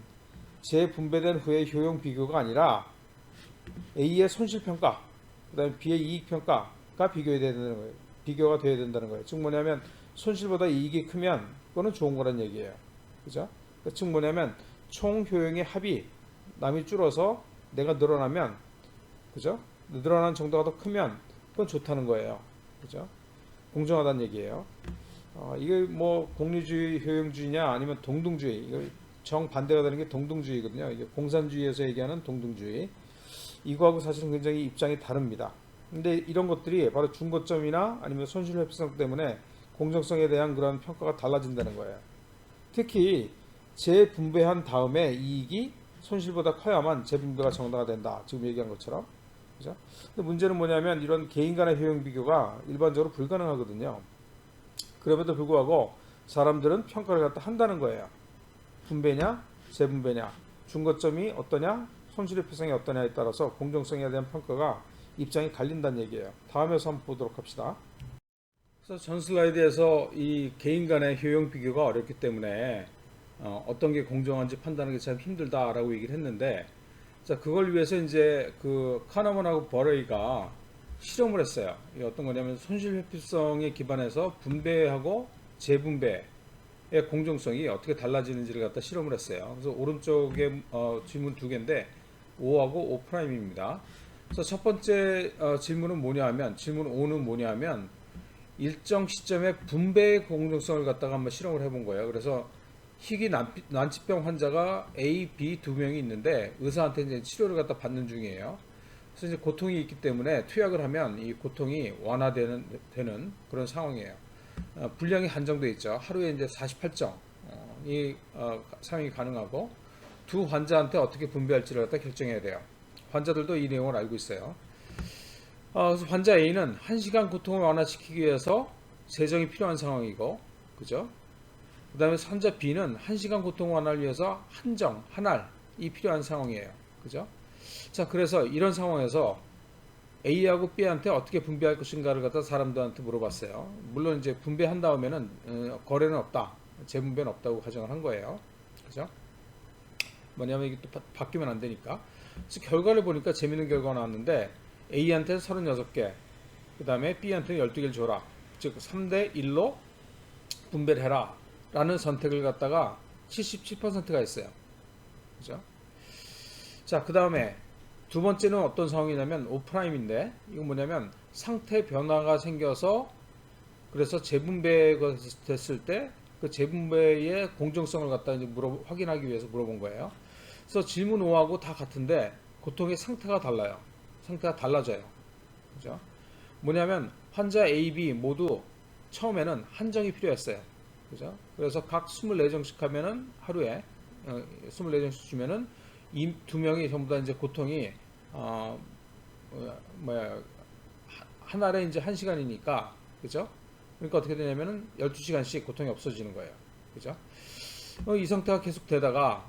재분배된 후의 효용 비교가 아니라 A의 손실 평가, 그다음에 B의 이익 평가가 비교가 돼야 된다는 거예요. 즉 뭐냐면 손실보다 이익이 크면 그거는 좋은 거란 얘기예요. 그죠? 즉 뭐냐면 총 효용의 합이 남이 줄어서 내가 늘어나면, 그죠? 늘어난 정도가 더 크면 그건 좋다는 거예요. 그죠? 공정하다는 얘기예요. 이게 공리주의, 효용주의냐 아니면 동등주의, 이거 정반대가 되는 게 동등주의거든요. 이게 공산주의에서 얘기하는 동등주의. 이거하고 사실은 굉장히 입장이 다릅니다. 근데 이런 것들이 바로 중고점이나 아니면 손실회피성 때문에 공정성에 대한 그런 평가가 달라진다는 거예요. 특히 재분배한 다음에 이익이 손실보다 커야만 재분배가 정당화 된다. 지금 얘기한 것처럼. 그죠? 근데 문제는 뭐냐면 이런 개인 간의 효용 비교가 일반적으로 불가능하거든요. 그럼에도 불구하고 사람들은 평가를 갖다 한다는 거예요. 분배냐, 재분배냐, 중거점이 어떠냐, 손실회피성이 어떠냐에 따라서 공정성에 대한 평가가 입장이 갈린다는 얘기예요. 다음에서 한번 보도록 합시다. 그래서 전 슬라이드에서 이 개인 간의 효용 비교가 어렵기 때문에 어떤 게 공정한지 판단하기 참 힘들다라고 얘기를 했는데, 자, 그걸 위해서 이제 그 카너먼하고 버레이가 실험을 했어요. 이게 어떤 거냐면 손실회피성에 기반해서 분배하고 재분배의 공정성이 어떻게 달라지는지를 갖다 실험을 했어요. 그래서 오른쪽에 질문 두 개인데 5하고 5 프라임입니다. 그래서 첫 번째 질문 5는 뭐냐 하면 일정 시점에 분배의 공정성을 갖다가 한번 실험을 해본 거예요. 그래서 희귀 난치병 환자가 A, B 두 명이 있는데 의사한테 이제 치료를 갖다 받는 중이에요. 그래서 이제 고통이 있기 때문에 투약을 하면 이 고통이 완화되는 그런 상황이에요. 분량이 한정되어 있죠. 하루에 이제 48정이 사용이 가능하고 두 환자한테 어떻게 분배할지를 갖다 결정해야 돼요. 환자들도 이 내용을 알고 있어요. 그래서 환자 A는 1시간 고통을 완화시키기 위해서 재정이 필요한 상황이고, 그죠? 그 다음에 환자 B는 1시간 고통 완화를 위해서 한 알이 필요한 상황이에요. 그죠? 자, 그래서 이런 상황에서 A하고 B한테 어떻게 분배할 것인가를 갖다 사람들한테 물어봤어요. 물론 이제 분배한 다음에는 거래는 없다, 재분배는 없다고 가정을 한 거예요. 그죠? 뭐냐면 이게 또 바뀌면 안 되니까. 그래서 결과를 보니까 재밌는 결과가 나왔는데 A한테 36개, 그 다음에 B한테 12개를 줘라. 즉 3대 1로 분배를 해라 라는 선택을 갖다가 77%가 했어요. 그죠? 자, 그 다음에 두 번째는 어떤 상황이냐면 O'Prime인데, 이건 뭐냐면 상태 변화가 생겨서 그래서 재분배가 됐을 때 그 재분배의 공정성을 갖다 이제 확인하기 위해서 물어본 거예요. 그래서 질문 5하고 다 같은데 고통의 상태가 달라요. 상태가 달라져요. 그죠? 뭐냐면 환자 A, B 모두 처음에는 한정이 필요했어요. 그죠? 그래서 각 24정씩 하면은 하루에 24정씩 주면은 이 두 명이 전부 다 이제 고통이 한 알에 이제 1시간이니까 그죠? 그러니까 어떻게 되냐면은 12시간씩 고통이 없어지는 거예요. 그죠? 이 상태가 계속 되다가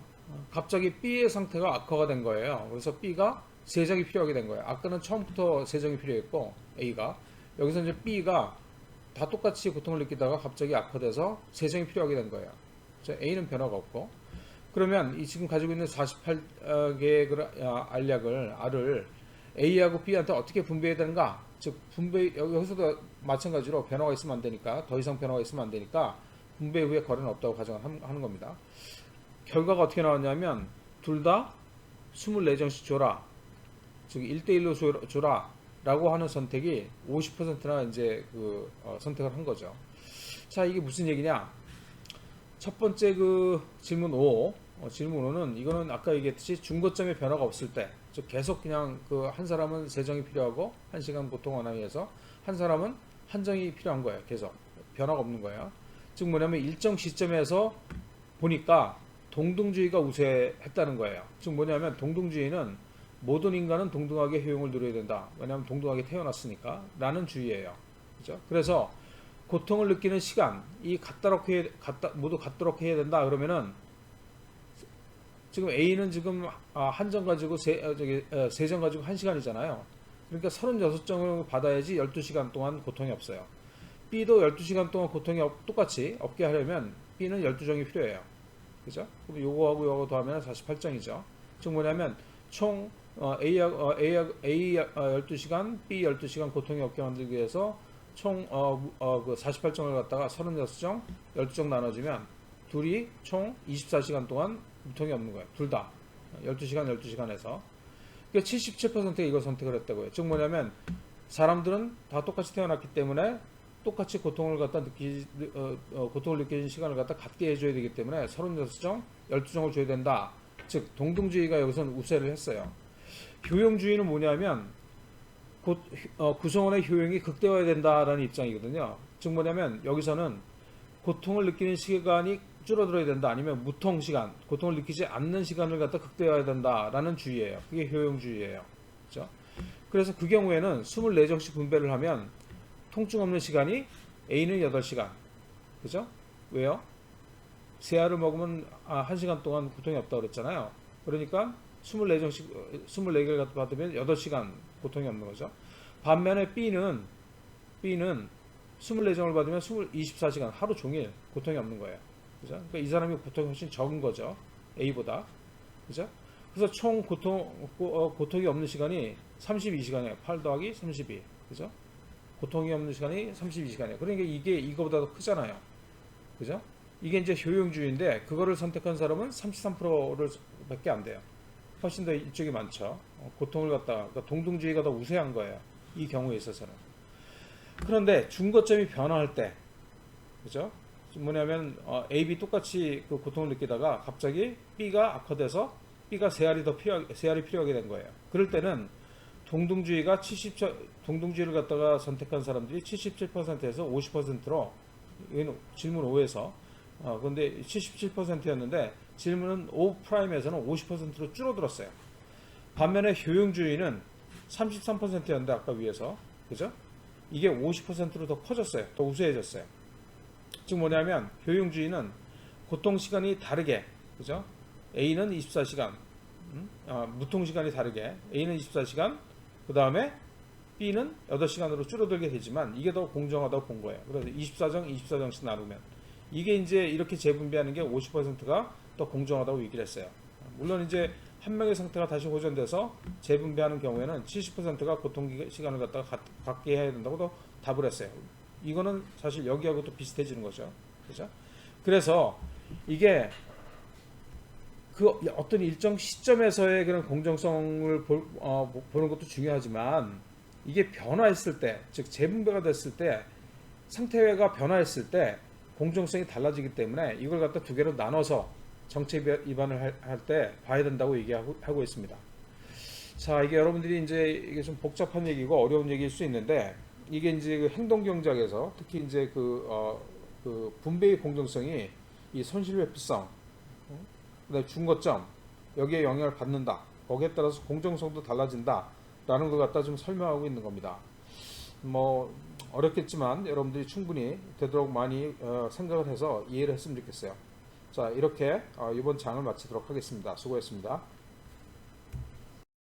갑자기 B의 상태가 악화가 된 거예요. 그래서 B가 세정이 필요하게 된 거예요. 아까는 처음부터 세정이 필요했고 A가 여기서 이제 B가 다 똑같이 고통을 느끼다가 갑자기 악화돼서 세정이 필요하게 된 거예요. 그래서 A는 변화가 없고 그러면 이 지금 가지고 있는 48개의 알을 A하고 B한테 어떻게 분배해야 되는가? 즉 분배 여기서도 마찬가지로 변화가 있으면 안 되니까 더 이상 변화가 있으면 안 되니까 분배 후에 거래는 없다고 가정하는 겁니다. 결과가 어떻게 나왔냐면 둘 다 24정씩 줘라. 즉 1대1로 줘라. 라고 하는 선택이 50%나 이제 선택을 한 거죠. 자, 이게 무슨 얘기냐? 첫 번째 질문 5, 질문 5는 이거는 아까 얘기했듯이 중거점의 변화가 없을 때, 즉 계속 그냥 한 사람은 세정이 필요하고 1시간 보통 원하위에서 한 사람은 한정이 필요한 거예요. 계속 변화가 없는 거예요. 즉 뭐냐면 일정 시점에서 보니까 동등주의가 우세했다는 거예요. 즉 뭐냐면 동등주의는 모든 인간은 동등하게 효용을 누려야 된다. 왜냐하면 동등하게 태어났으니까 라는 주의예요. 그죠? 그래서 고통을 느끼는 시간 모두 같도록 해야 된다. 그러면은 지금 A는 지금 한정 가지고 세정 가지고 1시간이잖아요. 그러니까 36정을 받아야지 12시간 동안 고통이 없어요. B도 12시간 동안 고통이 똑같이 없게 하려면 B는 12정이 필요해요. 그죠? 그럼 요거하고 요거 더하면 48정이죠. 즉 뭐냐면 총 A 12시간, B 12시간 고통이 없게 만들기 위해서 총 48정을 갖다가 36정, 12정 나눠주면 둘이 총 24시간 동안 고통이 없는 거예요. 둘 다 12시간, 12시간에서. 그러니까 77%가 이걸 선택을 했다고요. 즉 뭐냐면 사람들은 다 똑같이 태어났기 때문에 똑같이 고통을 느끼는 시간을 갖다 갖게 해줘야 되기 때문에 36정, 12정을 줘야 된다. 즉 동등주의가 여기서는 우세를 했어요. 효용주의는 뭐냐면 구성원의 효용이 극대화해야 된다라는 입장이거든요. 즉 뭐냐면 여기서는 고통을 느끼는 시간이 줄어들어야 된다. 아니면 무통 시간, 고통을 느끼지 않는 시간을 갖다 극대화해야 된다라는 주의예요. 그게 효용주의예요. 그렇죠? 그래서 그 경우에는 24정씩 분배를 하면 통증 없는 시간이 A는 8시간. 그죠? 왜요? 세 알을 먹으면 1시간 동안 고통이 없다고 그랬잖아요. 그러니까 24개를 갖다 받으면 8시간 고통이 없는 거죠. 반면에 B는 24정을 받으면 24시간 하루 종일 고통이 없는 거예요. 그죠? 그러니까 이 사람이 고통이 훨씬 적은 거죠. A보다. 그죠? 그래서 총 고통이 없는 시간이 32시간이에요. 8 더하기 32. 그죠? 고통이 없는 시간이 32시간이에요. 그러니까 이게 이거보다 더 크잖아요. 그죠? 이게 이제 효용주의인데 그거를 선택한 사람은 33%를 밖에 안 돼요. 훨씬 더 이쪽이 많죠. 고통을 갖다가 그러니까 동등주의가 더 우세한 거예요. 이 경우에 있어서는. 그런데 중거점이 변화할 때, 그죠? 뭐냐면 A, B 똑같이 그 고통을 느끼다가 갑자기 B가 악화돼서 B가 세 알이 필요하게 된 거예요. 그럴 때는 동등주의를 갖다가 선택한 사람들이 77%에서 50%로 질문 5에서 근데 77%였는데 질문은 O'Prime에서는 50%로 줄어들었어요. 반면에 효용주의는 33%였는데 아까 위에서 그죠? 이게 50%로 더 커졌어요. 더 우세해졌어요. 즉 뭐냐면 효용주의는 고통 시간이 다르게 그죠? A는 24시간 무통 시간이 다르게 A는 24시간 그 다음에 B는 8시간으로 줄어들게 되지만 이게 더 공정하다고 본 거예요. 그래서 24정씩 나누면 이게 이제 이렇게 재분배하는 게 50%가 더 공정하다고 얘기를 했어요. 물론 이제 한 명의 상태가 다시 호전돼서 재분배하는 경우에는 70%가 고통 시간을 갖다가 갖게 해야 된다고 답을 했어요. 이거는 사실 여기하고도 비슷해지는 거죠. 그죠? 그래서 이게 그 어떤 일정 시점에서의 그런 공정성을 보는 것도 중요하지만 이게 변화했을 때, 즉 재분배가 됐을 때, 상태가 변화했을 때 공정성이 달라지기 때문에 이걸 갖다 두 개로 나눠서 정책 위반을 할 때 봐야 된다고 얘기하고 있습니다. 자, 이게 여러분들이 이제 이게 좀 복잡한 얘기고 어려운 얘기일 수 있는데 이게 이제 그 행동 경제학에서 특히 이제 그 분배의 공정성이 이 손실회피성, 그다음에 준거점 여기에 영향을 받는다. 거기에 따라서 공정성도 달라진다라는 걸 갖다 좀 설명하고 있는 겁니다. 뭐 어렵겠지만 여러분들이 충분히 되도록 많이 생각을 해서 이해를 했으면 좋겠어요. 자, 이렇게 이번 장을 마치도록 하겠습니다. 수고했습니다.